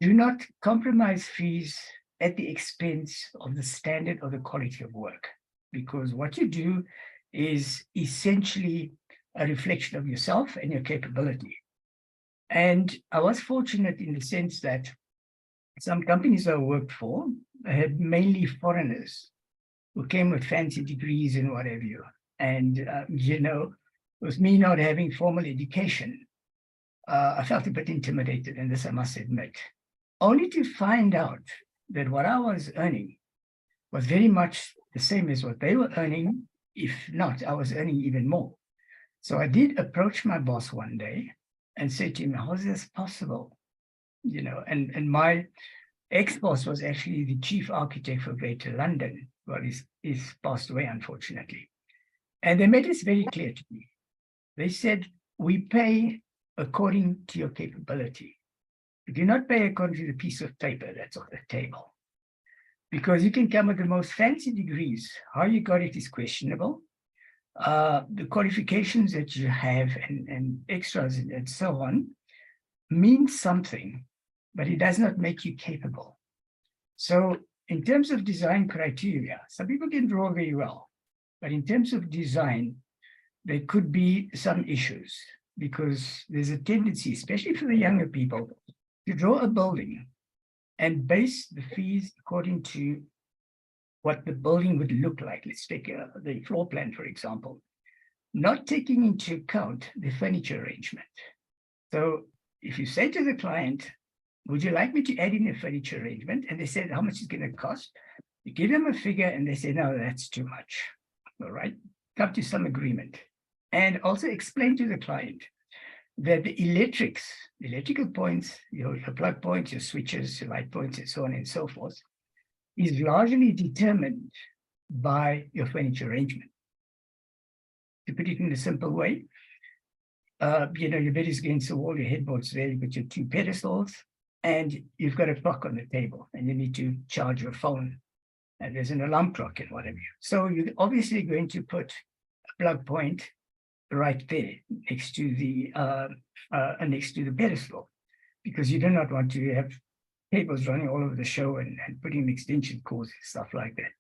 do not compromise fees at the expense of the standard or the quality of work, because what you do is essentially a reflection of yourself and your capability. And I was fortunate in the sense that some companies I worked for had mainly foreigners who came with fancy degrees and what have you. And, with me not having formal education, I felt a bit intimidated, and this I must admit, only to find out that what I was earning was very much the same as what they were earning. If not, I was earning even more. So I did approach my boss one day and said to him, how is this possible? And my ex-boss was actually the chief architect for Greater London. Well, he's passed away, unfortunately. And they made this very clear to me. They said, we pay according to your capability. We do not pay according to the piece of paper that's on the table. Because you can come with the most fancy degrees. How you got it is questionable. The qualifications that you have and extras and so on means something, but it does not make you capable. So in terms of design criteria, some people can draw very well, but in terms of design, there could be some issues because there's a tendency, especially for the younger people, to draw a building and base the fees according to what the building would look like. Let's take the floor plan, for example, not taking into account the furniture arrangement. So if you say to the client, would you like me to add in a furniture arrangement? And they said, how much is it going to cost? You give them a figure and they say, no, that's too much. All right, come to some agreement. And also explain to the client that the electrical points, your plug points, your switches, your light points, and so on and so forth, is largely determined by your furniture arrangement. To put it in a simple way, your bed is against the wall, your headboard's there, you've got your two pedestals, and you've got a clock on the table, and you need to charge your phone, and there's an alarm clock and whatever. So you're obviously going to put a plug point right there next to the pedestal, because you do not want to have cables running all over the show and putting extension cords and stuff like that.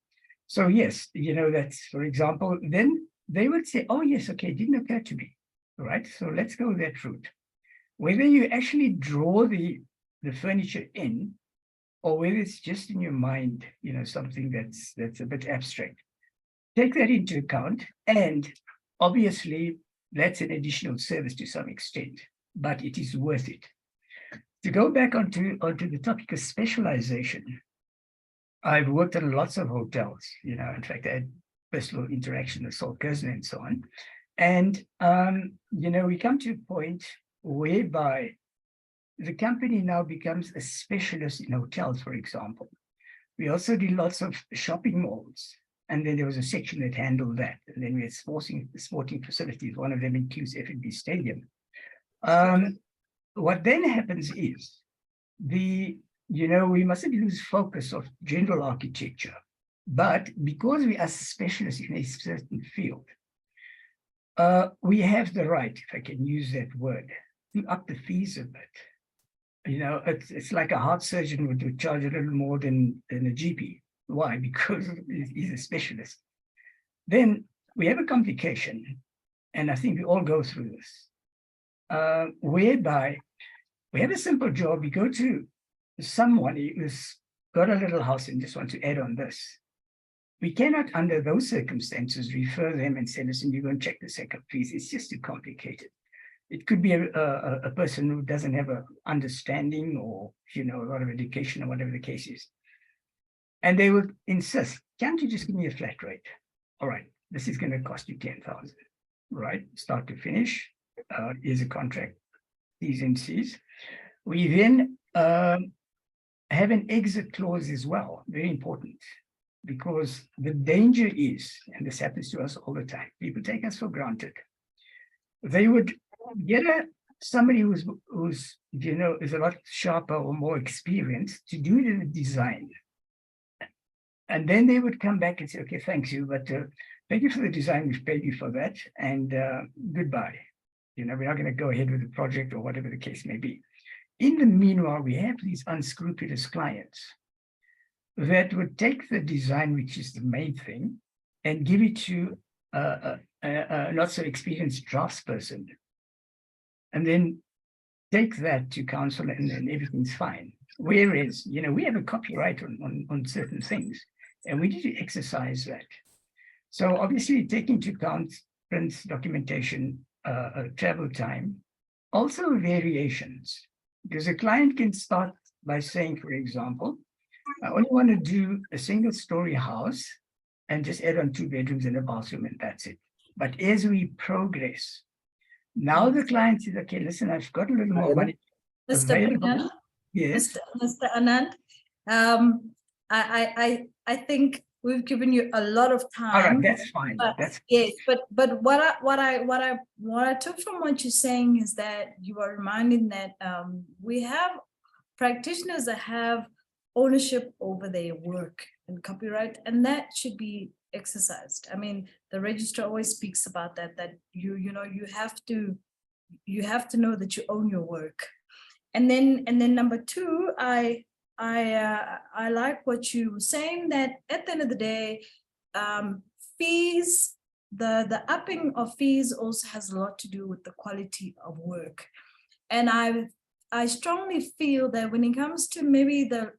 So yes, that's, for example, then they would say, oh yes, okay, it didn't occur to me. All right, so let's go that route. Whether you actually draw the furniture in, or whether it's just in your mind, something that's a bit abstract, take that into account. And obviously, that's an additional service to some extent, but it is worth it. To go back onto the topic of specialization, I've worked in lots of hotels. In fact, I had personal interaction with Saul Kersner and so on. And, we come to a point whereby the company now becomes a specialist in hotels, for example. We also did lots of shopping malls. And then there was a section that handled that. And then we had sporting facilities. One of them includes F&B Stadium. What then happens is we mustn't lose focus of general architecture. But because we are specialists in a certain field, we have the right, if I can use that word, to up the fees a bit. It's like a heart surgeon would charge a little more than a GP. Why? Because he's a specialist. Then we have a complication, and I think we all go through this, whereby we have a simple job. We go to someone who's got a little house and just want to add on this. We cannot, under those circumstances, refer them and say, listen, you go and check the setup fees. It's just too complicated. It could be a person who doesn't have an understanding or, a lot of education or whatever the case is. And they would insist, can't you just give me a flat rate? All right, this is going to cost you 10,000, right? Start to finish, here's a contract. T's and C's. We then have an exit clause as well, very important, because the danger is, and this happens to us all the time, people take us for granted. They would get somebody who's is a lot sharper or more experienced to do the design. And then they would come back and say, okay, thanks you, but thank you for the design, we've paid you for that, and goodbye. We're not going to go ahead with the project or whatever the case may be. In the meanwhile, we have these unscrupulous clients that would take the design, which is the main thing, and give it to a not so experienced draftsperson, and then take that to council, and then everything's fine. Whereas, we have a copyright on certain things, and we need to exercise that. So obviously, take into account prints, documentation, travel time, also variations. Because a client can start by saying, for example, I only want to do a single story house and just add on 2 bedrooms and a bathroom, and that's it. But as we progress, now the client says, okay, listen, I've got a little more money available. Anand, Yes. Mr. Anand, I think we've given you a lot of time. All right, that's fine. Yes, but what I took from what you're saying is that you are reminding that we have practitioners that have ownership over their work and copyright, and that should be exercised. I mean, the registrar always speaks about that you have to know that you own your work. And then number 2, I like what you were saying, that at the end of the day, fees, the upping of fees also has a lot to do with the quality of work. And I strongly feel that when it comes to maybe the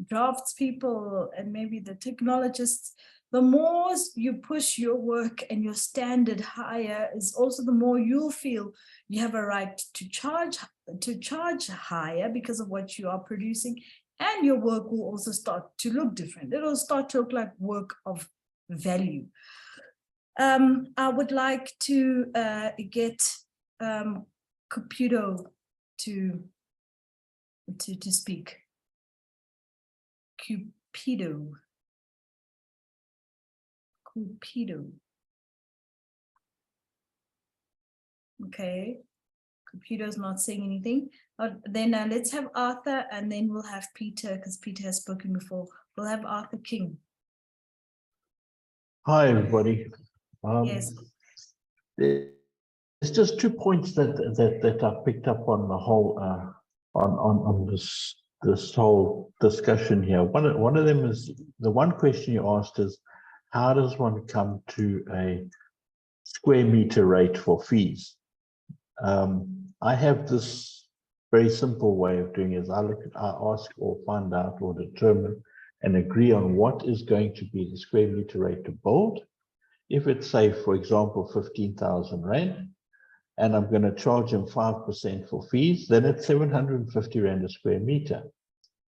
drafts people and maybe the technologists, the more you push your work and your standard higher, is also the more you'll feel you have a right to charge higher because of what you are producing, and your work will also start to look different. It'll start to look like work of value. I would like to get Cupido to speak. Cupido. Okay, Cupido's not saying anything. Then let's have Arthur, and then we'll have Peter, because Peter has spoken before. We'll have Arthur King. Hi, everybody. Yes. There's just 2 points that I picked up on the whole on this whole discussion here. One of them is, the one question you asked is, how does one come to a square meter rate for fees? I have this very simple way of doing it. I ask or find out or determine and agree on what is going to be the square meter rate to build. If it's, say, for example, 15,000 Rand, and I'm going to charge them 5% for fees, then it's 750 Rand a square meter.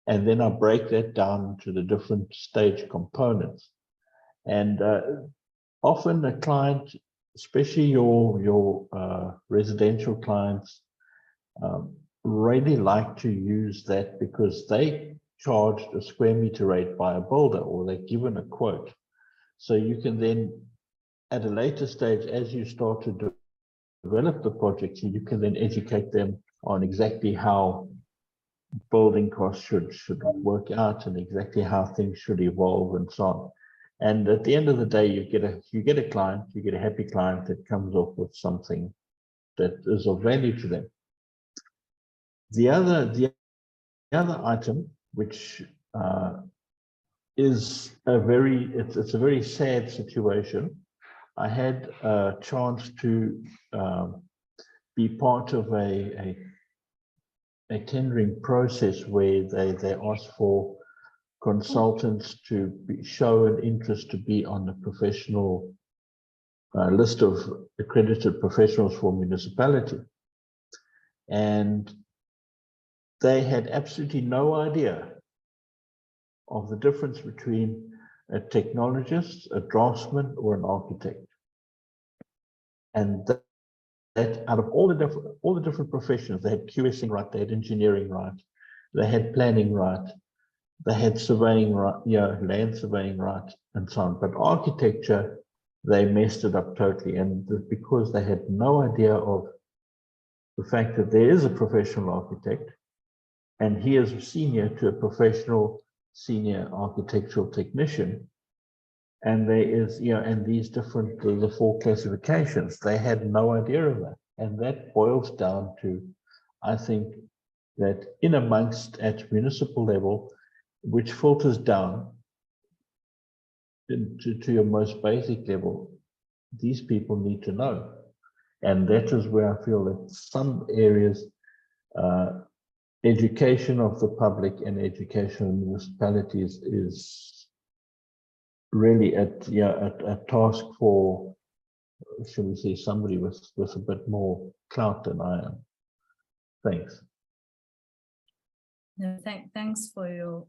And then I break that down into the different stage components. And often a client, especially your residential clients, really like to use that because they charged a square meter rate by a builder, or they're given a quote. So you can then, at a later stage, as you start to develop the project, you can then educate them on exactly how building costs should work out and exactly how things should evolve and so on. And at the end of the day, you get a client, you get a happy client that comes off with something that is of value to them. The other item, which is it's a very sad situation. I had a chance to be part of a tendering process where they asked for consultants to show an interest to be on the professional list of accredited professionals for municipality. And they had absolutely no idea of the difference between a technologist, a draftsman, or an architect. And that out of all the different professions, they had QSing right, they had engineering right, they had planning right, they had surveying right, land surveying right, and so on. But architecture, they messed it up totally, and because they had no idea of the fact that there is a professional architect, and he is senior to a professional senior architectural technician. And there is, and these different, the 4 classifications, they had no idea of that. And that boils down to, I think, that in amongst at municipal level, which filters down to your most basic level, these people need to know. And that is where I feel that some areas, education of the public and education of municipalities is really a task for, should we say, somebody with a bit more clout than I am. Thanks. No, thanks for your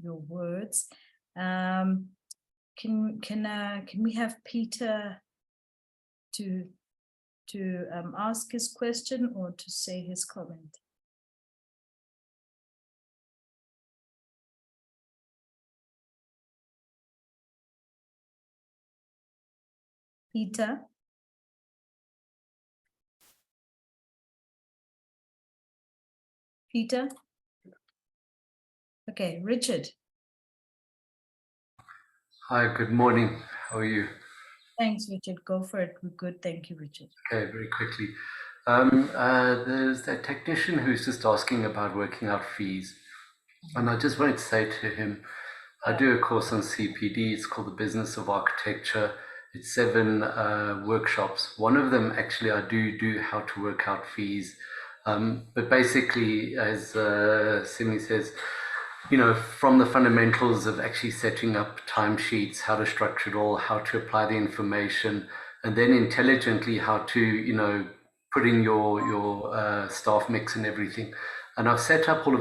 words. Can we have Peter to ask his question or to say his comment? Peter? Peter? Okay, Richard. Hi, good morning. How are you? Thanks, Richard. Go for it. We're good. Thank you, Richard. Okay, very quickly. There's that technician who's just asking about working out fees. And I just wanted to say to him, I do a course on CPD. It's called the Business of Architecture. It's 7 workshops. One of them, actually, I do how to work out fees. But basically, as Simi says, from the fundamentals of actually setting up timesheets, how to structure it all, how to apply the information, and then intelligently how to, put in your staff mix and everything. And I've set up all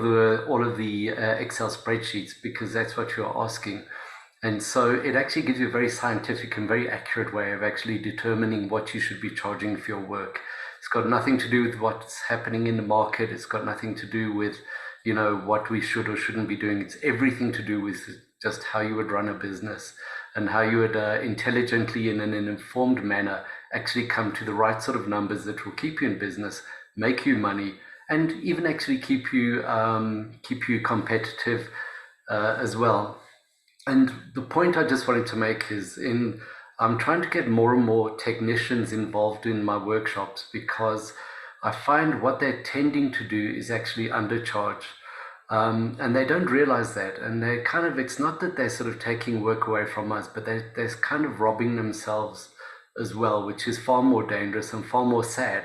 of the Excel spreadsheets because that's what you're asking. And so it actually gives you a very scientific and very accurate way of actually determining what you should be charging for your work. It's got nothing to do with what's happening in the market. It's got nothing to do with what we should or shouldn't be doing. It's everything to do with just how you would run a business and how you would intelligently, in an informed manner, actually come to the right sort of numbers that will keep you in business, make you money, and even actually keep you competitive as well. And the point I just wanted to make is I'm trying to get more and more technicians involved in my workshops because I find what they're tending to do is actually undercharge. And they don't realize that. And they it's not that they're sort of taking work away from us, but they're kind of robbing themselves as well, which is far more dangerous and far more sad.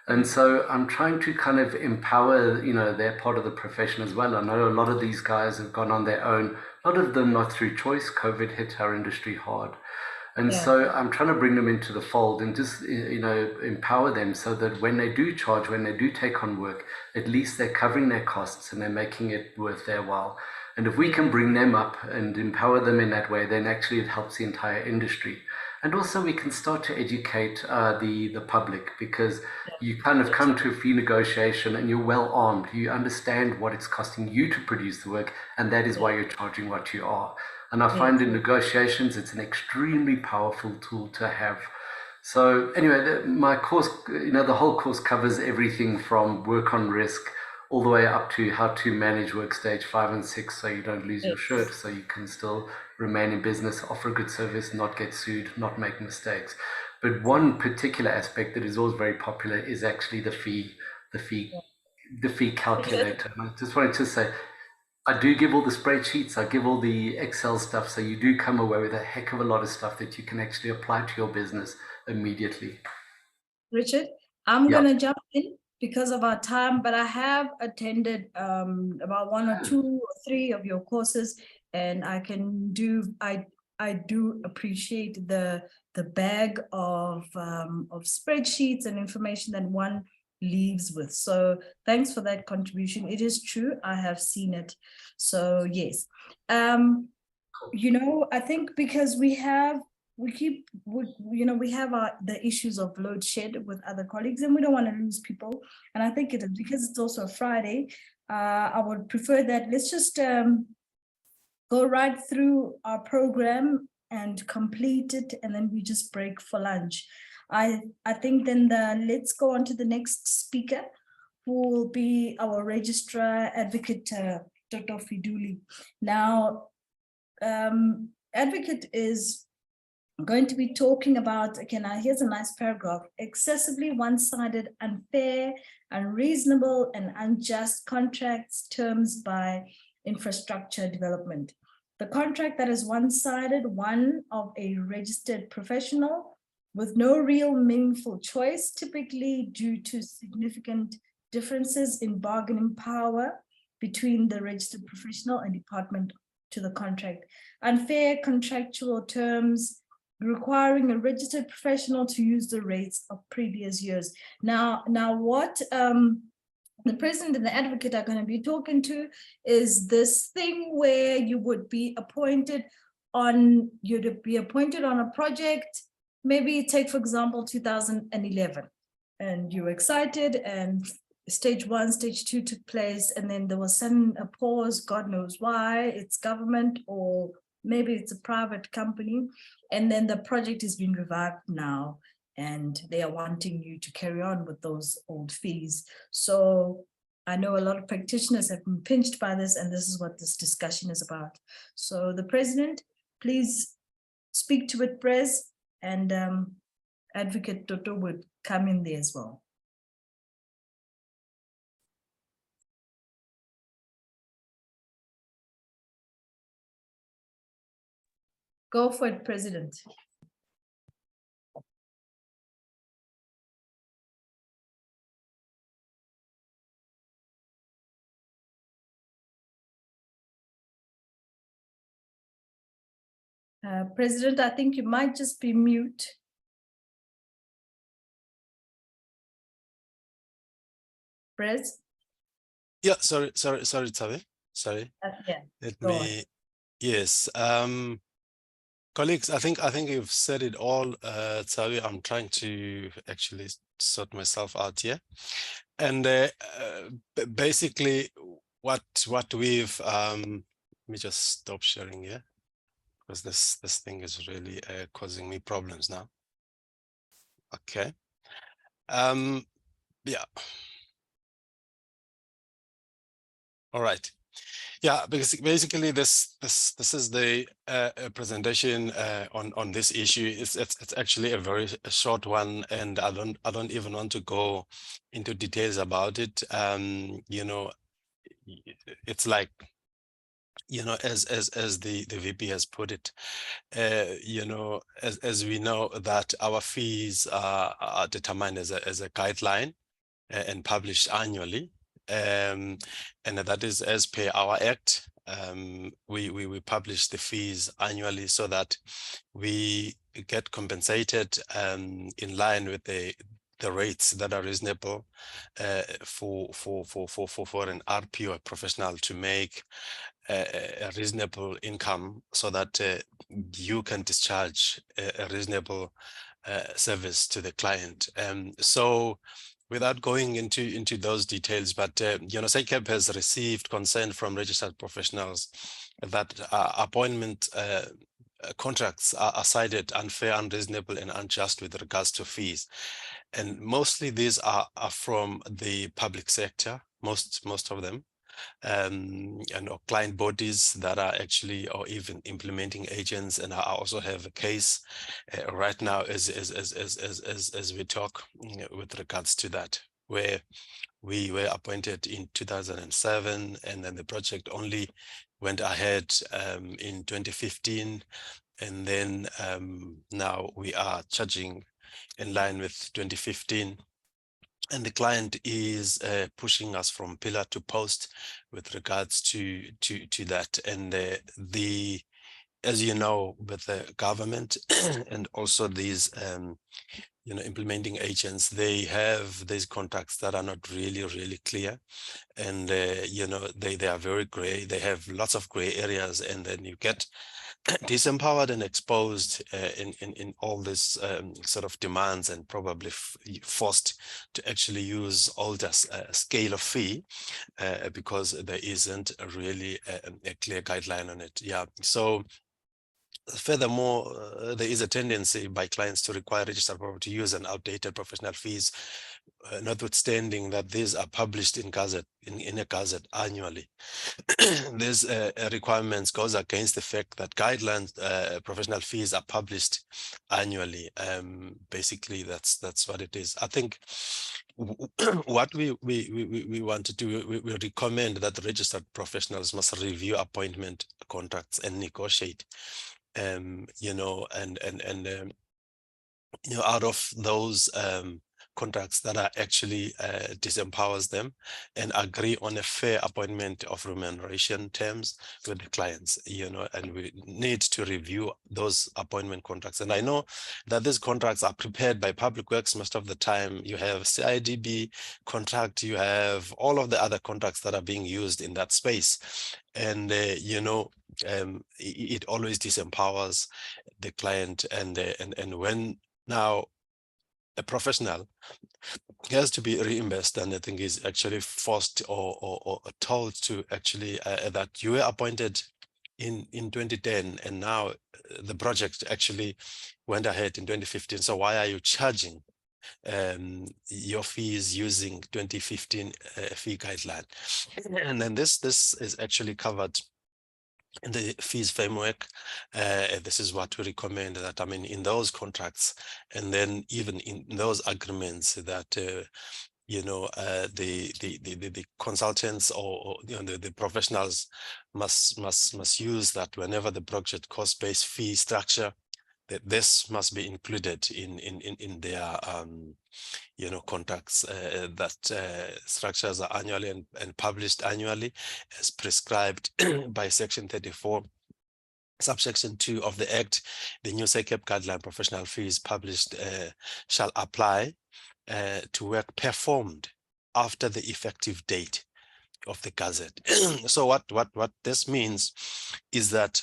And so I'm trying to kind of empower, their part of the profession as well. I know a lot of these guys have gone on their own, a lot of them not through choice. COVID hit our industry hard. And so I'm trying to bring them into the fold and just, empower them so that when they do charge, when they do take on work, at least they're covering their costs and they're making it worth their while. And if we can bring them up and empower them in that way, then actually it helps the entire industry. And also we can start to educate the public because you kind of come to a fee negotiation and you're well armed. You understand what it's costing you to produce the work, and that is why you're charging what you are. And I find in negotiations, it's an extremely powerful tool to have. So anyway, my course, the whole course covers everything from work on risk all the way up to how to manage work stage 5 and 6 so you don't lose your shirt, so you can still remain in business, offer a good service, not get sued, not make mistakes. But one particular aspect that is always very popular is actually the fee calculator. And I just wanted to say, I do give all the spreadsheets, I give all the Excel stuff, so you do come away with a heck of a lot of stuff that you can actually apply to your business immediately. Richard, I'm going to jump in because of our time, but I have attended about 1 or 2 or 3 of your courses, and I do appreciate the bag of spreadsheets and information that one leaves with. So thanks for that contribution. It is true, I have seen it. So yes, I think because we have we have the issues of load shed with other colleagues, and we don't want to lose people. And I think it is because it's also a Friday. I would prefer that let's just go right through our program and complete it, and then we just break for lunch. I think then let's go on to the next speaker, who will be our registrar advocate, Dr. Fiduli. Now, advocate is going to be talking about, again, here's a nice paragraph: excessively one-sided, unfair, unreasonable, and unjust contracts, terms by infrastructure development. The contract that is one-sided, one of a registered professional with no real meaningful choice, typically due to significant differences in bargaining power between the registered professional and department to the contract. Unfair contractual terms requiring a registered professional to use the rates of previous years. Now what the president and the advocate are going to be talking to is this thing where you would be appointed on, a project, maybe take, for example, 2011, and you're excited, and stage 1, stage 2 took place, and then there was a pause, God knows why, it's government or maybe it's a private company, and then the project has been revived now, and they are wanting you to carry on with those old fees. So I know a lot of practitioners have been pinched by this, and this is what this discussion is about. So the president, please speak to it, Pres, and Advocate Toto would come in there as well. Go for it, President. President, I think you might just be mute. Pres? Yeah, sorry, Tavi. Sorry. Yeah. Let me. Yes. Colleagues, I think you've said it all, Tavi. I'm trying to actually sort myself out here, and basically, what we've let me just stop sharing here, because this thing is really causing me problems now. Okay. Yeah. All right. Yeah, because basically this is the presentation on this issue. It's actually a very short one, and I don't even want to go into details about it. You know, it's like, you know, as the VP has put it, you know, as we know that our fees are determined as a guideline and published annually. And that is as per our act. We publish the fees annually so that we get compensated in line with the rates that are reasonable for an RPO, a professional, to make a reasonable income, so that you can discharge a reasonable service to the client. So without going into those details, but you know, SACEP has received consent from registered professionals that appointment contracts are cited unfair, unreasonable, and unjust with regards to fees, and mostly these are from the public sector, most of them, and client bodies that are actually, or even implementing agents. And I also have a case right now as we talk, you know, with regards to that, where we were appointed in 2007, and then the project only went ahead in 2015, and then now we are charging in line with 2015. And the client is pushing us from pillar to post with regards to that. And as you know, with the government and also these you know, implementing agents, they have these contracts that are not really clear, and you know, they are very gray. They have lots of gray areas, and then you get disempowered and exposed in all this sort of demands, and probably forced to actually use older scale of fee because there isn't really a clear guideline on it. Yeah, so furthermore, there is a tendency by clients to require registered property use and outdated professional fees, notwithstanding that these are published in a gazette annually. These requirements goes against the fact that guidelines, professional fees are published annually. Basically, that's what it is. I think what we want to do, we recommend that the registered professionals must review appointment contracts and negotiate. You know, and you know, out of those contracts that are actually disempowers them, and agree on a fair appointment of remuneration terms with the clients, you know, and we need to review those appointment contracts. And I know that these contracts are prepared by Public Works most of the time. You have CIDB contract, you have all of the other contracts that are being used in that space. And, you know, it always disempowers the client. And when now a professional has to be reimbursed, and I think is actually forced or told to actually that you were appointed in 2010, and now the project actually went ahead in 2015. So why are you charging your fees using 2015 fee guideline? And then this is actually covered in the fees framework. This is what we recommend, that I mean, in those contracts, and then even in those agreements, that you know, the consultants or you know, the professionals must use that whenever the project cost-based fee structure, that this must be included in their you know, contracts, that structures are annually and published annually as prescribed by Section 34, subsection 2 of the Act. The new SACEP guideline professional fees published shall apply to work performed after the effective date of the Gazette. So what this means is that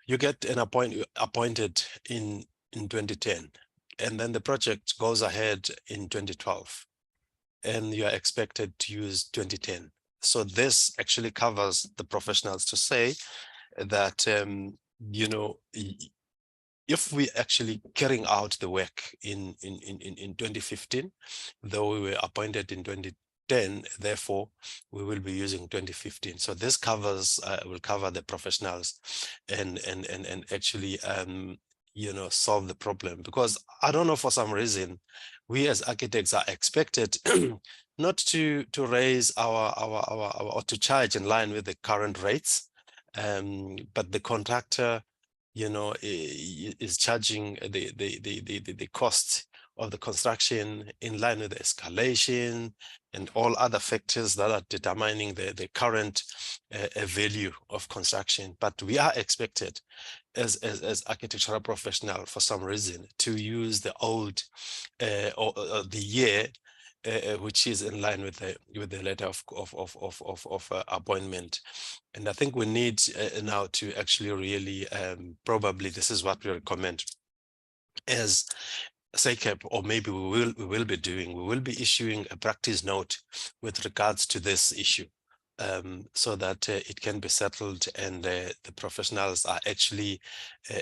you get an appointed in 2010, and then the project goes ahead in 2012, and you are expected to use 2010. So this actually covers the professionals to say that, you know, if we actually carrying out the work in 2015, though we were appointed in 2010, therefore we will be using 2015. So this covers will cover the professionals and actually you know, solve the problem. Because I don't know, for some reason we as architects are expected not to raise our or to charge in line with the current rates, but the contractor, you know, is charging the cost of the construction in line with the escalation and all other factors that are determining the current value of construction. But we are expected as architectural professional, for some reason, to use the old or the year which is in line with the letter of appointment. And I think we need now to actually really probably this is what we recommend as SACEP, or maybe we will be doing. We will be issuing a practice note with regards to this issue, so that it can be settled, and the professionals are actually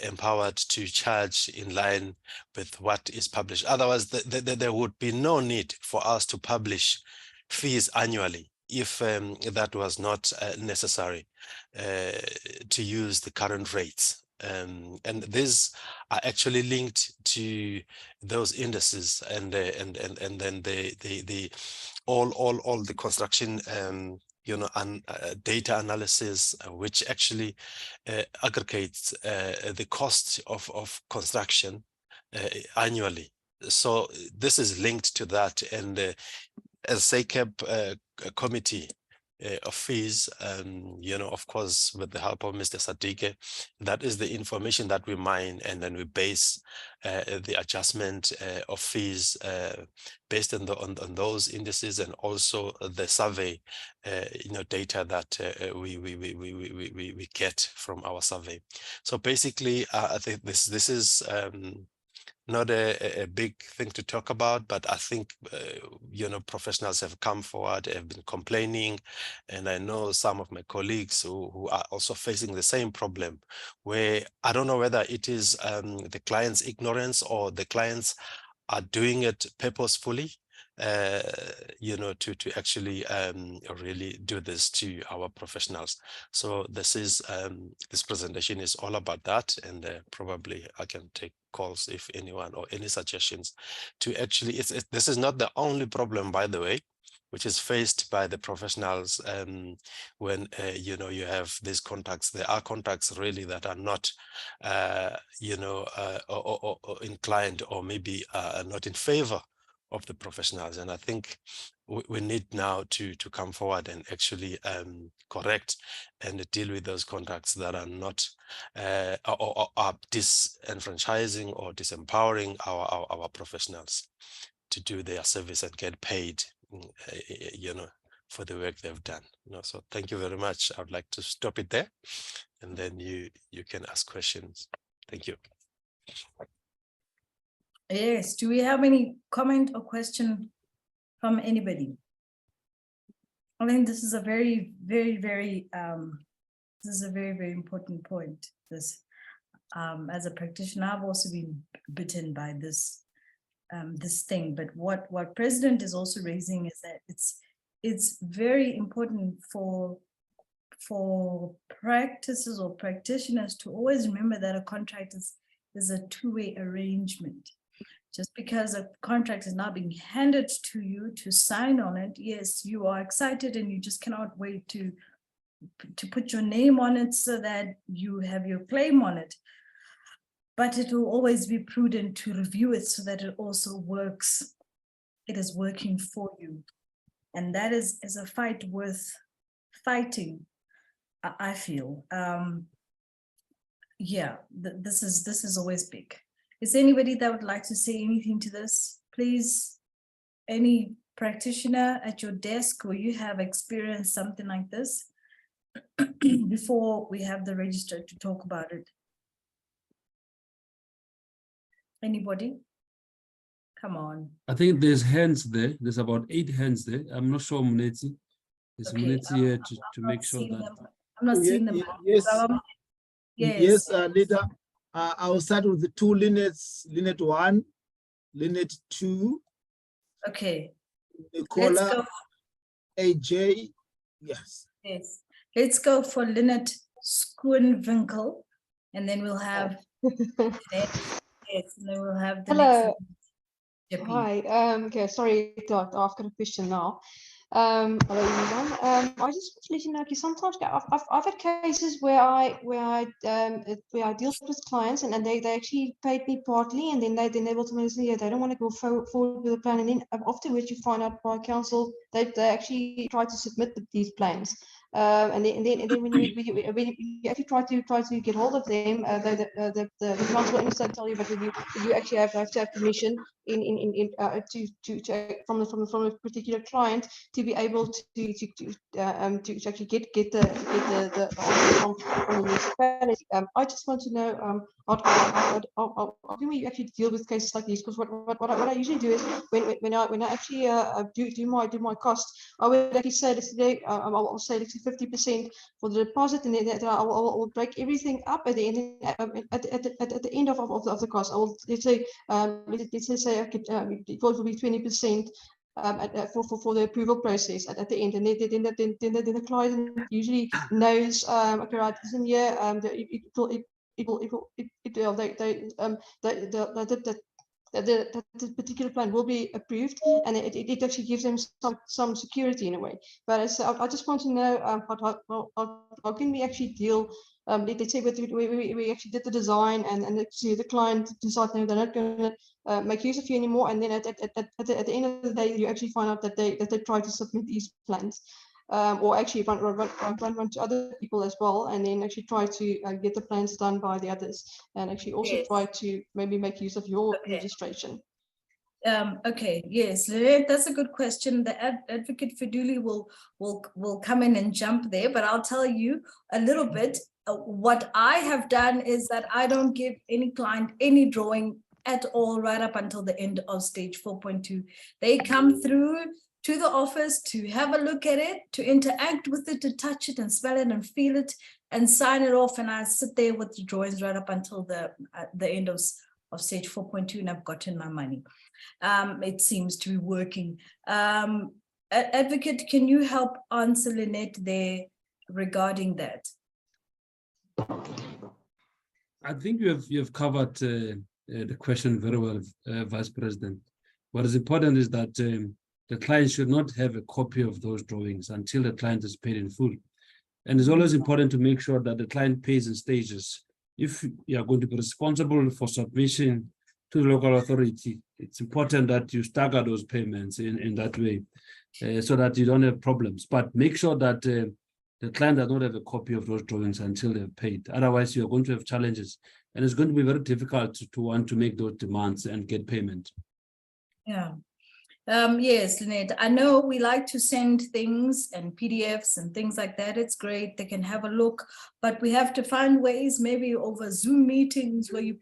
empowered to charge in line with what is published. Otherwise, there would be no need for us to publish fees annually if that was not necessary to use the current rates. And these are actually linked to those indices, and then the all the construction you know, data analysis, which actually aggregates the cost of construction annually. So this is linked to that, and as SACEP committee, of fees, of course, with the help of Mr. Sadike, that is the information that we mine, and then we base the adjustment of fees based on those indices, and also the survey, data that we get from our survey. So basically, I think this is not a big thing to talk about, but I think, professionals have come forward, have been complaining, and I know some of my colleagues who are also facing the same problem, where I don't know whether it is the client's ignorance or the clients are doing it purposefully, to actually really do this to our professionals. So this presentation is all about that, and probably I can take calls if anyone or any suggestions to actually, this is not the only problem, by the way, which is faced by the professionals when you have these contacts. There are contacts really that are not or inclined, or maybe not in favor of the professionals. And I think we need now to come forward and actually correct and deal with those contracts that are not or are disenfranchising or disempowering our professionals to do their service and get paid, for the work they've done. So thank you very much. I would like to stop it there, and then you can ask questions. Thank you. Yes, do we have any comment or question from anybody? I think this is a very, very, very, this is a very, very important point. This, as a practitioner, I've also been bitten by this thing. But what President is also raising is that it's very important for practices or practitioners to always remember that a contract is a two-way arrangement. Just because a contract is now being handed to you to sign on it, yes, you are excited and you just cannot wait to put your name on it so that you have your claim on it. But it will always be prudent to review it so that it also works. It is working for you. And that is a fight worth fighting, I feel. This is always big. Is there anybody that would like to say anything to this? Please, any practitioner at your desk where you have experienced something like this before we have the registrar to talk about it. Anybody? Come on. I think there's hands there. There's about 8 hands there. I'm not sure, Munetsi. There's Okay, Munetsi here to make sure that. I'm not seeing them. Yes, Yes, leader. I will start with the 2 Linnets, Linnet 1, Linnet 2. Okay. Nicola, Let's go. AJ, yes. Yes. Let's go for Linnet Schoenwinkel, and then we'll have yes, and then we'll have the Hello. next. Hi. Okay. Sorry, I've got a question now. Hello everyone. I just want to let you know, because sometimes I've had cases where I deal with clients and they actually paid me partly, and then they ultimately say, yeah, they don't want to go forward with the plan, and then afterwards you find out by council they actually try to submit these plans. And then when you actually try to get hold of them, the council will understand, tell you, but you actually have to have permission from a particular client to be able to actually get the answer from the municipality. I just want to know how do we actually deal with cases like these? Because what I usually do is when I actually do my cost, I would actually say today I'll say 50% for the deposit, and then I will break everything up at the end at the end of the cost. I will let's say okay, it will be 20%. For the approval process at the end, and then the client usually knows, okay, right, listen here, the particular plan will be approved, and it actually gives them some security in a way. But I just want to know how can we actually deal. Let's say we actually did the design, and the client decided they're not going to make use of you anymore, and then at the end of the day you actually find out that they try to submit these plans. or actually run to other people as well, and then actually try to get the plans done by the others, and actually also try to maybe make use of your registration. Okay, yes, Lynette, that's a good question. The advocate Feduli will come in and jump there, but I'll tell you a little bit. What I have done is that I don't give any client any drawing at all right up until the end of stage 4.2. They come through to the office to have a look at it, to interact with it, to touch it and smell it and feel it and sign it off, and I sit there with the drawings right up until the end of stage 4.2, and I've gotten my money. It seems to be working. Advocate, can you help answer Lynette there regarding that? I think you have covered the question very well, Vice President. What is important is that the client should not have a copy of those drawings until the client is paid in full. And it's always important to make sure that the client pays in stages. If you are going to be responsible for submission to the local authority, it's important that you stagger those payments in that way so that you don't have problems. But make sure that the client does not have a copy of those drawings until they're paid. Otherwise, you're going to have challenges. And it's going to be very difficult to want to make those demands and get payment. Yeah. Yes, Lynette, I know we like to send things and PDFs and things like that. It's great. They can have a look, but we have to find ways, maybe over Zoom meetings where you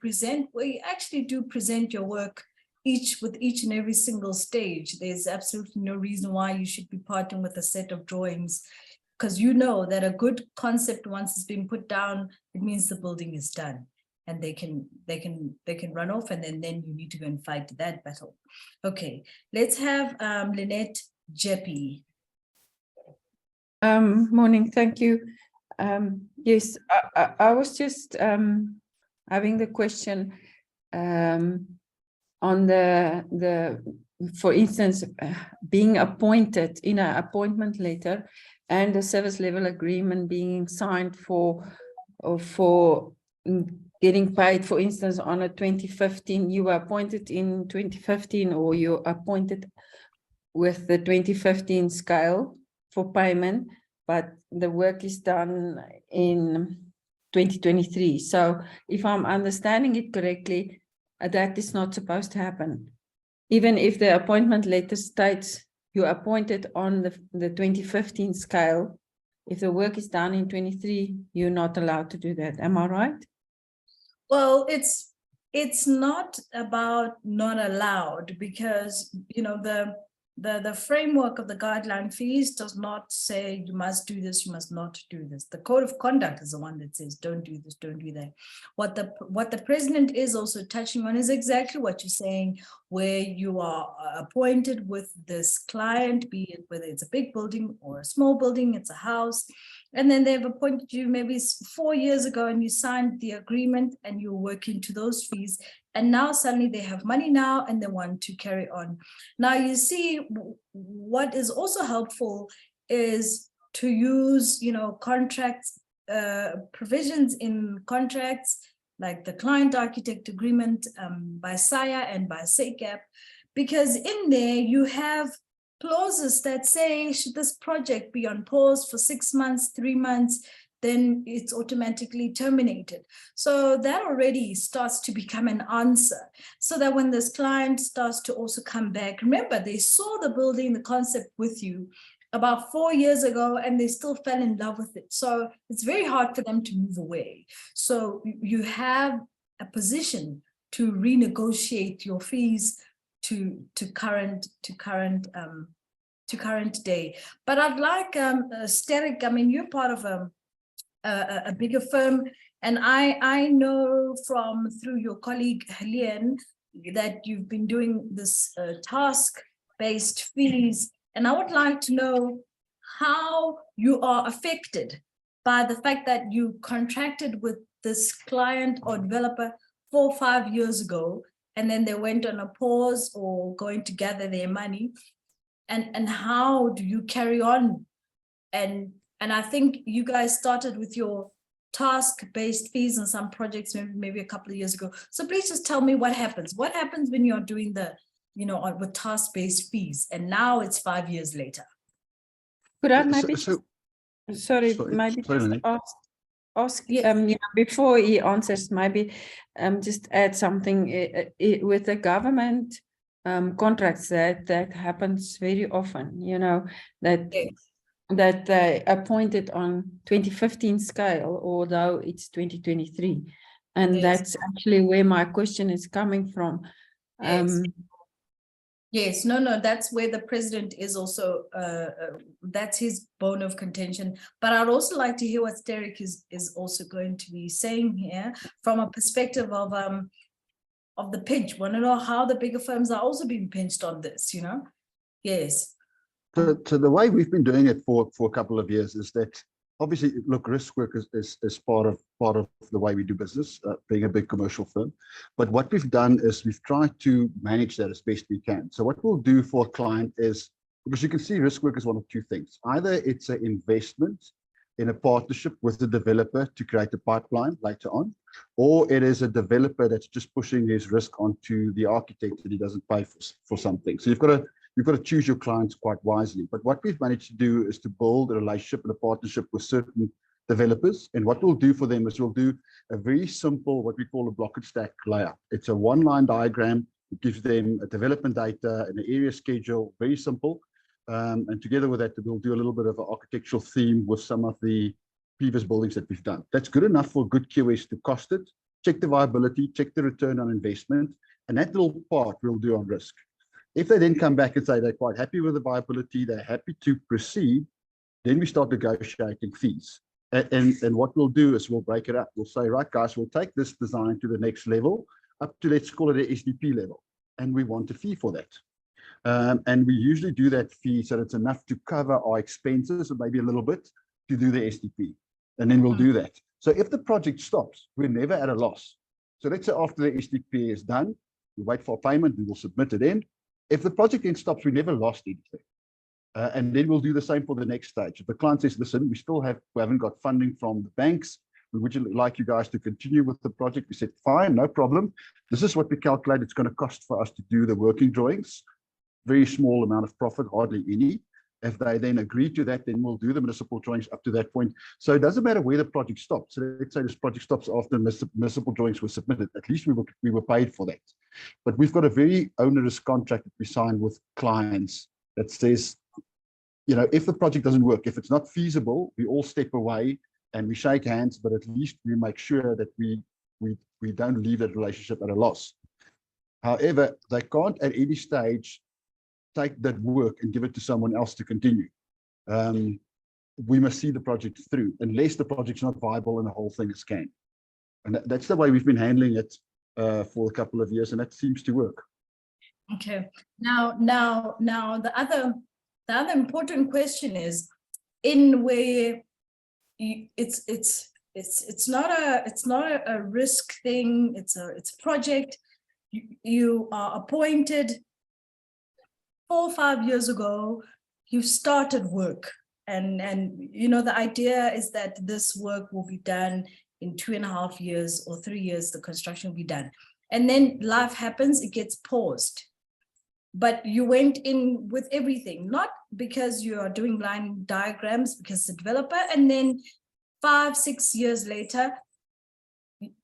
actually do present your work with each and every single stage. There's absolutely no reason why you should be parting with a set of drawings, because you know that a good concept, once it's been put down, it means the building is done. And they can run off, and then you need to go and fight that battle. Okay, let's have Lynette Jeppy. Morning, thank you. Yes, I was just having the question on the for instance, being appointed in an appointment letter and a service level agreement being signed for getting paid, for instance, on a 2015, you were appointed in 2015, or you're appointed with the 2015 scale for payment, but the work is done in 2023. So if I'm understanding it correctly, that is not supposed to happen. Even if the appointment letter states you're appointed on the 2015 scale, if the work is done in 23, you're not allowed to do that. Am I right? Well, it's not about not allowed, because the framework of the guideline fees does not say you must do this, you must not do this. The code of conduct is the one that says don't do this, don't do that. What the president is also touching on is exactly what you're saying, where you are appointed with this client, be it whether it's a big building or a small building, it's a house, and then they've appointed you maybe 4 years ago, and you signed the agreement and you're working to those fees, and now suddenly they have money now and they want to carry on. Now you see, what is also helpful is to use contracts, provisions in contracts like the client architect agreement by SAIA and by SACAP, because in there you have clauses that say, should this project be on pause for 6 months, 3 months, then it's automatically terminated. So that already starts to become an answer, so that when this client starts to also come back, remember, they saw the building, the concept with you about 4 years ago, and they still fell in love with it. So it's very hard for them to move away. So you have a position to renegotiate your fees to current day. But I'd like Sterek, I mean, you're part of a bigger firm, and I know through your colleague Helene that you've been doing this task-based fees, and I would like to know how you are affected by the fact that you contracted with this client or developer 4 or 5 years ago, and then they went on a pause or going to gather their money, and how do you carry on? And I think you guys started with your task-based fees on some projects maybe a couple of years ago. So please just tell me what happens. What happens when you're doing with task-based fees, and now it's 5 years later? Could I maybe So, sorry, maybe just ask before he answers, maybe just add something with the government contracts that happens very often, you know, that that they appointed on 2015 scale, although it's 2023. And that's actually where my question is coming from. Yes, no, that's where the president is also, that's his bone of contention. But I'd also like to hear what Derek is also going to be saying here from a perspective of the pinch. Want to know how the bigger firms are also being pinched on this, you know? Yes. So the way we've been doing it for a couple of years is that obviously, look, risk work is part of the way we do business, being a big commercial firm. But what we've done is we've tried to manage that as best we can. So what we'll do for a client is, because you can see risk work is one of two things. Either it's an investment in a partnership with the developer to create a pipeline later on, or it is a developer that's just pushing his risk onto the architect that he doesn't pay for something. So you've got to choose your clients quite wisely. But what we've managed to do is to build a relationship and a partnership with certain developers. And what we'll do for them is we'll do a very simple, what we call a block and stack layout. It's a one-line diagram. It gives them a development data and an area schedule, very simple. And together with that, we'll do a little bit of an architectural theme with some of the previous buildings that we've done. That's good enough for good QS to cost it, check the viability, check the return on investment, and that little part we'll do on risk. If they then come back and say they're quite happy with the viability, they're happy to proceed, then we start negotiating fees. And what we'll do is we'll break it up. We'll say, right, guys, we'll take this design to the next level, up to, let's call it a SDP level, and we want a fee for that. And we usually do that fee so that it's enough to cover our expenses, or maybe a little bit, to do the SDP. And then we'll do that. So if the project stops, we're never at a loss. So let's say after the SDP is done, we wait for payment, we will submit it in. If the project then stops, we never lost anything. And then we'll do the same for the next stage. If the client says, listen, we haven't got funding from the banks, we would like you guys to continue with the project. We said, fine, no problem. This is what we calculate it's going to cost for us to do the working drawings. Very small amount of profit, hardly any. If they then agree to that, then we'll do the municipal drawings up to that point. So it doesn't matter where the project stops. So let's say this project stops after municipal drawings were submitted. At least we were paid for that. But we've got a very onerous contract that we sign with clients that says, you know, if the project doesn't work, if it's not feasible, we all step away and we shake hands, but at least we make sure that we don't leave that relationship at a loss. However, they can't at any stage take that work and give it to someone else to continue. We must see the project through, unless the project's not viable and the whole thing is canned. And that's the way we've been handling it for a couple of years, and that seems to work. Okay. Now the other important question is, in where it's not a risk thing. It's a project. You are appointed 4 or 5 years ago. You started work, and you know the idea is that this work will be done in 2.5 years or 3 years. The construction will be done, and then life happens. It gets paused. But you went in with everything, not because you are doing line diagrams, because the developer, and then 5, 6 years later,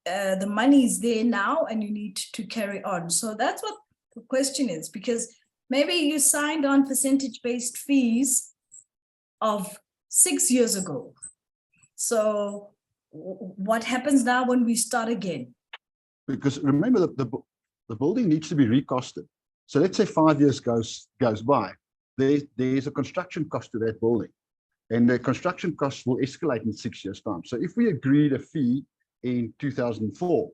the money is there now and you need to carry on. So that's what the question is, because maybe you signed on percentage-based fees of 6 years ago. So what happens now when we start again? Because remember that the building needs to be recosted. So let's say 5 years goes by, there's a construction cost to that building, and the construction costs will escalate in 6 years' time. So if we agreed a fee in 2004,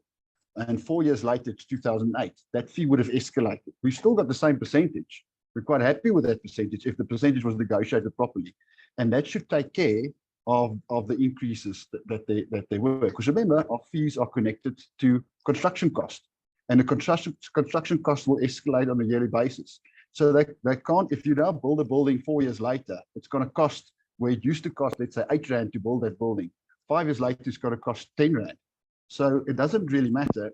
and 4 years later it's 2008, that fee would have escalated. We've still got the same percentage. We're quite happy with that percentage if the percentage was negotiated properly, and that should take care of the increases that they were. Because remember, our fees are connected to construction cost. And the construction costs will escalate on a yearly basis. So they can't, if you now build a building 4 years later, it's going to cost, where it used to cost, let's say 8 Rand to build that building. 5 years later, it's going to cost 10 Rand. So it doesn't really matter.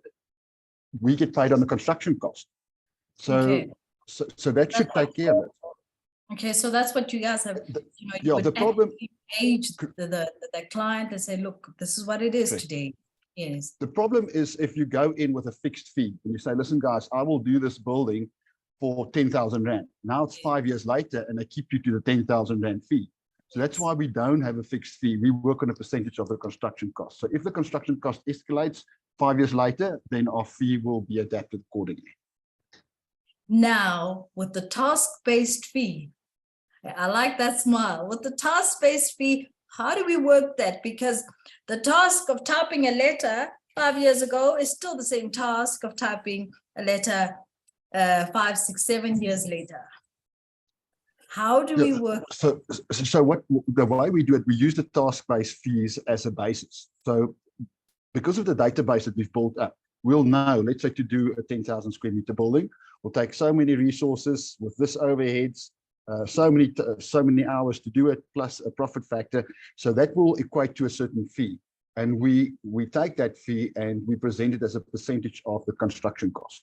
We get paid on the construction cost. So, Okay. so that should take care of it. Okay, so that's what you guys have, you know, you Yeah, would the problem, actively engage the client and say, look, this is what it is Correct. today. Yes. the problem is if you go in with a fixed fee and you say, listen, guys, I will do this building for 10,000 Rand. Now it's 5 years later and they keep you to the 10,000 Rand fee. So that's why we don't have a fixed fee. We work on a percentage of the construction cost. So if the construction cost escalates 5 years later, then our fee will be adapted accordingly. Now, with the task-based fee, I like that smile. With the task-based fee, how do we work that? Because the task of typing a letter 5 years ago is still the same task of typing a letter 5, 6, 7 years later. How do we work? So what the way we do it, we use the task-based fees as a basis. So because of the database that we've built up, we'll know, let's say to do a 10,000 square meter building, we'll take so many resources with this overheads, so many hours to do it, plus a profit factor. So that will equate to a certain fee. And we take that fee and we present it as a percentage of the construction cost.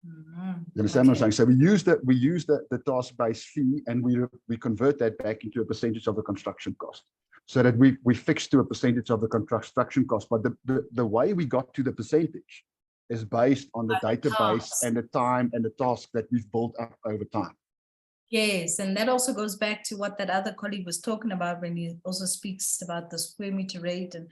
You understand what I'm saying? So we use the task-based fee and we convert that back into a percentage of the construction cost, so that we fix to a percentage of the construction cost. But the way we got to the percentage is based on the database and the time and the task that we've built up over time. Yes, and that also goes back to what that other colleague was talking about when he also speaks about the square meter rate. And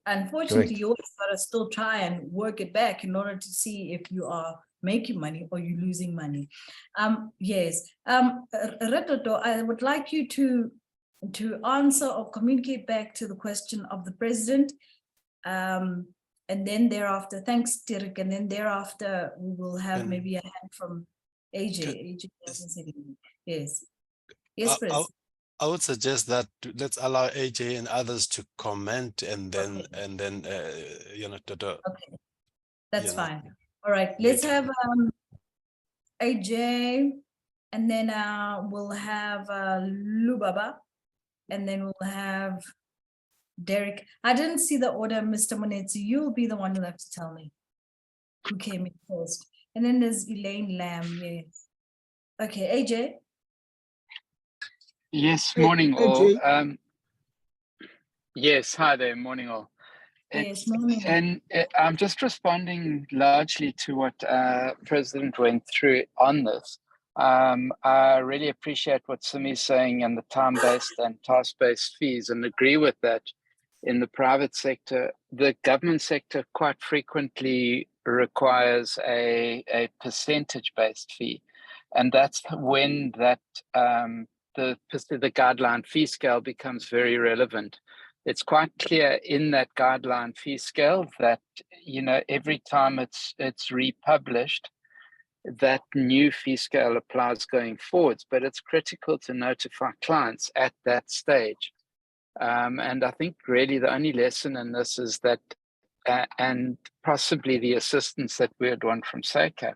unfortunately, Correct. you always got to still try and work it back in order to see if you are making money or you're losing money. Yes, Retoto, I would like you to answer or communicate back to the question of the president. And then thereafter, thanks, Dirk, and then thereafter we will have maybe a hand from AJ. AJ hasn't said anything. Yes. Yes, Chris. I would suggest that let's allow AJ and others to comment, and then you know, okay, that's you know, fine. All right, let's have AJ, and then we'll have Lubaba, and then we'll have Derek. I didn't see the order, Mr. Monetsi. You'll be the one who'll have to tell me who came in first. And then there's Elaine Lamb. Yes. Okay, AJ. Yes, morning all. Yes, hi there, morning all. Yes, morning. And I'm just responding largely to what President went through on this. I really appreciate what Simi's saying and the time-based and task-based fees, and agree with that. In the private sector, the government sector quite frequently requires a percentage-based fee, and that's when that the guideline fee scale becomes very relevant. It's quite clear in that guideline fee scale that, you know, every time it's republished, that new fee scale applies going forwards, but it's critical to notify clients at that stage. And I think really the only lesson in this is that, and possibly the assistance that we would want from SACAP,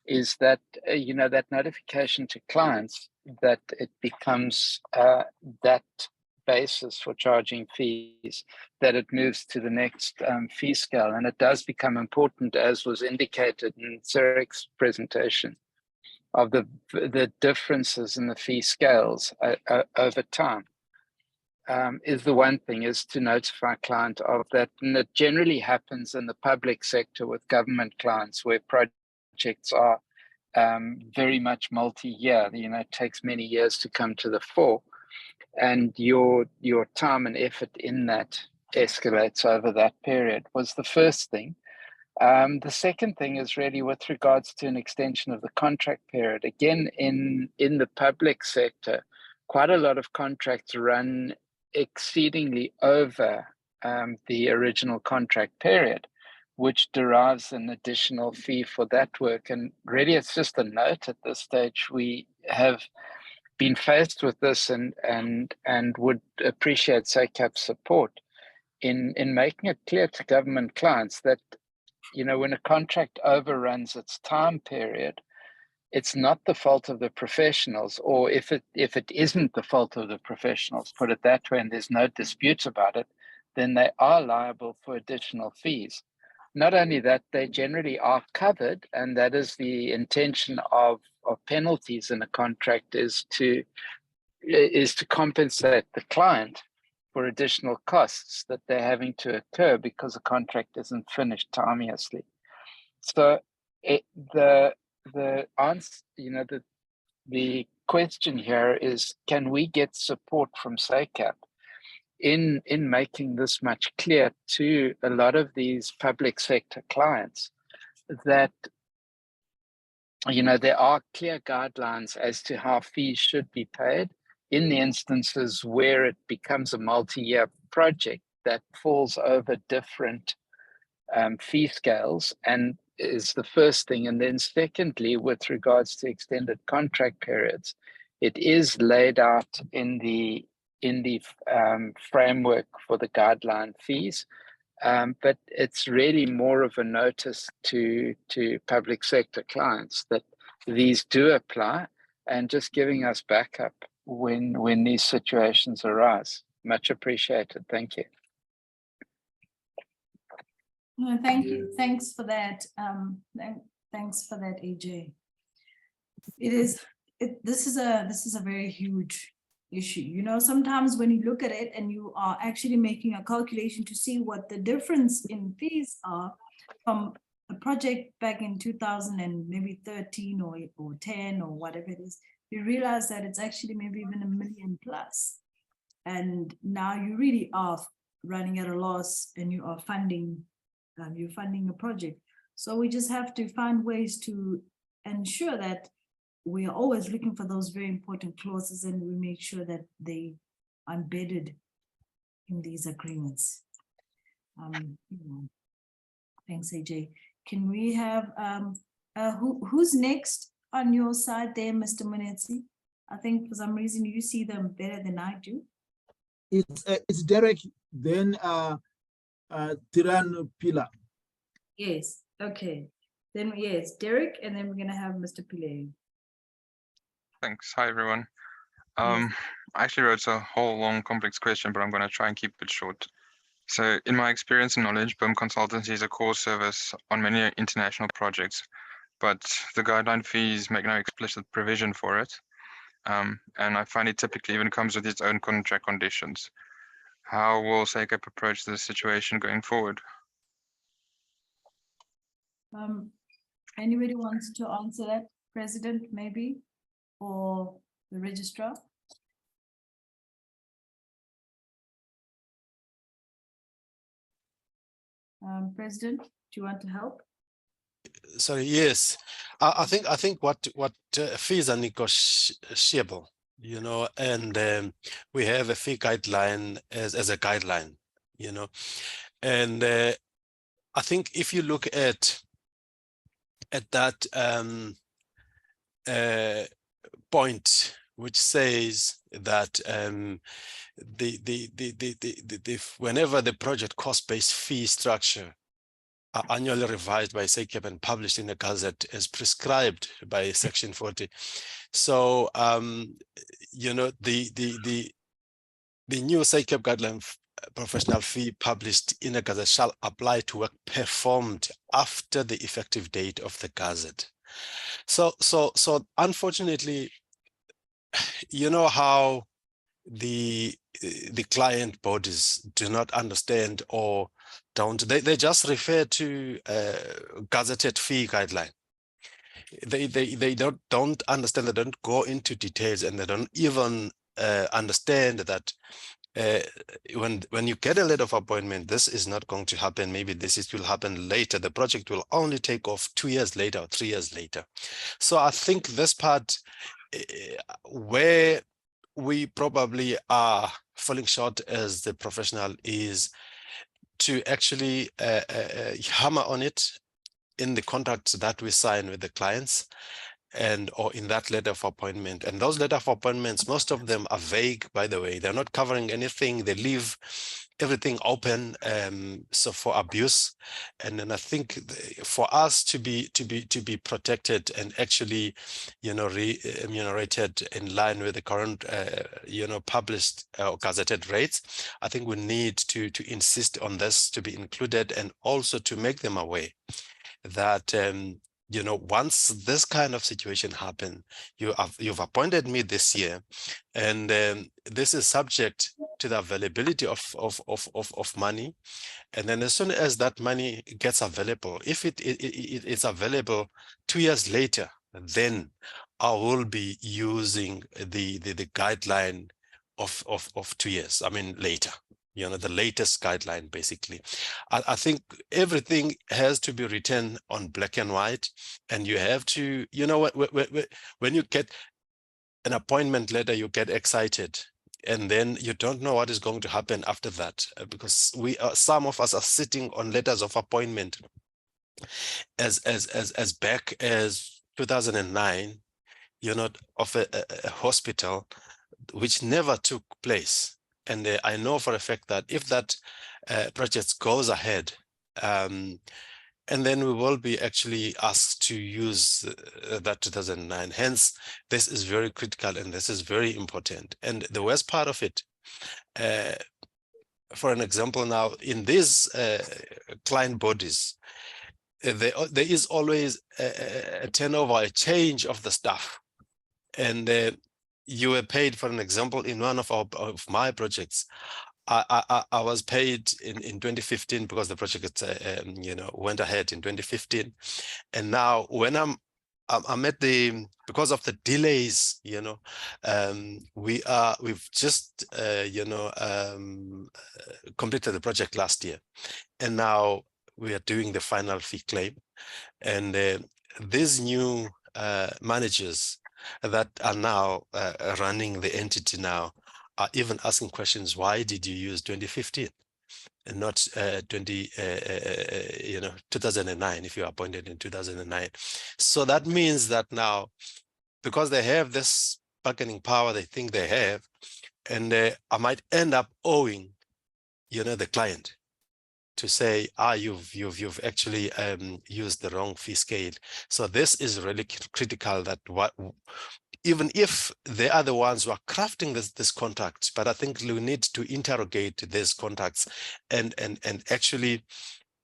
is that, you know, that notification to clients that it becomes that basis for charging fees, that it moves to the next fee scale. And it does become important, as was indicated in Sarek's presentation, of the differences in the fee scales over time. Is the one thing, is to notify client of that. And it generally happens in the public sector with government clients where projects are very much multi-year. You know, it takes many years to come to the fore, and your time and effort in that escalates over that period, was the first thing. The second thing is really with regards to an extension of the contract period. Again, in the public sector, quite a lot of contracts run exceedingly over the original contract period, which derives an additional fee for that work. And really, it's just a note at this stage. We have been faced with this and would appreciate SACAP's support in making it clear to government clients that, you know, when a contract overruns its time period, it's not the fault of the professionals, or if it isn't the fault of the professionals, put it that way, and there's no dispute about it, then they are liable for additional fees. not only that, they generally are covered, and that is the intention of penalties in a contract, is to compensate the client for additional costs that they're having to occur because the contract isn't finished timeously. So the answer, the question here is, can we get support from SACAP in making this much clear to a lot of these public sector clients that there are clear guidelines as to how fees should be paid in the instances where it becomes a multi-year project that falls over different fee scales, and is the first thing. And then secondly, with regards to extended contract periods, it is laid out in the framework for the guideline fees. But it's really more of a notice to public sector clients that these do apply, and just giving us backup when these situations arise. Much appreciated. Thank you. No, thank you. Thanks for that. Thanks for that, AJ. This is a very huge issue. Sometimes when you look at it and you are actually making a calculation to see what the difference in fees are from a project back in 2000 and maybe 13 or 10 or whatever it is, you realize that it's actually maybe even $1 million plus. And now you really are running at a loss, and you are funding a project. So we just have to find ways to ensure that we are always looking for those very important clauses, and we make sure that they are embedded in these agreements. Thanks, AJ. Can we have who's next on your side there, Mr. Munetsi? I think for some reason you see them better than I do. It's Derek, then Tiran Pila. Yes. Okay. Then yes, Derek, and then we're gonna have Mr. Pile. Thanks. Hi, everyone. I actually wrote a whole long complex question, but I'm going to try and keep it short. So in my experience and knowledge, BIM consultancy is a core service on many international projects, but the guideline fees make no explicit provision for it. And I find it typically even comes with its own contract conditions. How will SACAP approach this situation going forward? Anybody wants to answer that? President, maybe? Or the registrar? President, do you want to help? Sorry, yes. I think what fees are negotiable, and we have a fee guideline as a guideline, and I think if you look at that point, which says that whenever the project cost-based fee structure are annually revised by SACAP and published in the Gazette as prescribed by Section 40. So, the new SACAP guideline professional fee published in the Gazette shall apply to work performed after the effective date of the Gazette. So unfortunately, you know how the client bodies do not understand or they just refer to gazetted fee guideline. They don't understand, they don't go into details, and they don't even understand that when you get a letter of appointment, this is not going to happen. Maybe this will happen later. The project will only take off 2 years later or 3 years later. So I think this part where we probably are falling short as the professional is to actually hammer on it in the contracts that we sign with the clients or in that letter of appointment. And those letter of appointments, most of them are vague, by the way. They're not covering anything. They leave everything open, so for abuse. And then I think for us to be protected and actually, remunerated in line with the current, published or gazetted rates, I think we need to insist on this to be included, and also to make them aware that once this kind of situation happen, you've appointed me this year, and this is subject to the availability of money. And then as soon as that money gets available, if it's available 2 years later, then I will be using the guideline of 2 years. I mean, later. The latest guideline, basically. I think everything has to be written on black and white, and you have to, when you get an appointment letter, you get excited, and then you don't know what is going to happen after that, because some of us are sitting on letters of appointment as back as 2009, of a hospital which never took place. And I know for a fact that if that project goes ahead, and then we will be actually asked to use that 2009. Hence, this is very critical, and this is very important. And the worst part of it, for an example now, in these client bodies, there is always a turnover, a change of the staff. And you were paid, for an example, in one of my projects. I was paid in 2015 because the project went ahead in 2015, and now when I'm at because of the delays, we've just completed the project last year, and now we are doing the final fee claim, and these new managers that are now running the entity now are even asking questions. Why did you use 2015 and not 2009 if you were appointed in 2009? So that means that now, because they have this bargaining power they think they have, and I might end up owing, the client, to say, you've actually used the wrong fee scale. So this is really critical, that even if they are the ones who are crafting this contract, but I think we need to interrogate these contracts and actually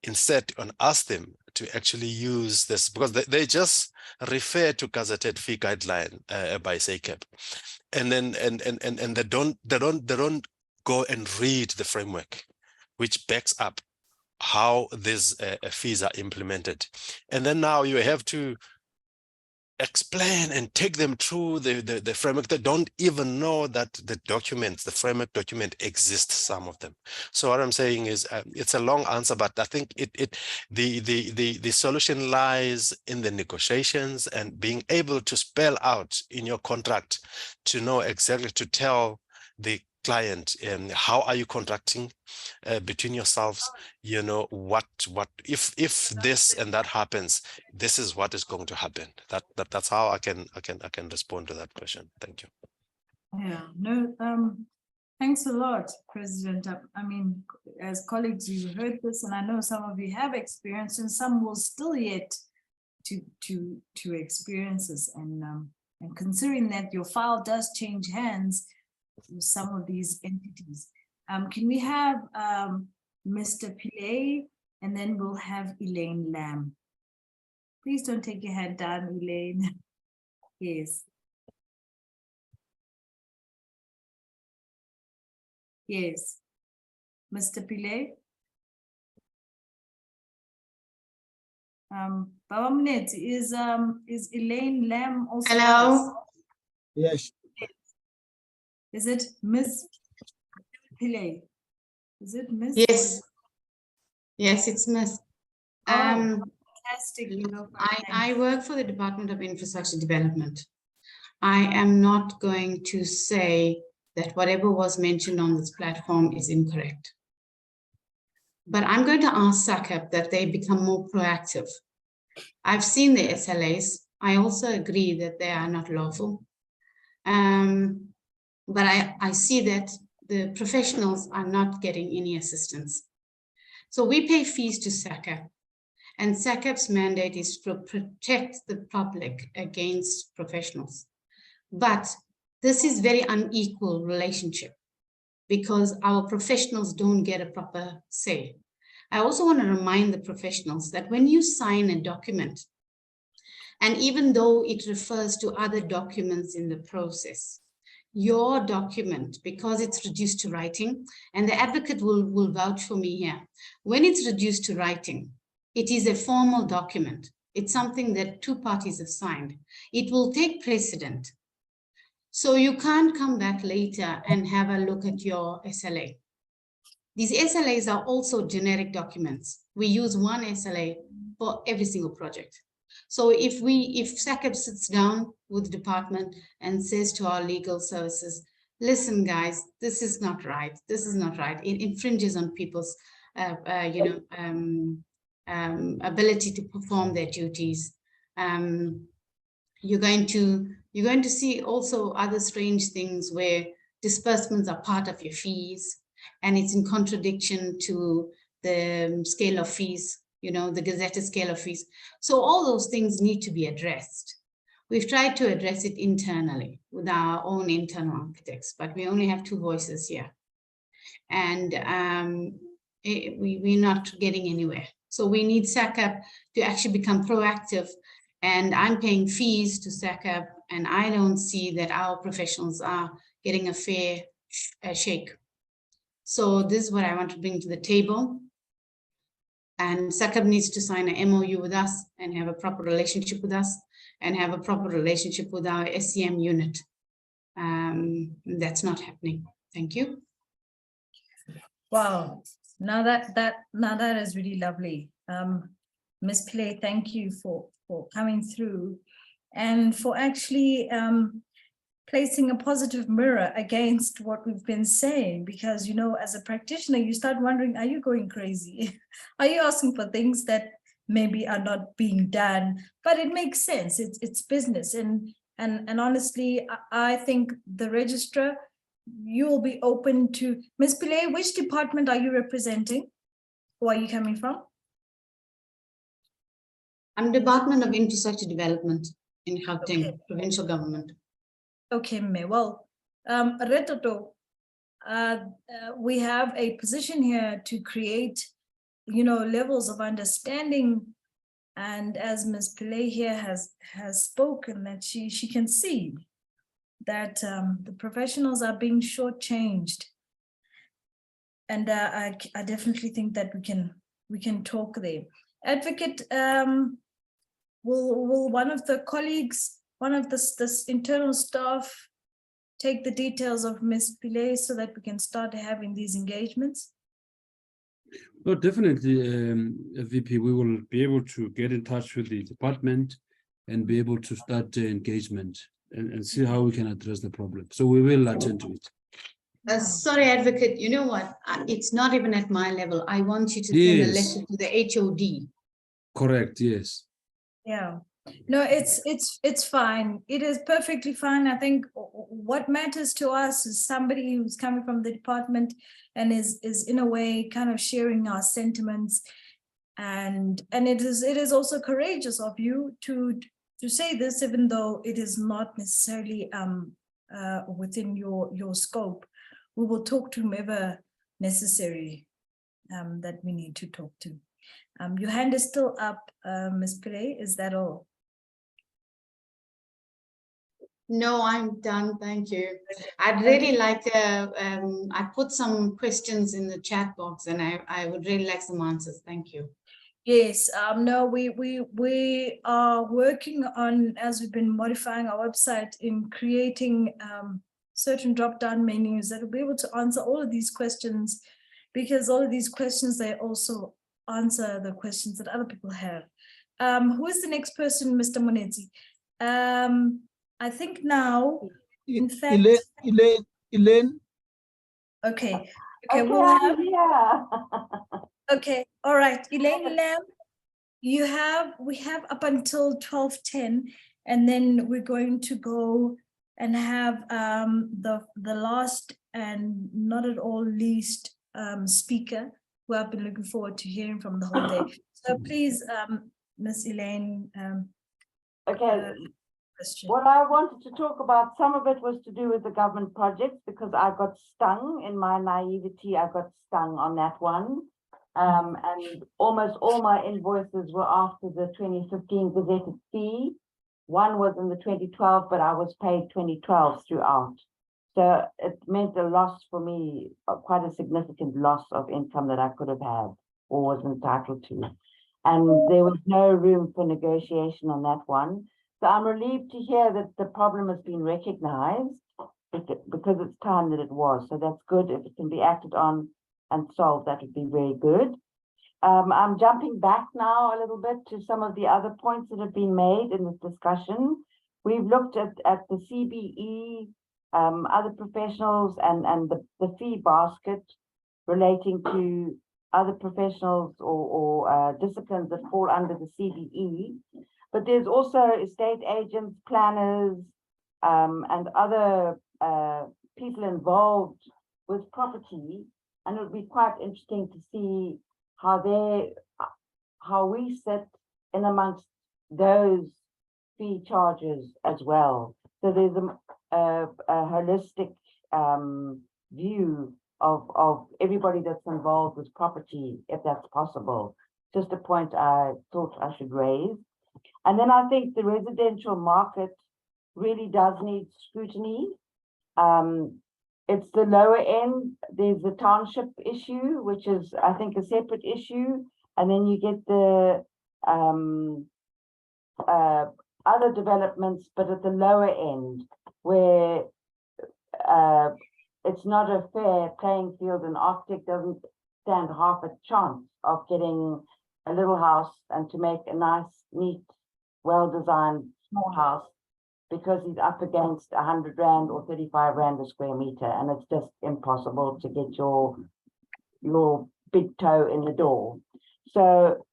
insist and ask them to actually use this, because they just refer to gazetted fee guideline by SACEP, and then and they don't go and read the framework which backs up how these fees are implemented. And then now you have to explain and take them through the framework. They don't even know that the framework document exists, some of them. So what I'm saying is, it's a long answer, but I think the solution lies in the negotiations and being able to spell out in your contract, to know exactly, to tell the client, and how are you contracting between yourselves, what if this and that happens, this is what is going to happen. That's how I can respond to that question. Thank you. Yeah, no, thanks a lot, President. I mean, as colleagues, you heard this, and I know some of you have experienced, and some will still yet to experience this. And considering that your file does change hands with some of these entities, can we have Mr. Pillay, and then we'll have Elaine Lamb. Please don't take your head down, Elaine. Yes. Yes. Mr. Pillay. Baba Mnet, is Elaine Lamb also? Hello. Yes. Is it Ms. Pillay? Is it Miss? Yes. Yes, it's Miss. Fantastic. I work for the Department of Infrastructure Development. I am not going to say that whatever was mentioned on this platform is incorrect. But I'm going to ask SACEP that they become more proactive. I've seen the SLAs. I also agree that they are not lawful. But I see that the professionals are not getting any assistance. So we pay fees to SACAP, and SACAP's mandate is to protect the public against professionals. But this is very unequal relationship because our professionals don't get a proper say. I also want to remind the professionals that when you sign a document, and even though it refers to other documents in the process, your document, because it's reduced to writing, and the advocate will vouch for me here, when it's reduced to writing, it is a formal document. It's something that two parties have signed. It will take precedent. So you can't come back later and have a look at your SLA. These SLAs are also generic documents. We use one SLA for every single project. So if SACAP sits down with the department and says to our legal services, listen guys, this is not right. This is not right. It infringes on people's ability to perform their duties. You're going to see also other strange things where disbursements are part of your fees, and it's in contradiction to the scale of fees, the gazetted scale of fees. So all those things need to be addressed. We've tried to address it internally with our own internal architects, but we only have two voices here. And we're not getting anywhere. So we need SACAP to actually become proactive. And I'm paying fees to SACAP, and I don't see that our professionals are getting a fair shake. So this is what I want to bring to the table. And SACAP needs to sign an MOU with us and have a proper relationship with us and have a proper relationship with our SCM unit. That's not happening. Thank you. Wow. Now that is really lovely. Ms. Pillay, thank you for coming through and for actually placing a positive mirror against what we've been saying, because, as a practitioner, you start wondering, are you going crazy? Are you asking for things that maybe are not being done? But it makes sense. It's business. And honestly, I think the registrar, you will be open to. Ms. Pillay, which department are you representing? Where are you coming from? I'm Department of Infrastructure Development in Gauteng, provincial government. Okay, May. Well, Retoto, we have a position here to create, levels of understanding. And as Ms. Pillay here has spoken, that she can see that the professionals are being shortchanged. And I definitely think that we can talk there. Advocate, will one of the colleagues, one of the internal staff, take the details of Ms. Pillay so that we can start having these engagements? No, definitely, VP, we will be able to get in touch with the department and be able to start engagement and see how we can address the problem. So we will attend to it. Sorry, Advocate, you know what? It's not even at my level. I want you to send a letter to the HOD. Correct, yes. Yeah. No, it's fine. It is perfectly fine. I think what matters to us is somebody who's coming from the department and is in a way kind of sharing our sentiments. And it is also courageous of you to say this, even though it is not necessarily within your scope. We will talk to whomever necessary that we need to talk to. Your hand is still up, Ms. Pillay. Is that all? No, I'm done. Thank you. I'd really like to, I put some questions in the chat box and I would really like some answers. Thank you. Yes, no, we are working on, as we've been modifying our website, in creating certain drop-down menus that will be able to answer all of these questions, because all of these questions, they also answer the questions that other people have. Who is the next person, Mr. Monetsi? I think now, in fact, Elaine. Okay, we'll have. Okay, all right, Elaine Lam, we have up until 12:10, and then we're going to go and have the last and not at all least speaker, who I've been looking forward to hearing from the whole day. So please, Ms. Elaine. Okay. What I wanted to talk about, some of it was to do with the government projects, because I got stung in my naivety. I got stung on that one. And almost all my invoices were after the 2015 gazetted fee. One was in the 2012, but I was paid 2012 throughout. So it meant a loss for me, quite a significant loss of income that I could have had or was entitled to. And there was no room for negotiation on that one. So I'm relieved to hear that the problem has been recognized, because it's time that it was. So that's good. If it can be acted on and solved, that would be very good. I'm jumping back now a little bit to some of the other points that have been made in this discussion. We've looked at the CBE, other professionals, and the fee basket relating to other professionals or disciplines that fall under the CBE. But there's also estate agents, planners, and other people involved with property. And it would be quite interesting to see how we sit in amongst those fee charges as well. So there's a holistic view of everybody that's involved with property, if that's possible. Just a point I thought I should raise. And then I think the residential market really does need scrutiny. It's the lower end. There's the township issue, which is, I think, a separate issue. And then you get the other developments, but at the lower end, where it's not a fair playing field. An architect doesn't stand half a chance of getting a little house and to make a nice, neat, well-designed small house, because he's up against 100 Rand or 35 Rand a square meter, and it's just impossible to get your big toe in the door. So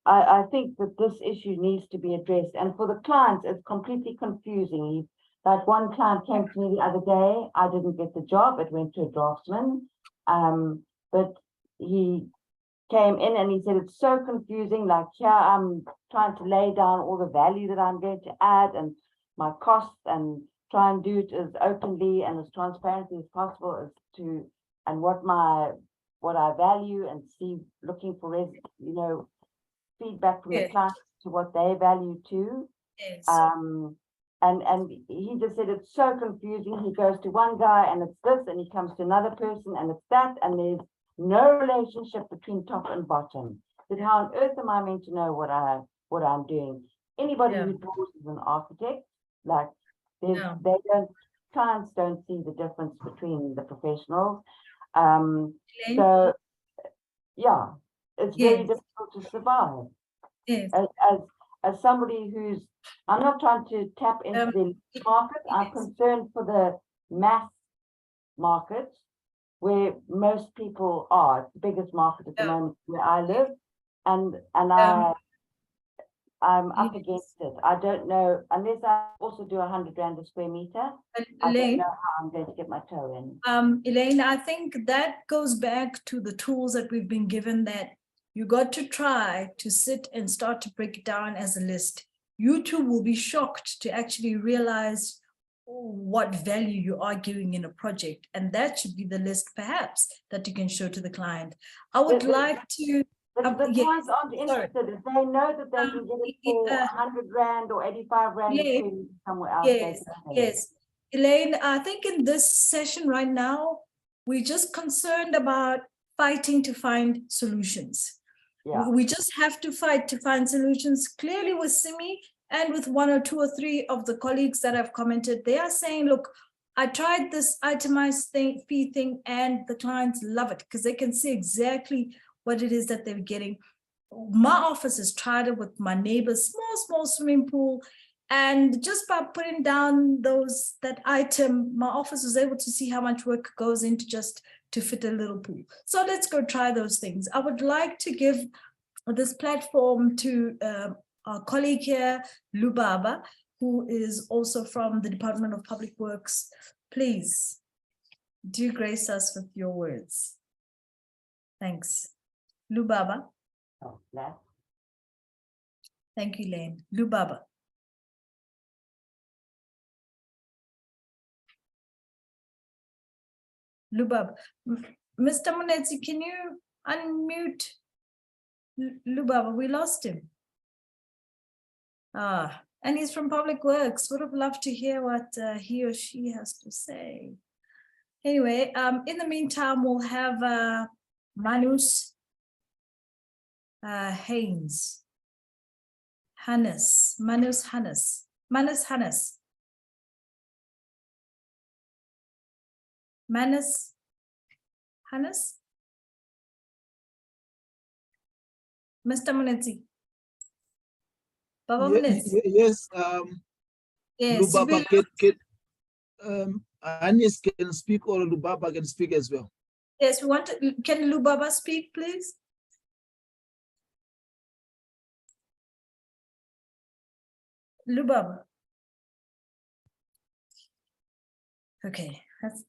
I think that this issue needs to be addressed, and for the clients, it's completely confusing. Like one client came to me the other day, I didn't get the job, it went to a draftsman, but he came in and he said, it's so confusing, like here I'm trying to lay down all the value that I'm going to add and my costs, and try and do it as openly and as transparently as possible as to, and what I value, and see, looking for feedback from the clients to what they value too. Yes. And he just said it's so confusing. He goes to one guy and it's this, and he comes to another person and it's that, and there's no relationship between top and bottom. That how on earth am I meant to know what I'm doing? Anybody who draws is an architect. Like clients don't see the difference between the professionals. So yeah, it's very difficult to survive. Yes. As somebody who's, I'm not trying to tap into the market. I'm concerned for the mass market, where most people are. It's the biggest market at the moment where I live, and I'm up against it. I don't know, unless I also do 100 Rand a square meter, I don't know how I'm going to get my toe in. Elaine, I think that goes back to the tools that we've been given, that you got to try to sit and start to break it down as a list. You too will be shocked to actually realize what value you are giving in a project. And that should be the list, perhaps, that you can show to the client. I would like to... The clients aren't interested. If they know that they can get it for 100 Rand or 85 Rand somewhere else. Yes. Elaine, I think in this session right now, we're just concerned about fighting to find solutions. Yeah. We just have to fight to find solutions. Clearly with Simi and with one or two or three of the colleagues that have commented, they are saying, look, I tried this itemized fee thing and the clients love it because they can see exactly what it is that they're getting. My office has tried it with my neighbor's small swimming pool. And just by putting down that item, my office was able to see how much work goes into just to fit a little pool. So let's go try those things. I would like to give this platform to our colleague here, Lubaba, who is also from the Department of Public Works, please do grace us with your words. Thanks. Lubaba. Oh, that. Thank you, Lane. Lubaba. Lubaba. Mr. Munetsi, can you unmute Lubaba? We lost him. And he's from Public Works. Would have loved to hear what he or she has to say. Anyway, in the meantime, we'll have Manus Haynes. Hannes. Manus Hannes. Manus Hannes. Manus Hannes. Mr. Munetsi. Baba Munetsi. Yes, Yes, Lubaba Anis can speak, or Lubaba can speak as well. Yes, we want to, can Lubaba speak, please? Lubaba. Okay,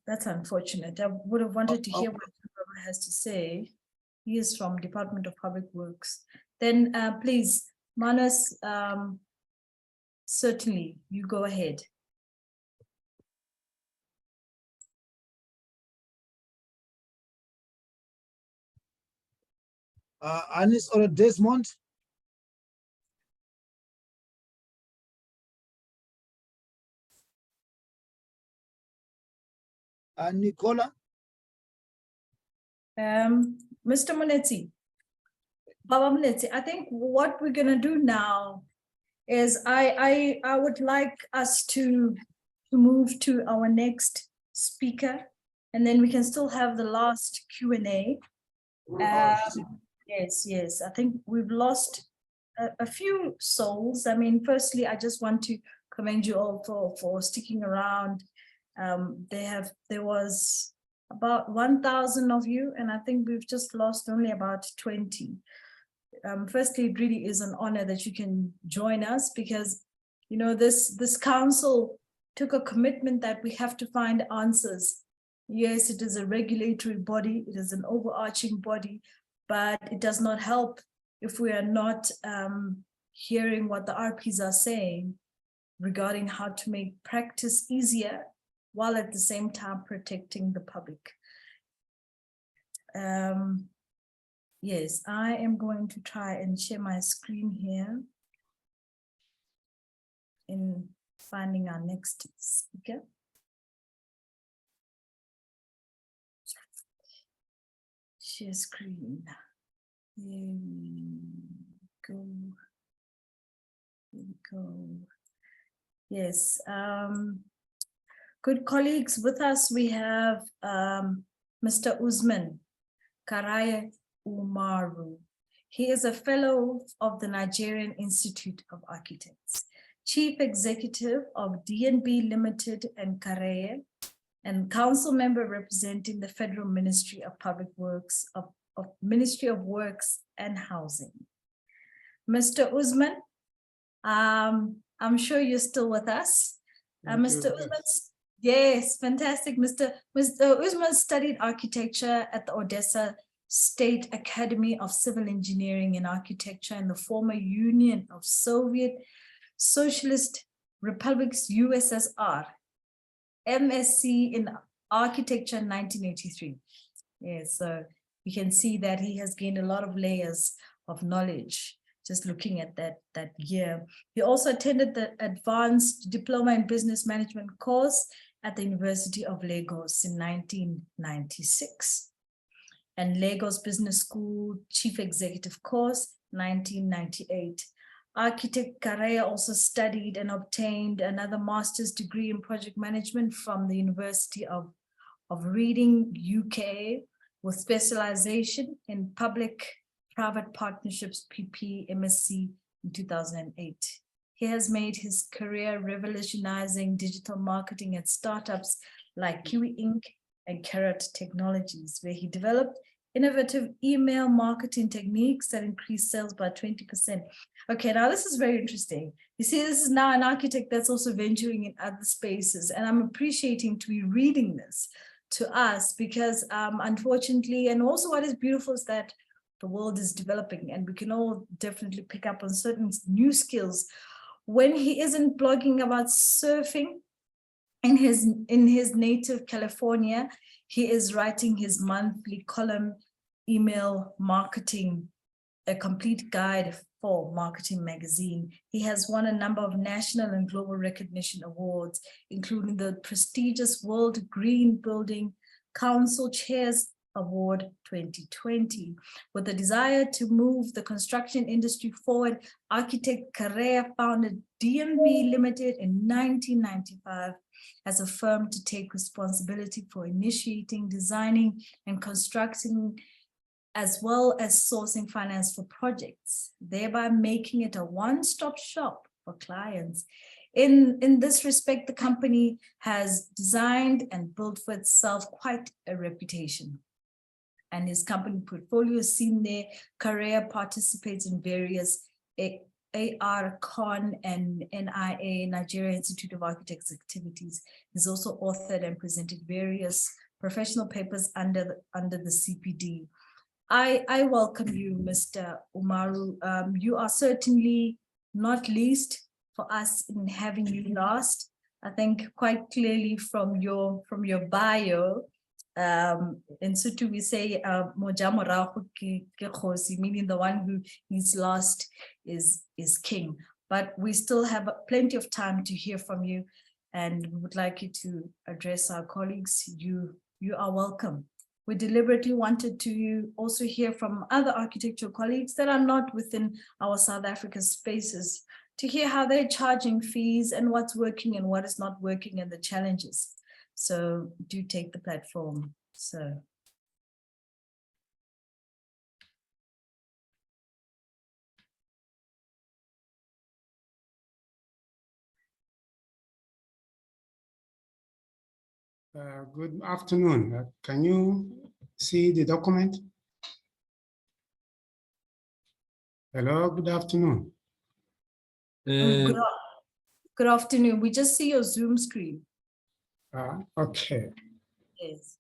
that's unfortunate. I would have wanted to hear what Lubaba has to say. He is from Department of Public Works. Then please, Manus, certainly you go ahead. Anis or Desmond? Nicola? Mr. Munetsi, Baba Munetsi, I think what we're gonna do now is I would like us to move to our next speaker, and then we can still have the last Q&A. Yes, I think we've lost a few souls. I mean, firstly, I just want to commend you all for sticking around. There was about 1,000 of you, and I think we've just lost only about 20. Firstly, it really is an honor that you can join us, because you know this council took a commitment that we have to find answers. Yes, it is a regulatory body, it is an overarching body, but it does not help if we are not hearing what the RPs are saying regarding how to make practice easier while at the same time protecting the public. Yes, I am going to try and share my screen here in finding our next speaker. Share screen. Here we go. Here we go. Yes. Good colleagues, with us we have Mr. Usman Karaya Umaru. He is a fellow of the Nigerian Institute of Architects, Chief Executive of DNB Limited and Karaya, and council member representing the Federal Ministry of Public Works of Ministry of Works and Housing. Mr. Usman, I'm sure you're still with us. Mr. Usman, yes, fantastic. Mr. Usman studied architecture at the Odessa State Academy of Civil Engineering and Architecture in the former Union of Soviet Socialist Republics, USSR. MSc in Architecture in 1983. Yes, so you can see that he has gained a lot of layers of knowledge just looking at that year. He also attended the Advanced Diploma in Business Management course at the University of Lagos in 1996. And Lagos Business School Chief Executive course, 1998. Architect Karaya also studied and obtained another master's degree in project management from the University of Reading, UK, with specialization in public-private partnerships, PP, MSc in 2008. He has made his career revolutionizing digital marketing at startups like Kiwi Inc. and Carrot Technologies, where he developed innovative email marketing techniques that increase sales by 20%. Okay, now this is very interesting. You see, this is now an architect that's also venturing in other spaces, and I'm appreciating to be reading this to us because unfortunately, and also what is beautiful is that the world is developing and we can all definitely pick up on certain new skills. When he isn't blogging about surfing in his native California, he is writing his monthly column, Email Marketing, a complete guide for marketing magazine. He has won a number of national and global recognition awards, including the prestigious World Green Building Council Chairs Award 2020. With a desire to move the construction industry forward, architect Correa founded DMB Limited in 1995 as a firm to take responsibility for initiating, designing, and constructing, as well as sourcing finance for projects, thereby making it a one-stop shop for clients. In this respect, the company has designed and built for itself quite a reputation. And his company portfolio is seen there. Correa participates in various ARCON and NIA, Nigeria Institute of Architects activities. He's also authored and presented various professional papers under the CPD. I welcome you, Mr. Umaru. You are certainly not least for us in having you last. I think quite clearly from your bio, in Sutu we say meaning the one who is last is king. But we still have plenty of time to hear from you, and we would like you to address our colleagues. You are welcome. We deliberately wanted to also hear from other architectural colleagues that are not within our South African spaces, to hear how they're charging fees and what's working and what is not working and the challenges. So do take the platform, sir. Good afternoon. Can you see the document? Hello, good afternoon. Good afternoon. We just see your Zoom screen. Okay. Yes.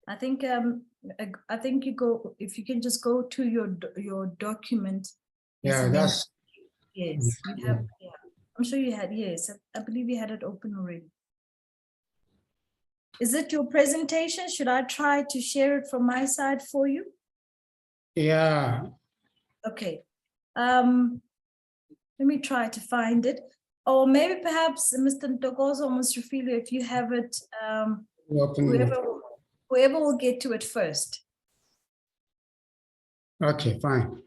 I think you go, if you can just go to your document. Yeah, that's. Yes, you have. Yeah, I'm sure you had. Yes, I believe you had it open already. Is it your presentation? Should I try to share it from my side for you? Yeah. Okay. Let me try to find it. Or maybe perhaps Mr. Ntokozo or Mr. Filio, if you have it, whoever will get to it first. Okay, fine.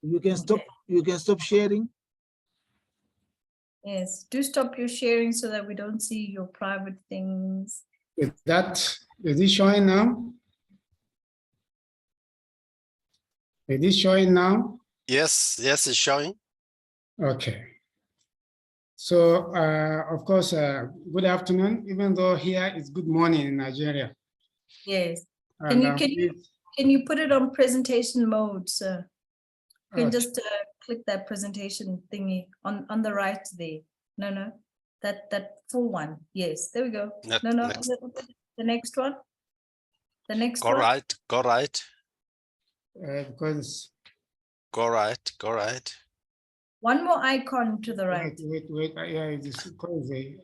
You can stop. You can stop sharing. Yes, do stop your sharing so that we don't see your private things. Is it showing now? Is it showing now? Yes, it's showing. Okay. So, of course, good afternoon, even though here is good morning in Nigeria. Yes. Can you put it on presentation mode, sir? You can just click that presentation thingy on the right there. No, that full one. Yes, there we go. Next. The next one. The next one. Go right. Because. Go right. One more icon to the right. Wait. Yeah, it's crazy.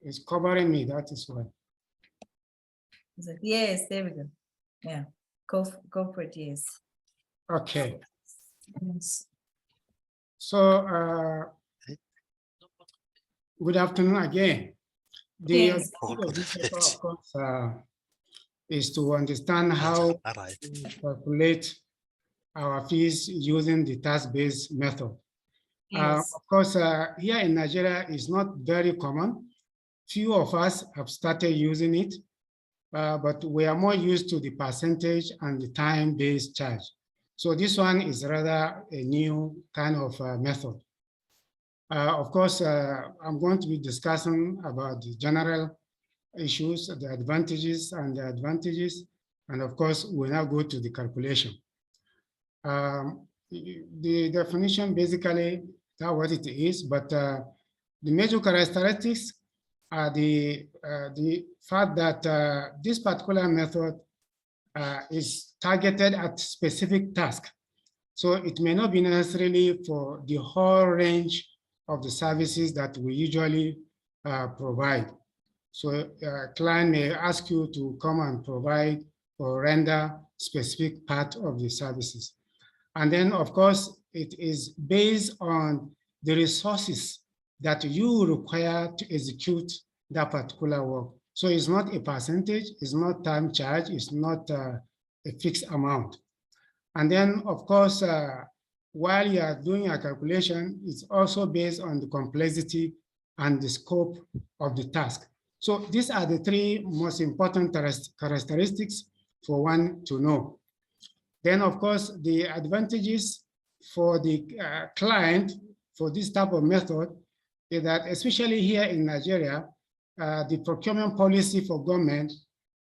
It's covering me. That is why. Yes, there we go. Yeah, go for it. Yes. Okay. Yes. So, good afternoon again. The objective of this paper, of course, is to understand how to calculate our fees using the task-based method. Yes. Of course, here in Nigeria, it's not very common. Few of us have started using it, but we are more used to the percentage and the time-based charge. So this one is rather a new kind of method. Of course, I'm going to be discussing about the general issues, the advantages and the advantages. And of course, we'll now go to the calculation. The definition basically that's what it is, but the major characteristics are the fact that this particular method is targeted at specific tasks. So it may not be necessarily for the whole range of the services that we usually provide. So a client may ask you to come and provide or render specific part of the services. And then, of course, it is based on the resources that you require to execute that particular work. So it's not a percentage, it's not time charge, it's not a fixed amount. And then, of course, while you are doing a calculation, it's also based on the complexity and the scope of the task. So these are the three most important characteristics for one to know. Then, of course, the advantages for the client for this type of method is that, especially here in Nigeria, the procurement policy for government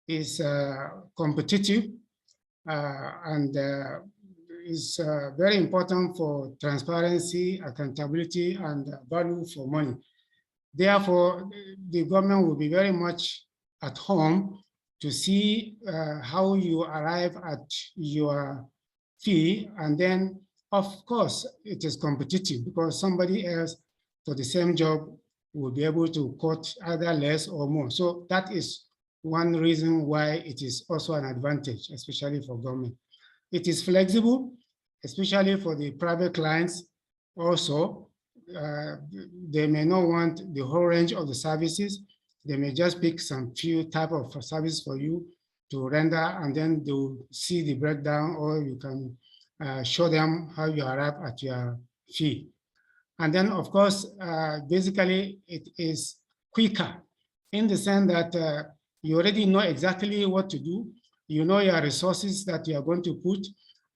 is competitive and is very important for transparency, accountability, and value for money. Therefore, the government will be very much at home to see how you arrive at your fee. And then, of course, it is competitive because somebody else for the same job will be able to quote either less or more. So that is one reason why it is also an advantage, especially for government. It is flexible, especially for the private clients also. They may not want the whole range of the services. They may just pick some few type of service for you to render, and then they'll see the breakdown, or you can show them how you arrive at your fee. And then, of course, basically, it is quicker in the sense that you already know exactly what to do. You know your resources that you are going to put.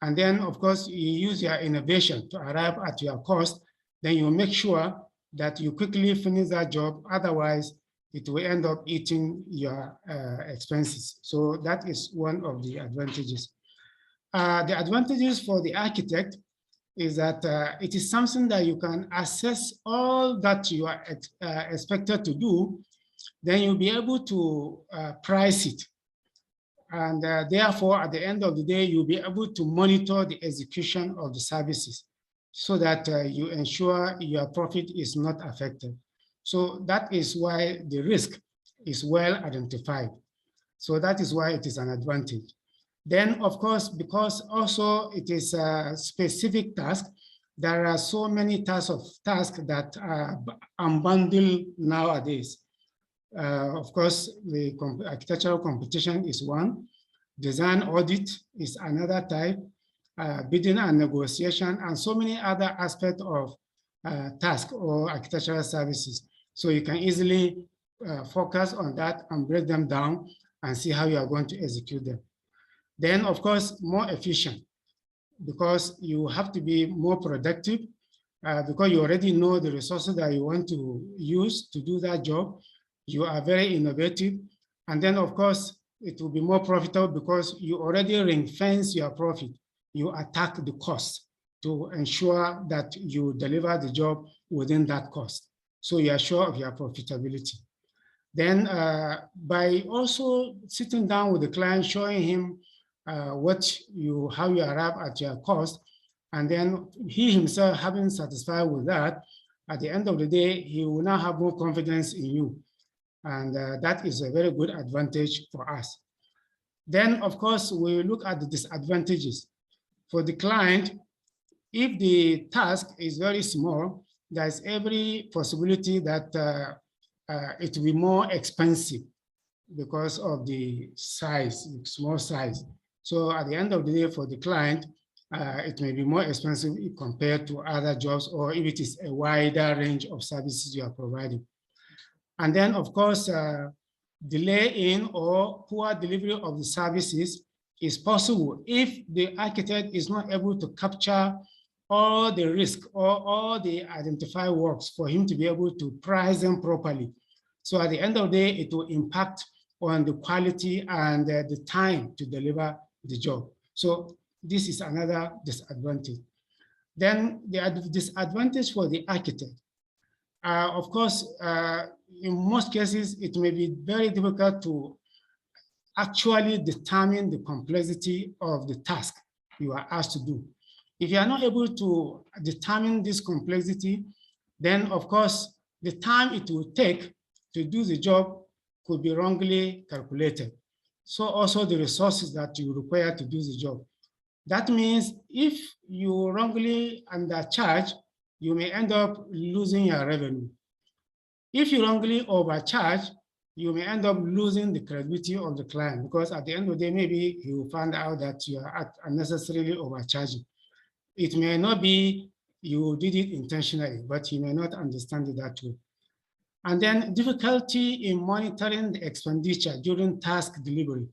And then, of course, you use your innovation to arrive at your cost. Then you make sure that you quickly finish that job. Otherwise, it will end up eating your expenses. So that is one of the advantages. The advantages for the architect is that it is something that you can assess all that you are expected to do. Then you'll be able to price it. And therefore, at the end of the day, you'll be able to monitor the execution of the services so that you ensure your profit is not affected. So that is why the risk is well identified. So that is why it is an advantage. Then, of course, because also it is a specific task, there are so many tasks that are unbundled nowadays. Of course, the architectural competition is one. Design audit is another type. Bidding and negotiation, and so many other aspects of task or architectural services. So you can easily focus on that and break them down and see how you are going to execute them. Then, of course, more efficient, because you have to be more productive because you already know the resources that you want to use to do that job. You are very innovative. And then, of course, it will be more profitable because you already ring-fence your profit. You attack the cost to ensure that you deliver the job within that cost. So you are sure of your profitability. Then by also sitting down with the client, showing him how you arrive at your cost, and then he himself having satisfied with that, at the end of the day, he will now have more confidence in you. And that is a very good advantage for us. Then, of course, we look at the disadvantages. For the client, if the task is very small, there's every possibility that it will be more expensive because of the size, small size. So at the end of the day, for the client, it may be more expensive compared to other jobs, or if it is a wider range of services you are providing. And then, of course, delay in or poor delivery of the services is possible if the architect is not able to capture all the risk or all the identified works for him to be able to price them properly. So at the end of the day, it will impact on the quality and the time to deliver the job. So this is another disadvantage. Then the disadvantage for the architect. Of course, in most cases, it may be very difficult to actually determine the complexity of the task you are asked to do. If you are not able to determine this complexity, then of course, the time it will take to do the job could be wrongly calculated. So also the resources that you require to do the job. That means if you wrongly undercharge, you may end up losing your revenue. If you wrongly overcharge, you may end up losing the credibility of the client, because at the end of the day, maybe he will find out that you are unnecessarily overcharging. It may not be you did it intentionally, but he may not understand it that way. And then difficulty in monitoring the expenditure during task delivery.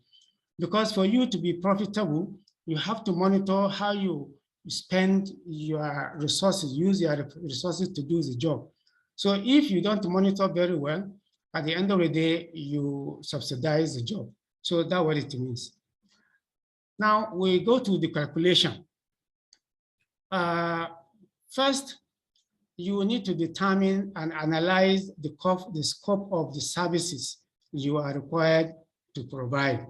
Because for you to be profitable, you have to monitor how you spend your resources, use your resources to do the job. So if you don't monitor very well, at the end of the day, you subsidize the job. So that's what it means. Now we go to the calculation. First, you need to determine and analyze the scope of the services you are required to provide.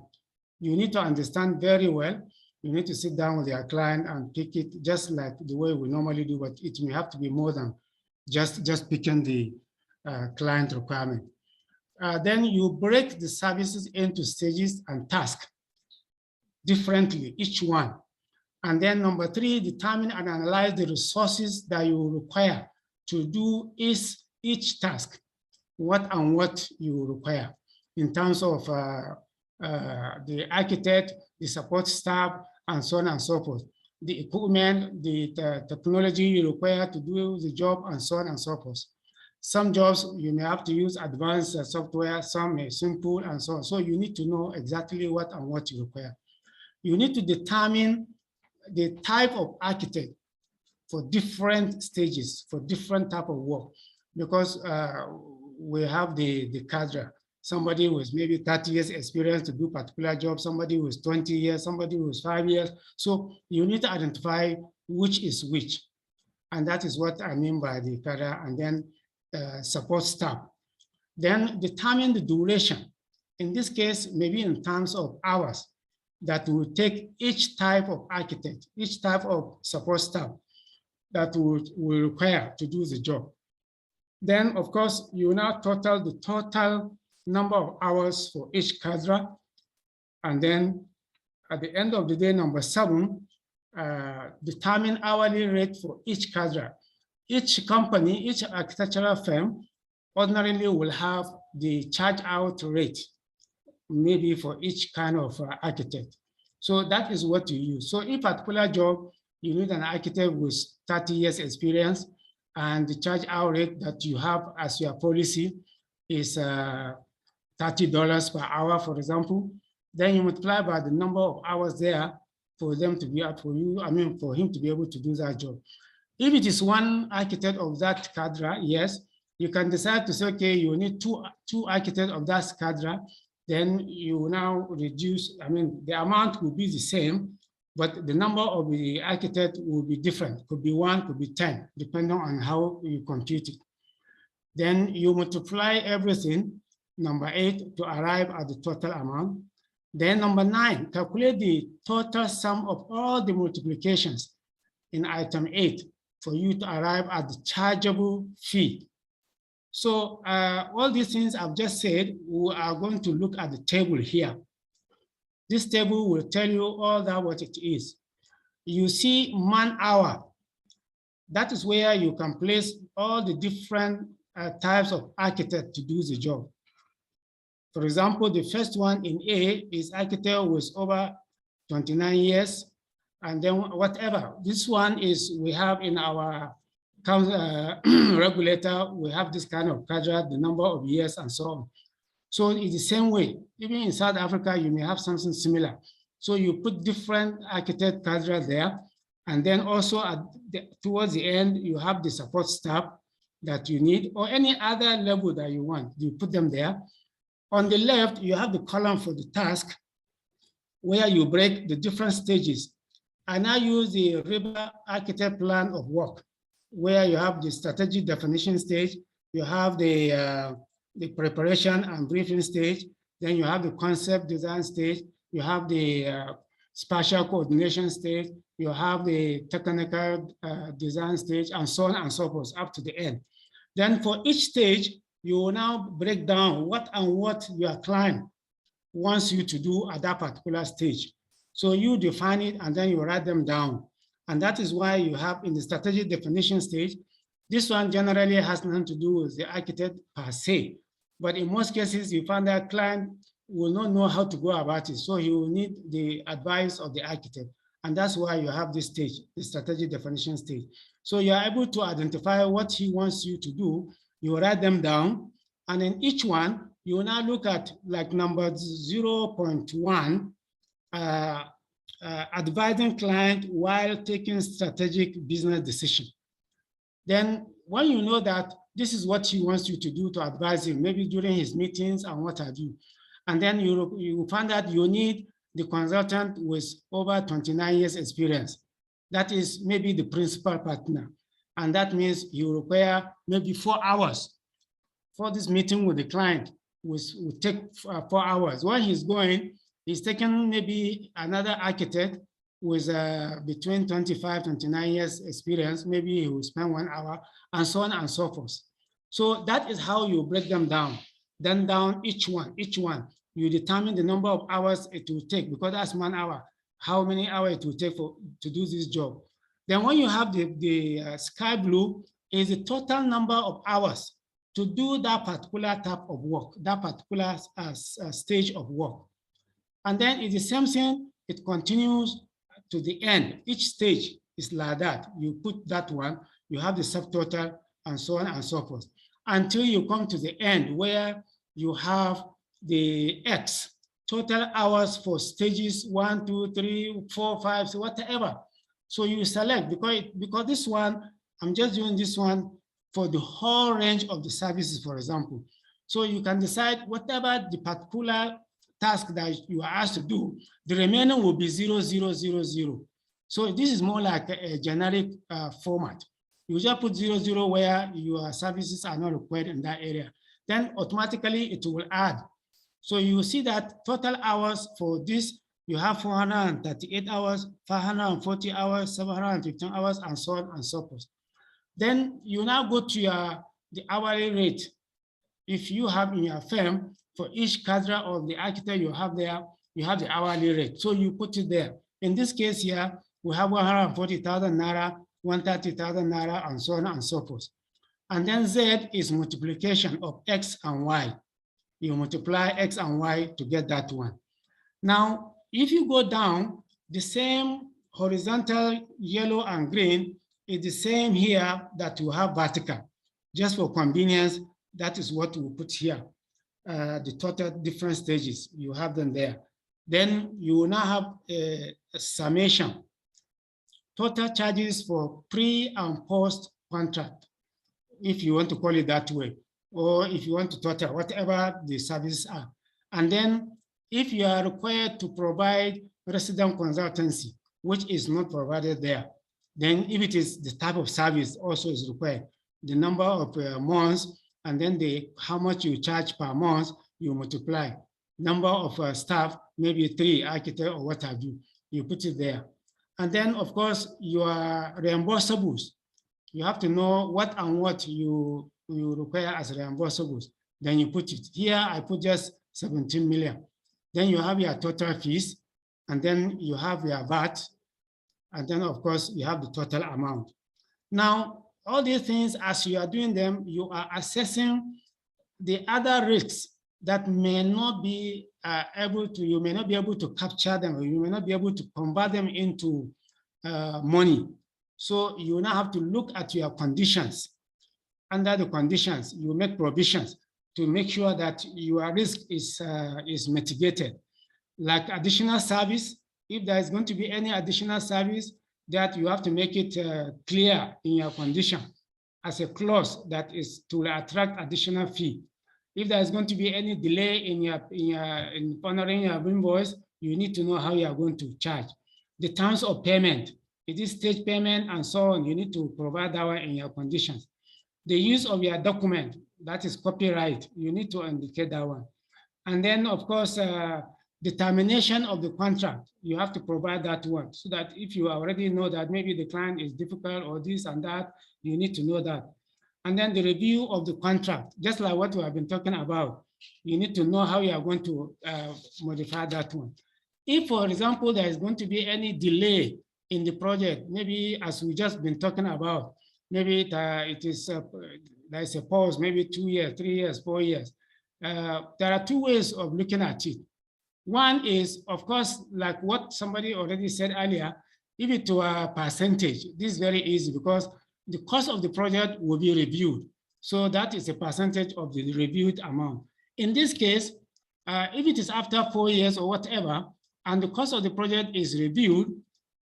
You need to understand very well. You need to sit down with your client and pick it just like the way we normally do, but it may have to be more than just picking the client requirement. Then you break the services into stages and tasks differently, each one. And then number three, determine and analyze the resources that you require to do each task, what you require in terms of the architect, the support staff, and so on and so forth. The equipment, the technology you require to do the job, and so on and so forth. Some jobs you may have to use advanced software, some may simple, and so on. So you need to know exactly what you require. You need to determine the type of architect for different stages, for different type of work, because we have the cadre. Somebody with maybe 30 years experience to do a particular job, somebody with 20 years, somebody with 5 years. So you need to identify which is which. And that is what I mean by the cadre, and then support staff. Then determine the duration. In this case, maybe in terms of hours that will take each type of architect, each type of support staff that will require to do the job. Then, of course, you now total the total number of hours for each cadre. And then at the end of the day, number 7, determine hourly rate for each cadre. Each company, each architectural firm ordinarily will have the charge out rate, maybe for each kind of architect. So that is what you use. So if a particular job, you need an architect with 30 years experience, and the charge out rate that you have as your policy is $30 per hour, for example, then you multiply by the number of hours there for them to be up for you, for him to be able to do that job. If it is one architect of that cadre, yes, you can decide to say, okay, you need two architects of that cadre, then you now reduce, the amount will be the same, but the number of the architect will be different. Could be 1, could be 10, depending on how you compute it. Then you multiply everything, number 8, to arrive at the total amount. Then number 9, calculate the total sum of all the multiplications in item 8 for you to arrive at the chargeable fee. So all these things I've just said, we are going to look at the table here. This table will tell you all that what it is. You see man hour. That is where you can place all the different types of architect to do the job. For example, the first one in A is architect with over 29 years. And then whatever. This one is, we have in our regulator, we have this kind of cadre, the number of years and so on. So it's the same way. Even in South Africa, you may have something similar. So you put different architect cadre there, And then also towards the end, you have the support staff that you need, or any other level that you want. You put them there. On the left, you have the column for the task, where you break the different stages. I now use the River Architect Plan of Work, where you have the strategic definition stage, you have the preparation and briefing stage, then you have the concept design stage, you have the spatial coordination stage, you have the technical design stage, and so on and so forth, up to the end. Then for each stage, you will now break down what your client wants you to do at that particular stage. So you define it and then you write them down. And that is why you have in the strategic definition stage, this one generally has nothing to do with the architect per se. But in most cases, you find that client will not know how to go about it. So he will need the advice of the architect. And that's why you have this stage, the strategic definition stage. So you are able to identify what he wants you to do. You write them down. And in each one, you will now look at like number 0.1, advising client while taking strategic business decision. Then when you know that this is what he wants you to do to advise him, maybe during his meetings and what have you, and then you find that you need the consultant with over 29 years experience. That is maybe the principal partner. And that means you require maybe 4 hours for this meeting with the client, which will take 4 hours. While he's going, he's taking maybe another architect with between 25, 29 years experience. Maybe he will spend 1 hour, and so on and so forth. So that is how you break them down. Then down each one, you determine the number of hours it will take, because that's 1 hour, how many hours it will take to do this job. Then when you have the sky blue, is the total number of hours to do that particular type of work, that particular stage of work. And then it's the same thing, it continues to the end. Each stage is like that. You put that one, you have the subtotal, and so on and so forth, until you come to the end where you have the X, total hours for stages 1, 2, 3, 4, 5, so whatever. So you select, because this one, I'm just doing this one for the whole range of the services, for example. So you can decide whatever the particular task that you are asked to do, the remaining will be 0, 0, 0, 0. So this is more like a generic format. You just put 0, 0 where your services are not required in that area. Then automatically it will add. So you see that total hours for this, you have 438 hours, 540 hours, 715 hours, and so on and so forth. Then you now go to the hourly rate. If you have in your firm, for each cadre of the architect you have there, you have the hourly rate. So you put it there. In this case here, we have 140,000 Naira, 130,000 Naira, and so on and so forth. And then Z is multiplication of X and Y. You multiply X and Y to get that one. Now, if you go down, the same horizontal yellow and green is the same here that you have vertical. Just for convenience, that is what we put here. The total different stages, you have them there. Then you will now have a summation. Total charges for pre and post contract, if you want to call it that way, or if you want to total, whatever the services are. And then if you are required to provide resident consultancy, which is not provided there, then if it is the type of service also is required, the number of months, and then how much you charge per month, you multiply. Number of staff, maybe 3 architects or what have you, you put it there. And then of course, your reimbursables. You have to know what and what you require as reimbursables. Then you put it. Here I put just 17 million. Then you have your total fees, and then you have your VAT, and then of course you have the total amount. Now, all these things, as you are doing them, you are assessing the other risks that may not be you may not be able to capture them, or you may not be able to convert them into money. So you now have to look at your conditions. Under the conditions, you make provisions to make sure that your risk is mitigated. Like additional service, if there is going to be any additional service, that you have to make it clear in your condition as a clause that is to attract additional fee. If there is going to be any delay in honoring your invoice, you need to know how you are going to charge. The terms of payment, it is stage payment and so on. You need to provide that one in your conditions. The use of your document, that is copyright. You need to indicate that one. And then, of course, the termination of the contract, you have to provide that one so that if you already know that maybe the client is difficult or this and that, you need to know that. And then the review of the contract, just like what we have been talking about, you need to know how you are going to modify that one. If, for example, there is going to be any delay in the project, maybe as we just been talking about, maybe it is there is a pause, maybe 2 years, 3 years, 4 years. There are two ways of looking at it. One is, of course, like what somebody already said earlier, if it were a percentage, this is very easy because the cost of the project will be reviewed. So that is a percentage of the reviewed amount. In this case, if it is after 4 years or whatever, and the cost of the project is reviewed,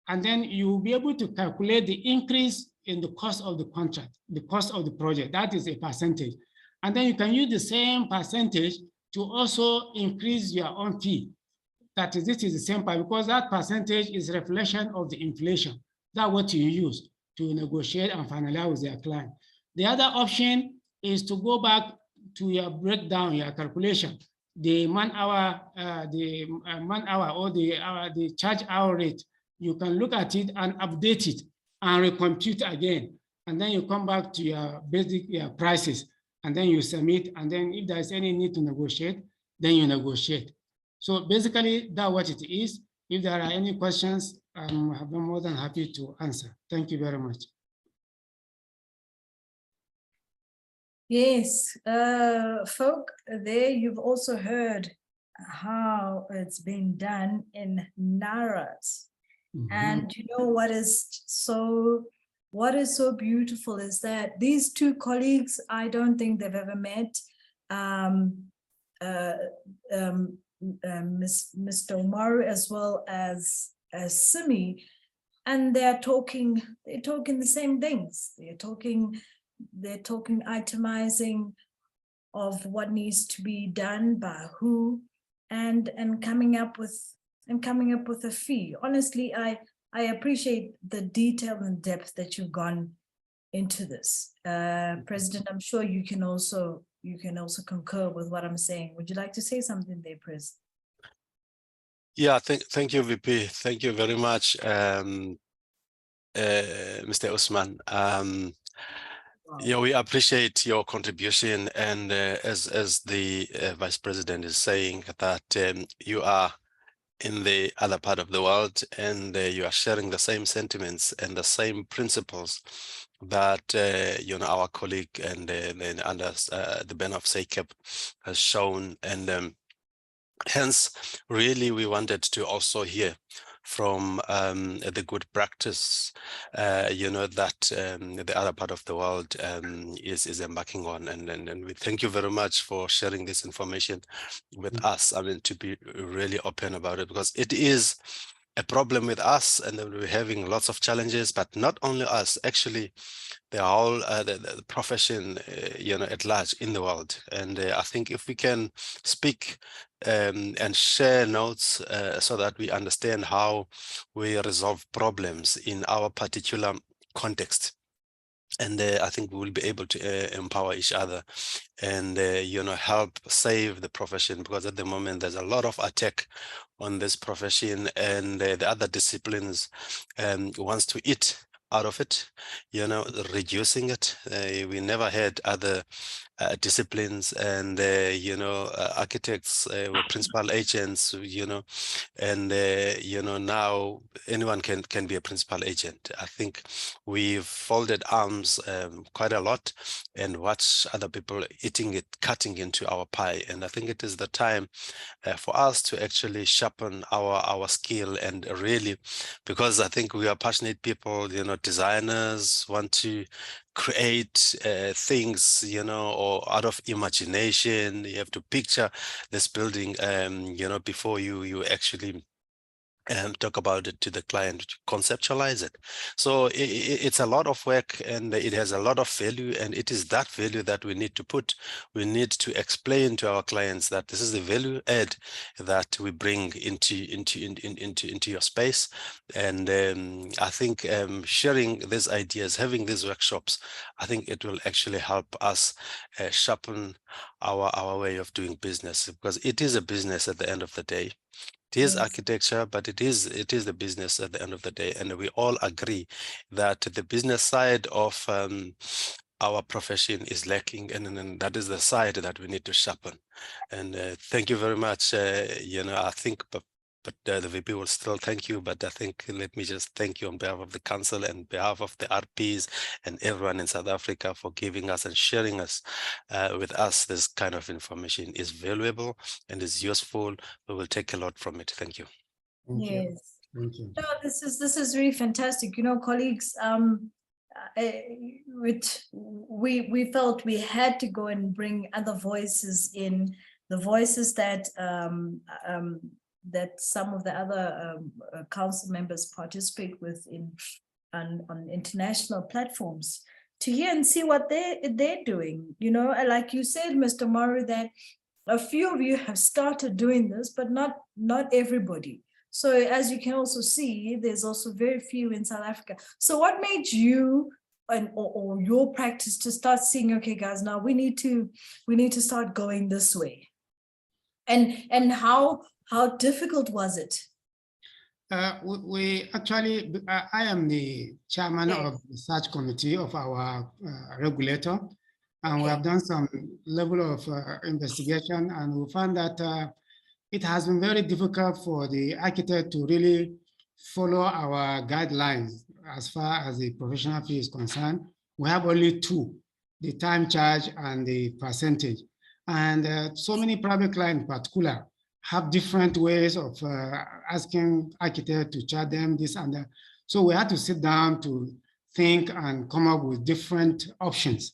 and then you will be able to calculate the increase in the cost of the contract, the cost of the project, that is a percentage. And then you can use the same percentage to also increase your own fee. That is, this is the same part because that percentage is a reflection of the inflation. That's what you use to negotiate and finalize with your client. The other option is to go back to your breakdown, your calculation, the man hour or the charge hour rate. You can look at it and update it and recompute again. And then you come back to your basic prices and then you submit. And then if there's any need to negotiate, then you negotiate. So basically that's what it is. If there are any questions, I'm more than happy to answer. Thank you very much. Yes, folk, there you've also heard how it's been done in Naras. And you know what is so beautiful is that these two colleagues, I don't think they've ever met. Mr. Umaru as well as Simi, and they're talking the same things. They're talking itemizing of what needs to be done by who, and coming up with a fee. Honestly, I appreciate the detail and depth that you've gone into this. President, I'm sure you can also concur with what I'm saying. Would you like to say something there, Pres? Yeah, thank you, VP. Thank you very much, Mr. Usman. Yeah, we appreciate your contribution, and as the Vice President is saying that you are in the other part of the world and you are sharing the same sentiments and the same principles that our colleague and then others, the Ben of SACEP has shown, and hence really we wanted to also hear from the good practice, that the other part of the world is embarking on. And we thank you very much for sharing this information with us. I mean, to be really open about it, because it is a problem with us, and then we're having lots of challenges, but not only us, actually, the whole the profession, at large in the world. And I think if we can speak and share notes so that we understand how we resolve problems in our particular context, and I think we will be able to empower each other and help save the profession, because at the moment there's a lot of attack on this profession, and the other disciplines wants to eat out of it, reducing it. We never had other disciplines, and architects were principal agents, and now anyone can be a principal agent. I think we've folded arms quite a lot and watch other people eating it, cutting into our pie. And I think it is the time for us to actually sharpen our skill, and really, because I think we are passionate people, designers want to create things, or out of imagination. You have to picture this building, before you actually and talk about it to the client, conceptualize it. So it's a lot of work, and it has a lot of value, and it is that value that we need to put. We need to explain to our clients that this is the value add that we bring into your space. And I think sharing these ideas, having these workshops, I think it will actually help us sharpen our way of doing business, because it is a business at the end of the day. It is architecture, but it is the business at the end of the day. And we all agree that the business side of our profession is lacking, and that is the side that we need to sharpen. And thank you very much. I think, but the VP will still thank you, but I think let me just thank you on behalf of the council and behalf of the RPs and everyone in South Africa for giving us and sharing us with us. This kind of information is valuable and is useful. We will take a lot from it. Thank you. Yes. Thank you. No, this is really fantastic. Colleagues, we felt we had to go and bring other voices in, the voices that that some of the other council members participate with on international platforms, to hear and see what they're doing. Like you said, Mr. Maru, that a few of you have started doing this, but not everybody. So as you can also see, there's also very few in South Africa. So what made you or your practice to start seeing, okay, guys, now we need to start going this way? And how difficult was it? We actually, I am the chairman of the research committee of our regulator, and we have done some level of investigation, and we found that it has been very difficult for the architect to really follow our guidelines as far as the professional fee is concerned. We have only two, the time charge and the percentage. And so many private clients in particular have different ways of asking architects to charge them this and that. So we had to sit down to think and come up with different options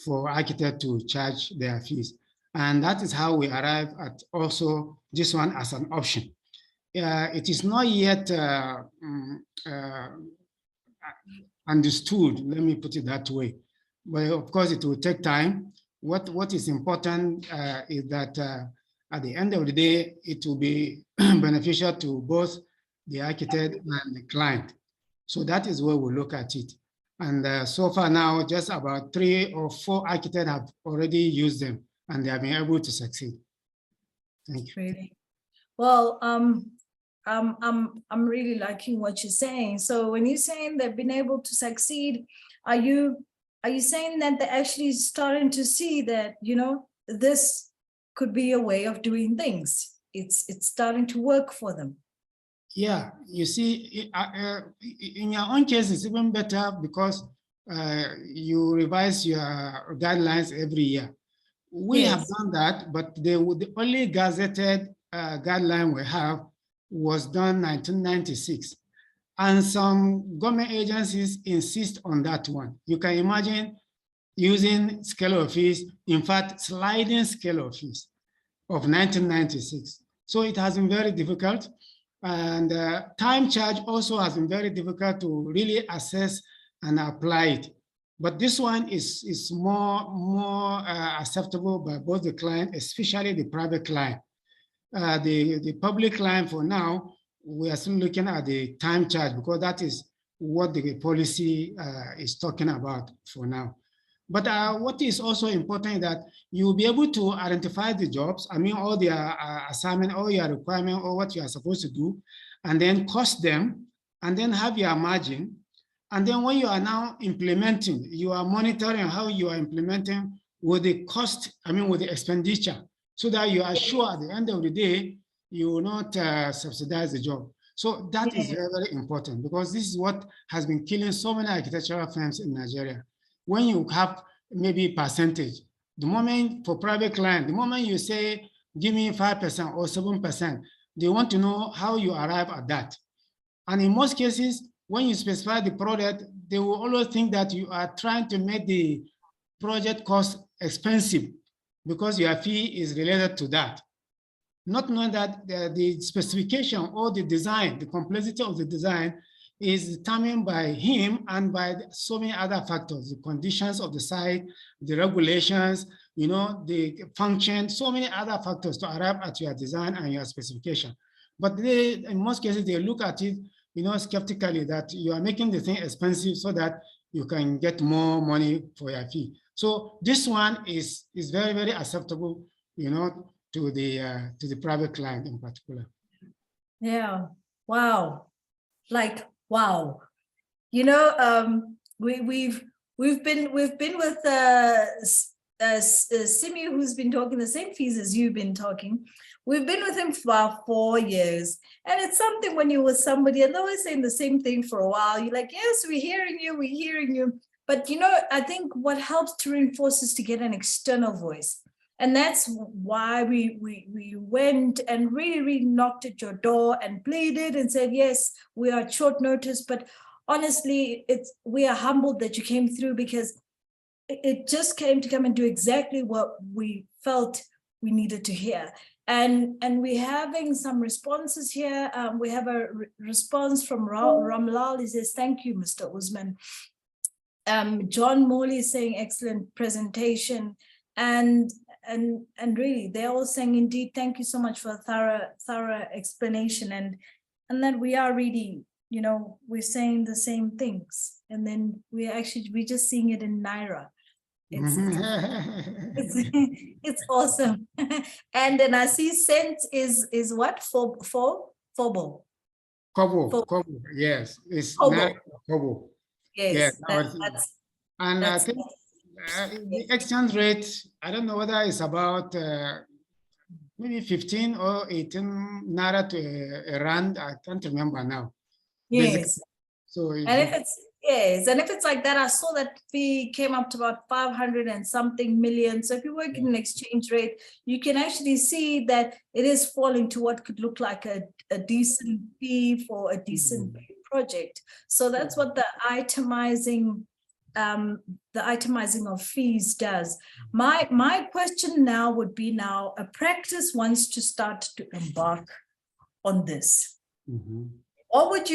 for architects to charge their fees. And that is how we arrive at also this one as an option. It is not yet understood, let me put it that way. But of course, it will take time. What is important is that at the end of the day, it will be beneficial to both the architect and the client. So that is where we look at it. And so far now, just about 3 or 4 architects have already used them, and they have been able to succeed. Thank you. Really? Well, I'm really liking what you're saying. So when you're saying they've been able to succeed, are you saying that they're actually starting to see that, this could be a way of doing things? It's starting to work for them. Yeah, you see, in your own case, it's even better because you revise your guidelines every year. We have done that, but the only gazetted guideline we have was done 1996. And some government agencies insist on that one. You can imagine using scale of fees, in fact, sliding scale of fees of 1996. So it has been very difficult. And time charge also has been very difficult to really assess and apply it. But this one is more acceptable by both the client, especially the private client. The public client for now, we are still looking at the time charge because that is what the policy is talking about for now. But what is also important is that you will be able to identify the jobs, all the assignment, all your requirement, or what you are supposed to do, and then cost them, and then have your margin. And then when you are now implementing, you are monitoring how you are implementing with the cost, with the expenditure, so that you are sure at the end of the day, you will not subsidize the job. So that is very, very important because this is what has been killing so many architectural firms in Nigeria. When you have maybe percentage, the moment for private client, the moment you say, give me 5% or 7%, they want to know how you arrive at that. And in most cases, when you specify the product, they will always think that you are trying to make the project cost expensive because your fee is related to that. not knowing that the specification or the design, the complexity of the design is determined by him and by so many other factors, the conditions of the site, the regulations, you know, the function, so many other factors to arrive at your design and your specification. But they, in most cases, they look at it, you know, skeptically that you are making the thing expensive so that you can get more money for your fee. So this one is very, very acceptable, you know, to the private client in particular. Yeah. Wow. Like, wow. You know, we've been with Simi, who's been talking the same fees as you've been talking. We've been with him for about 4 years. And it's something when you're with somebody and they're always saying the same thing for a while. You're like, yes, we're hearing you. But, you know, I think what helps to reinforce is to get an external voice. And that's why we went and really knocked at your door and pleaded and said, yes, we are at short notice. But honestly, we are humbled that you came through, because it just came to come and do exactly what we felt we needed to hear. And we're having some responses here. We have a response from Ramlal. He says, thank you, Mr. Usman. John Morley is saying, excellent presentation. And really, they're all saying, indeed, thank you so much for a thorough explanation. And that we are really, you know, we're saying the same things. And then we're just seeing it in Naira. It's awesome. And then I see cent is what for Fobo. Kobo, yes, it's Kobo. Yes, and I think the exchange rate, I don't know whether it's about maybe 15 or 18 Naira to a rand. I can't remember now. Yes. Basically. So and if it's like that, I saw that fee came up to about 500 and something million. So if you work in an exchange rate, you can actually see that it is falling to what could look like a decent fee for a decent project. So that's what the itemizing of fees does. My question now would be, now a practice wants to start to embark on this. What would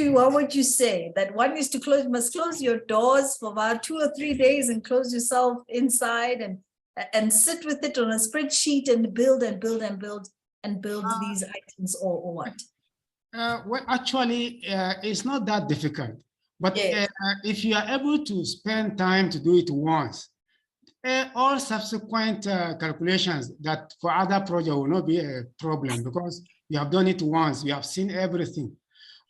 you say? That one is to must close your doors for about 2 or 3 days and close yourself inside and sit with it on a spreadsheet and build these items, or what? Well, actually, it's not that difficult. But if you are able to spend time to do it once, all subsequent calculations that for other projects will not be a problem, because you have done it once, you have seen everything.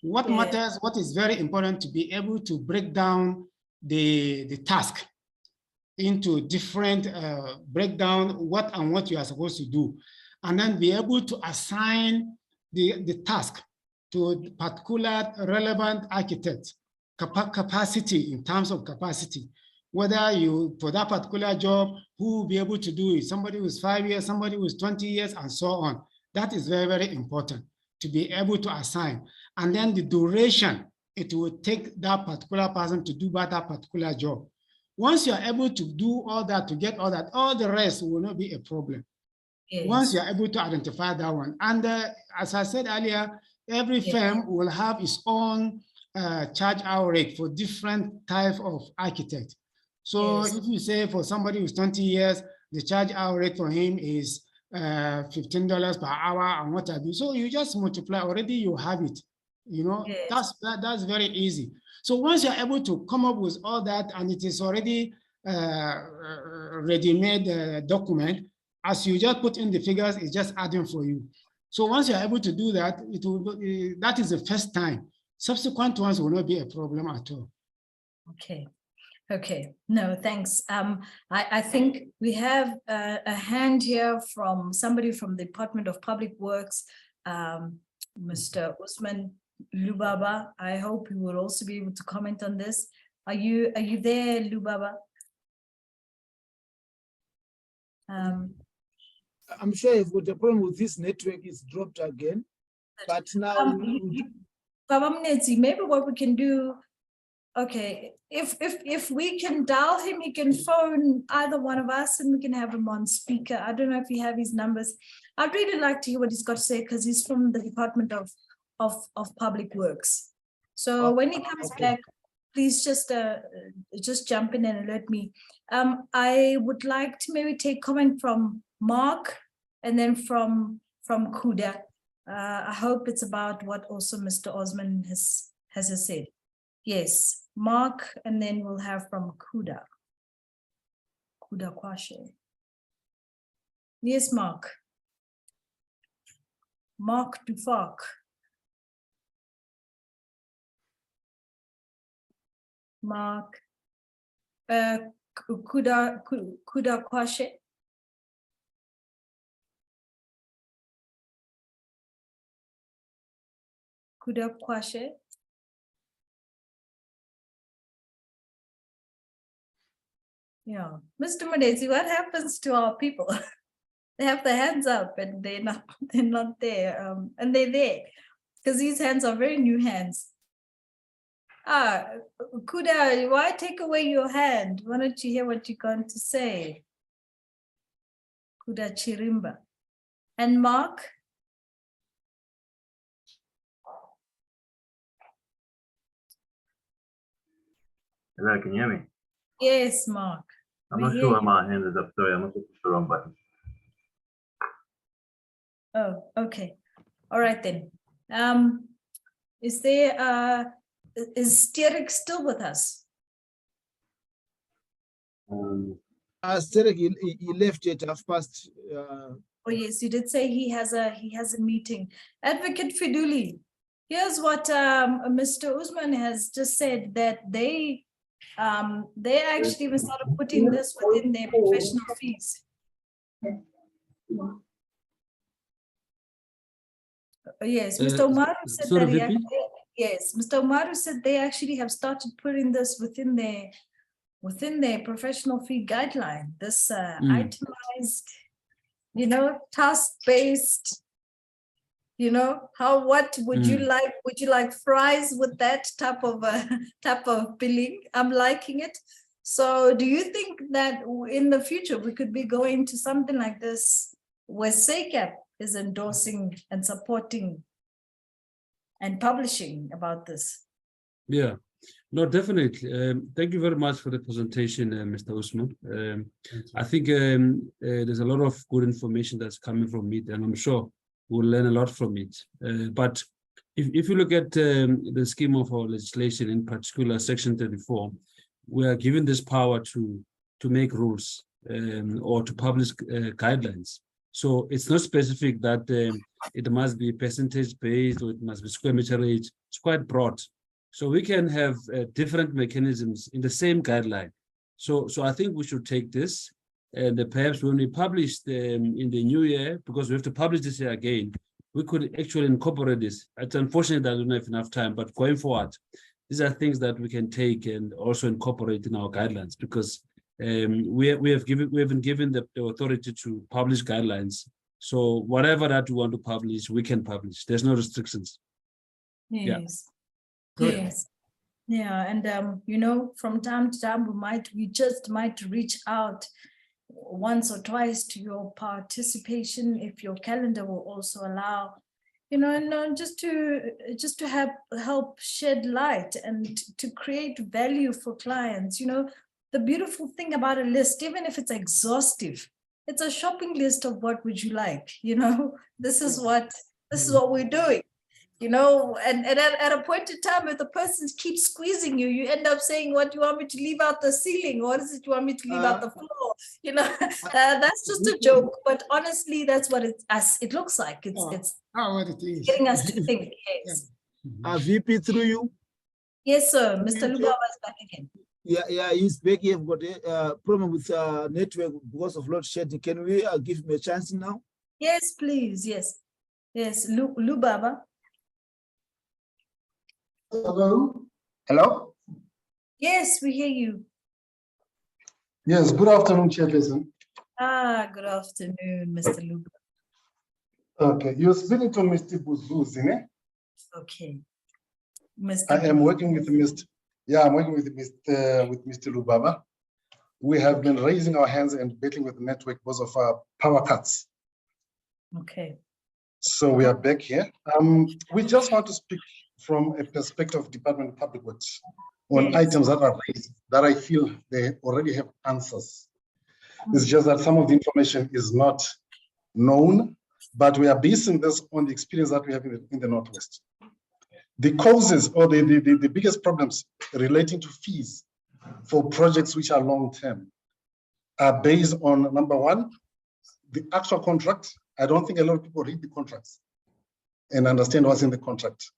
What matters, what is very important, to be able to break down the task into different breakdown, what you are supposed to do, and then be able to assign the task to particular relevant architect capacity, in terms of capacity, whether you, for that particular job, who will be able to do it, somebody with 5 years, somebody with 20 years, and so on. That is very, very important to be able to assign. And then the duration it will take that particular person to do that particular job. Once you are able to do all that, to get all that, all the rest will not be a problem. Once you are able to identify that one. And as I said earlier, every firm will have its own charge hour rate for different type of architect. So if you say for somebody with 20 years, the charge hour rate for him is $15 per hour and what have you. So you just multiply, already you have it. You know, that's very easy. So once you're able to come up with all that, and it is already ready-made document, as you just put in the figures, it's just adding for you. So once you're able to do that, it will that is the first time. Subsequent ones will not be a problem at all. Okay, no, thanks. I think we have a hand here from somebody from the Department of Public Works, Mr. Usman Lubaba. I hope you will also be able to comment on this. Are you there, Lubaba? I'm sure you've got a problem with this network, it's dropped again. But now Baba Mnetsi, maybe what we can do, Okay, if we can dial him, he can phone either one of us and we can have him on speaker. I don't know if you have his numbers. I'd really like to hear what he's got to say because he's from the Department of Public Works. So when he comes back, please just jump in and alert me. I would like to maybe take comment from Mark and then from Kuda. I hope it's about what also Mr. Osman has said. Yes, Mark, and then we'll have from Kuda. Kuda Kwashe. Yes, Mark. Mark Dufak. Mark. Kuda Kwashe. Kuda Kwashe. Yeah, Mr. Madezi, what happens to our people? They have their hands up and they're not there. And they're there because these hands are very new hands. Kuda, why take away your hand? Why don't you hear what you're going to say? Kuda Chirimba. And Mark? Hello, can you hear me? Yes, Mark. I'm not sure why my hand is up. Sorry, I must have pushed the wrong button. Oh, okay. All right then. Is there is Stierik still with us? Stierik, he left at past. Oh yes, you did say he has a meeting. Advocate Fiduli, here's what Mr. Usman has just said, that they actually even started putting this within their professional fees. Yes, Mr. Umaru said that he actually, yes, Mr. Umaru said they actually have started putting this within their professional fee guideline. This itemized, task-based, what would you like? Would you like fries with that type of billing? I'm liking it. So do you think that in the future we could be going to something like this where SACAP is endorsing and supporting and publishing about this? Yeah, no, definitely. Thank you very much for the presentation, Mr. Usman. I think there's a lot of good information that's coming from it, and I'm sure we'll learn a lot from it. But if you look at the scheme of our legislation, in particular, Section 34, we are given this power to make rules or to publish guidelines. So it's not specific that it must be percentage-based or it must be square meterage. It's quite broad. So we can have different mechanisms in the same guideline. So I think we should take this, and perhaps when we publish in the new year, because we have to publish this year again, we could actually incorporate this. It's unfortunate that I don't have enough time, but going forward, these are things that we can take and also incorporate in our guidelines, because we have been given the authority to publish guidelines. So whatever that we want to publish, we can publish. There's no restrictions. Yes. Yeah. Yes. Yeah, and from time to time we just might reach out once or twice to your participation, if your calendar will also allow, and just to help shed light and to create value for clients. The beautiful thing about a list, even if it's exhaustive, it's a shopping list of what would you like. This is what we're doing. And at a point in time, if the person keeps squeezing you, you end up saying, what do you want me to leave out the ceiling? What is it you want me to leave out the floor? That's just a joke, but honestly, that's what it looks like. It's getting us to think. Yes. VP through you. Yes, sir. Mr. Luba was back again. Yeah, he's back. You've got a problem with network because of load shedding. Can we give him a chance now? Yes, please. Yes. Lubaba. Hello? Hello? Yes, we hear you. Yes, good afternoon, Chairperson. Good afternoon, Mr. Luba. Okay, you're speaking to Mr. Buzuzi, ne? Okay. I am working with Mr. Yeah, I'm working with Mr. Lubaba. We have been raising our hands and battling with the network because of our power cuts. Okay. So we are back here. We just want to speak from a perspective of Department of Public Works on items that are raised that I feel they already have answers. It's just that some of the information is not known, but we are basing this on the experience that we have in the Northwest. The causes or the biggest problems relating to fees for projects which are long-term are based on, number one, the actual contract. I don't think a lot of people read the contracts and understand what's in the contract.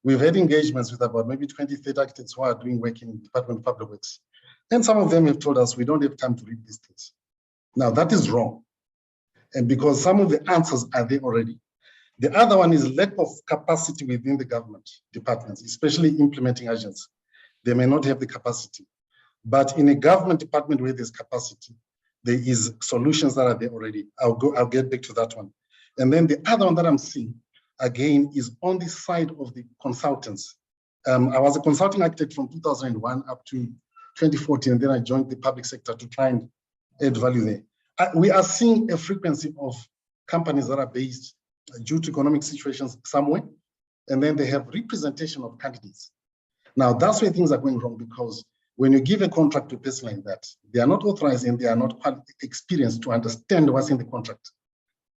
We've had engagements with about maybe 20, 30 architects who are doing work in Department of Public Works. And some of them have told us we don't have time to read these things. Now that is wrong. And because some of the answers are there already. The other one is lack of capacity within the government departments, especially implementing agents. They may not have the capacity. But in a government department where there's capacity, there is solutions that are there already. I'll get back to that one. And then the other one that I'm seeing, again, is on the side of the consultants. I was a consulting architect from 2001 up to 2014, and then I joined the public sector to try and add value there. We are seeing a frequency of companies that are based due to economic situations somewhere, and then they have representation of candidates. Now, that's where things are going wrong, because when you give a contract to a person like that, they are not authorized and they are not experienced to understand what's in the contract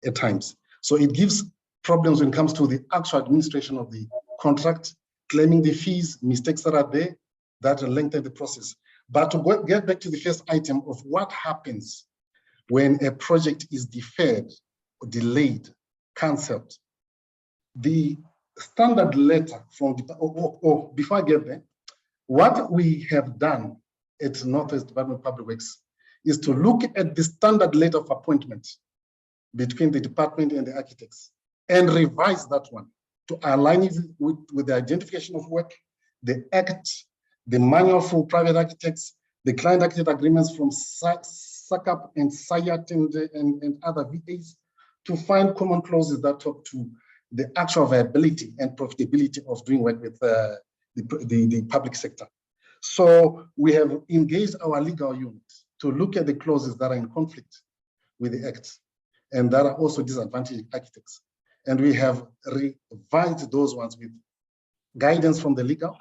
at times. So it gives problems when it comes to the actual administration of the contract, claiming the fees, mistakes that are there, that lengthen the process. But to get back to the first item of what happens when a project is deferred, or delayed, cancelled, the standard letter from the, before I get there, what we have done at Northwest Department of Public Works is to look at the standard letter of appointment between the department and the architects and revise that one to align it with the identification of work, the act, the manual for private architects, the client architect agreements from SACAP and SIAT and other VAs, to find common clauses that talk to the actual viability and profitability of doing work with the public sector. So we have engaged our legal unit to look at the clauses that are in conflict with the Act and that are also disadvantaging architects. And we have revised those ones with guidance from the legal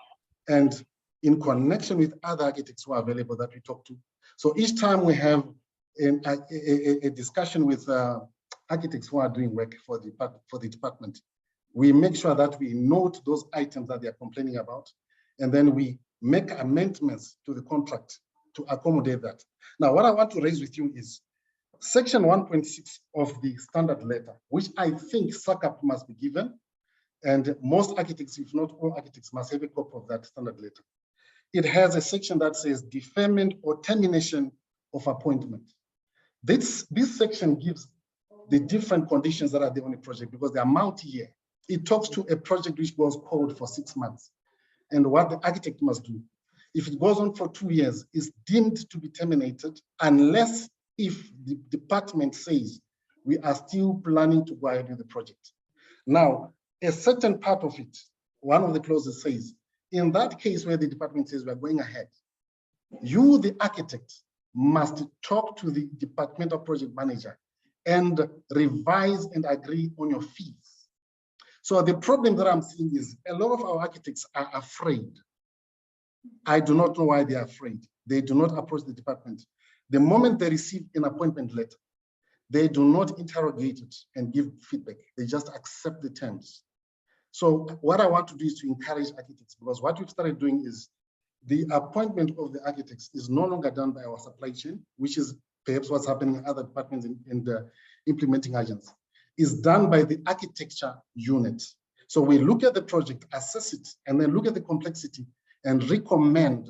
and in connection with other architects who are available that we talk to. So each time we have a discussion with architects who are doing work for the department, we make sure that we note those items that they are complaining about, and then we make amendments to the contract to accommodate that. Now, what I want to raise with you is Section 1.6 of the standard letter, which I think SACAP must be given, and most architects, if not all architects, must have a copy of that standard letter. It has a section that says deferment or termination of appointment. This section gives the different conditions that are there on a project because they are multi-year. It talks to a project which goes cold for 6 months and what the architect must do. If it goes on for 2 years, it's deemed to be terminated unless if the department says we are still planning to go ahead with the project. Now, a certain part of it, one of the clauses says, in that case where the department says we're going ahead, you, the architect, must talk to the departmental project manager and revise and agree on your fees. So the problem that I'm seeing is a lot of our architects are afraid. I do not know why they are afraid. They do not approach the department. The moment they receive an appointment letter, they do not interrogate it and give feedback. They just accept the terms. So what I want to do is to encourage architects, because what we've started doing is the appointment of the architects is no longer done by our supply chain, which is perhaps what's happening in other departments in the implementing agents, is done by the architecture unit. So we look at the project, assess it, and then look at the complexity and recommend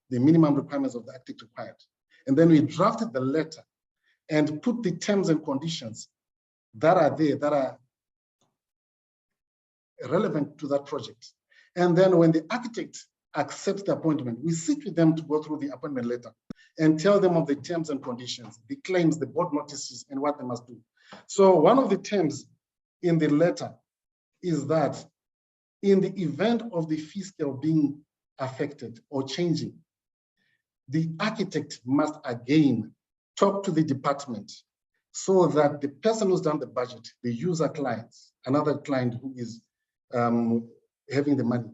the minimum requirements of the architect required. And then we drafted the letter and put the terms and conditions that are there, that are relevant to that project. And then when the architect accepts the appointment, we sit with them to go through the appointment letter and tell them of the terms and conditions, the claims, the board notices, and what they must do. So one of the terms in the letter is that in the event of the fee scale being affected or changing, the architect must again talk to the department so that the person who's done the budget, the user client, another client who is having the money,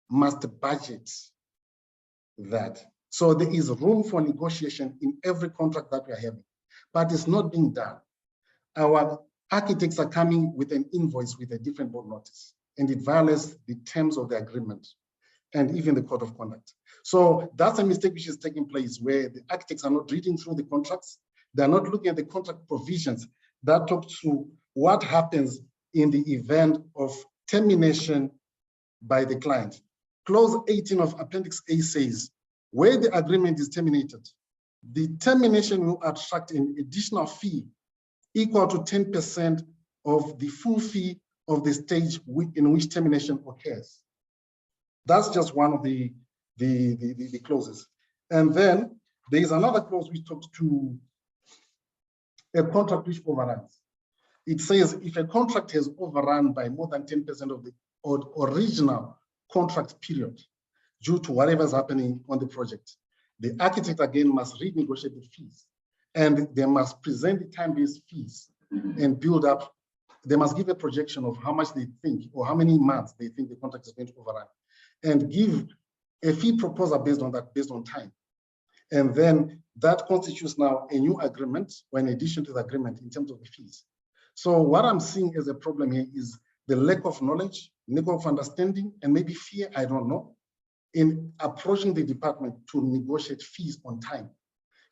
must budget that. So there is room for negotiation in every contract that we are having, but it's not being done. Our architects are coming with an invoice with a different board notice, and it violates the terms of the agreement and even the code of conduct. So that's a mistake which is taking place, where the architects are not reading through the contracts. They're not looking at the contract provisions that talk to what happens in the event of termination by the client. Clause 18 of Appendix A says, where the agreement is terminated, the termination will attract an additional fee equal to 10% of the full fee of the stage in which termination occurs. That's just one of the clauses. And then there is another clause which talks to a contract which overruns. It says if a contract has overrun by more than 10% of the original contract period due to whatever's happening on the project, the architect again must renegotiate the fees, and they must present the time-based fees and build up. They must give a projection of how much they think or how many months they think the contract is going to overrun, and give a fee proposal based on that, based on time. And then that constitutes now a new agreement or an addition to the agreement in terms of the fees. So what I'm seeing as a problem here is the lack of knowledge, lack of understanding, and maybe fear, I don't know, in approaching the department to negotiate fees on time.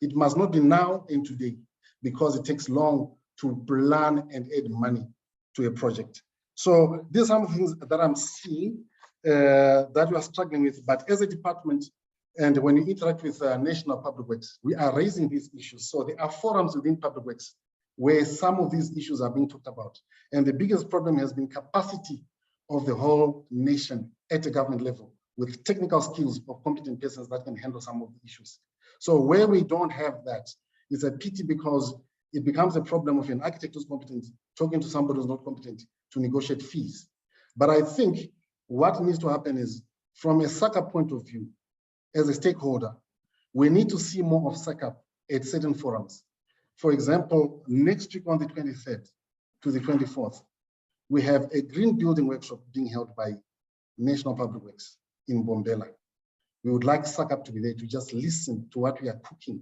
It must not be now and today, because it takes long to plan and add money to a project. So these are some things that I'm seeing that we are struggling with, but as a department, and when you interact with National Public Works, we are raising these issues. So there are forums within Public Works where some of these issues are being talked about. And the biggest problem has been capacity of the whole nation at a government level with technical skills of competent persons that can handle some of the issues. So where we don't have that, it's a pity, because it becomes a problem of an architect who's competent talking to somebody who's not competent to negotiate fees. But I think what needs to happen is, from a SACA point of view, as a stakeholder, we need to see more of SACA at certain forums. For example, next week on the 23rd to the 24th, we have a green building workshop being held by National Public Works in Bombela. We would like SACA to be there to just listen to what we are cooking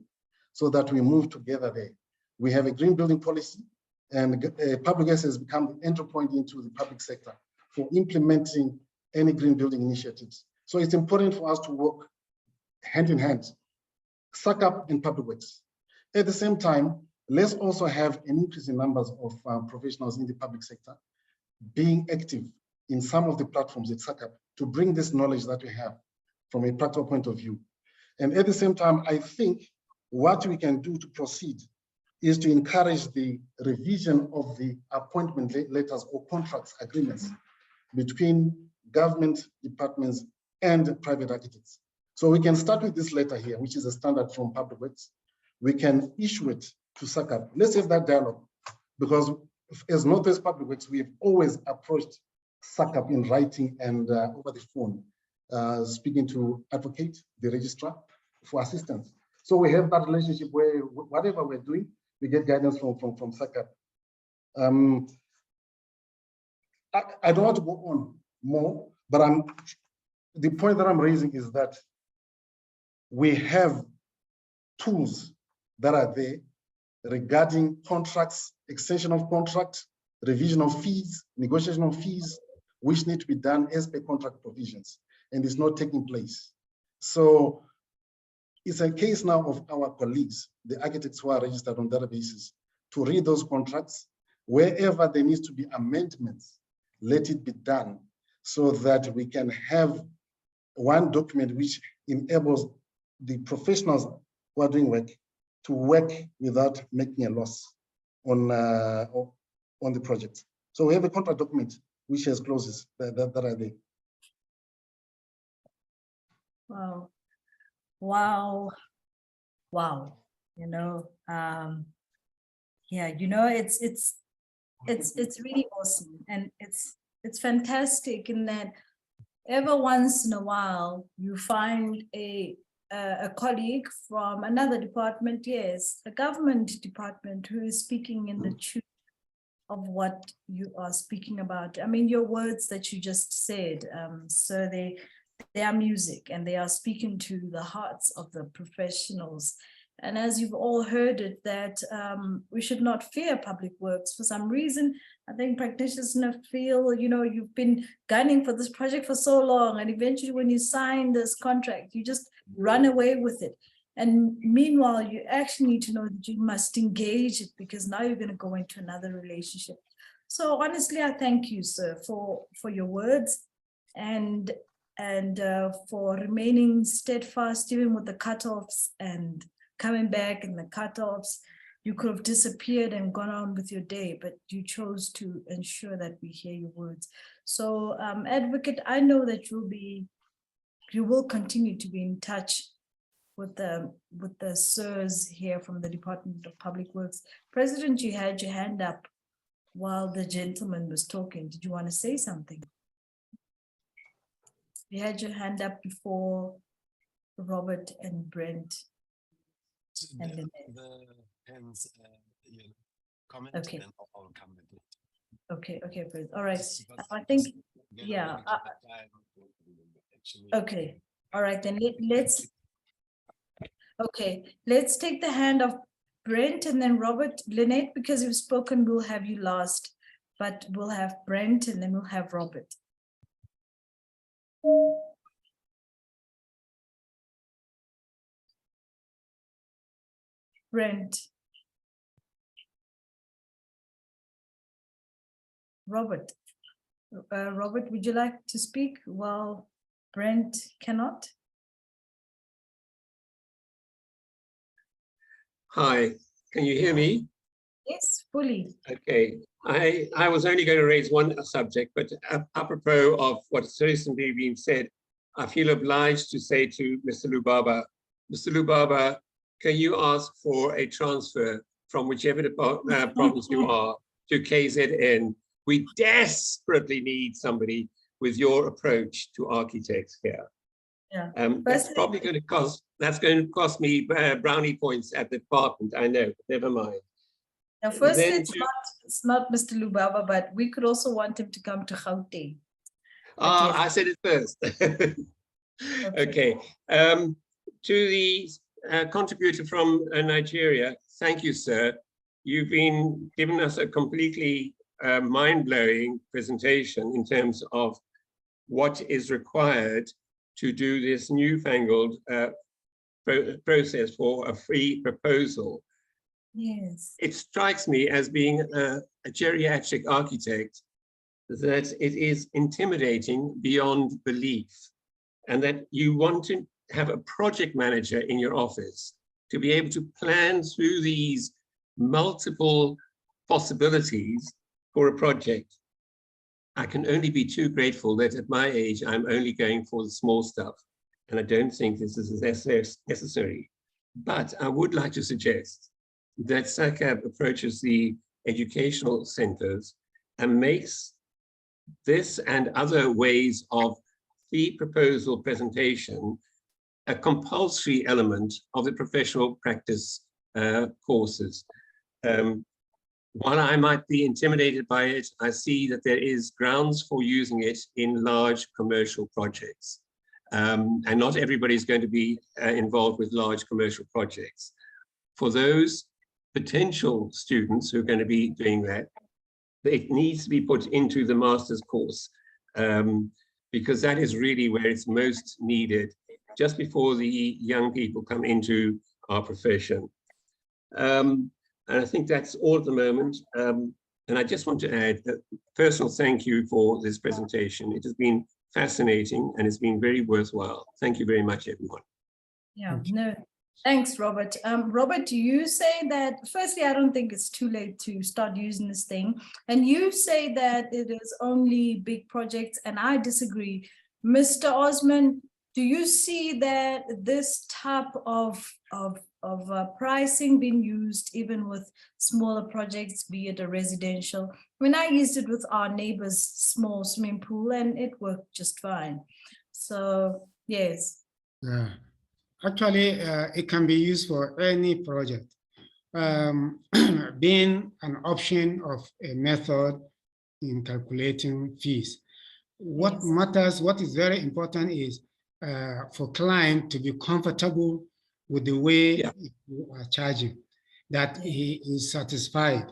so that we move together there. We have a green building policy, and Public Works has become the entry point into the public sector for implementing any green building initiatives. So it's important for us to work hand in hand, SACA and Public Works. At the same time, let's also have an increase in numbers of professionals in the public sector being active in some of the platforms at SACA to bring this knowledge that we have from a practical point of view. And at the same time, I think what we can do to proceed is to encourage the revision of the appointment letters or contracts agreements between government departments and private architects. So we can start with this letter here, which is a standard from Public Works. We can issue it to SACA. Let's have that dialogue, because as Northwest Public Works, we have always approached SACA in writing and over the phone, speaking to advocate, the registrar, for assistance. So we have that relationship where whatever we're doing, we get guidance from SACA. I don't want to go on more, but the point that I'm raising is that we have tools that are there regarding contracts, extension of contract, revision of fees, negotiation of fees, which need to be done as per contract provisions, and it's not taking place. So it's a case now of our colleagues, the architects who are registered on databases, to read those contracts. Wherever there needs to be amendments, let it be done so that we can have one document which enables the professionals who are doing work to work without making a loss on the project. So we have a contract document which has clauses that are there. Wow. Wow. Wow. You know, yeah, you know, it's really awesome, and it's fantastic in that ever once in a while you find a colleague from another department, yes, a government department, who is speaking in the truth of what you are speaking about. I mean, your words that you just said, so they are music, and they are speaking to the hearts of the professionals. And as you've all heard it, that we should not fear public works. For some reason, I think practitioners feel, you know, you've been gunning for this project for so long, and eventually when you sign this contract, you just run away with it. And meanwhile, you actually need to know that you must engage it, because now you're going to go into another relationship. So honestly, I thank you, sir, for your words, and for remaining steadfast even with the cutoffs and coming back in the cutoffs. You could have disappeared and gone on with your day, but you chose to ensure that we hear your words. So Advocate, I know that you will continue to be in touch with the sirs here from the Department of Public Works. President, you had your hand up while the gentleman was talking. Did you want to say something? You had your hand up before Robert and Brent. And the hands, comment, okay. and I'll come with it. Okay, President. All right. I think, yeah. Okay. All right, then let's. Okay, let's take the hand of Brent and then Robert. Lynette, because you've spoken, we'll have you last, but we'll have Brent and then we'll have Robert. Brent. Robert. Robert, would you like to speak while Brent cannot? Hi, can you hear me? Yes, fully. Okay, I was only going to raise one subject, but apropos of what's recently been said, I feel obliged to say to Mr. Lubaba, can you ask for a transfer from whichever province you are to KZN? We desperately need somebody with your approach to architects here. Yeah. That's probably going to cost me brownie points at the department. I know, but never mind. Now, firstly, it's not Mr. Lubaba, but we could also want him to come to Gauteng. Yes. I said it first. Okay. To the contributor from Nigeria, thank you, sir. You've been giving us a completely mind-blowing presentation in terms of what is required to do this newfangled process for a free proposal. Yes. It strikes me as being a geriatric architect that it is intimidating beyond belief, and that you want to have a project manager in your office to be able to plan through these multiple possibilities for a project. I can only be too grateful that at my age, I'm only going for the small stuff, and I don't think this is necessary. But I would like to suggest that SACAB approaches the educational centers and makes this and other ways of fee proposal presentation a compulsory element of the professional practice courses. While I might be intimidated by it, I see that there is grounds for using it in large commercial projects. And not everybody is going to be involved with large commercial projects. For those potential students who are going to be doing that, it needs to be put into the master's course, because that is really where it's most needed, just before the young people come into our profession. And I think that's all at the moment. And I just want to add a personal thank you for this presentation. It has been fascinating and it's been very worthwhile. Thank you very much, everyone. Yeah, no, thanks, Robert. Robert, you say that, firstly, I don't think it's too late to start using this thing. And you say that it is only big projects, and I disagree. Mr. Osman, do you see that this type of pricing being used even with smaller projects, be it a residential. I mean, I used it with our neighbor's small swimming pool and it worked just fine. So yes. Yeah. Actually, it can be used for any project. Being an option of a method in calculating fees. What matters, what is very important is for client to be comfortable with the way you are charging, that he is satisfied.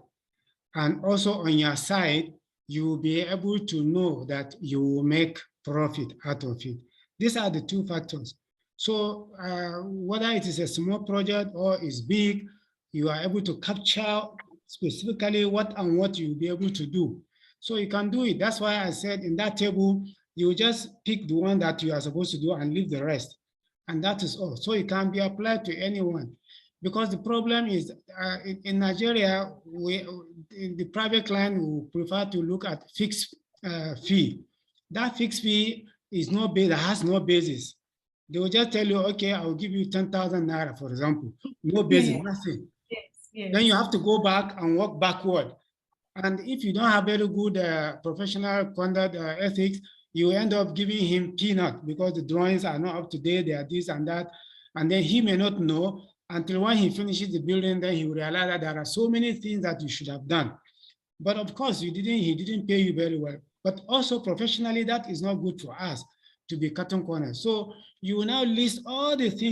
And also on your side, you will be able to know that you will make profit out of it. These are the two factors. So whether it is a small project or is big, you are able to capture specifically what and what you'll be able to do. So you can do it. That's why I said in that table, you just pick the one that you are supposed to do and leave the rest. And that is all. So it can be applied to anyone. Because the problem is in Nigeria, the private client will prefer to look at fixed fee. That fixed fee is no base, has no basis. They will just tell you, okay, I will give you 10,000 naira, for example. No basis, nothing. Yes. Then you have to go back and work backward. And if you don't have very good professional conduct ethics, you end up giving him peanut because the drawings are not up to date, they are this and that. And then he may not know until when he finishes the building, then he will realize that there are so many things that you should have done. But of course, he didn't pay you very well. But also professionally, that is not good for us to be cutting corners. So you will now list all the things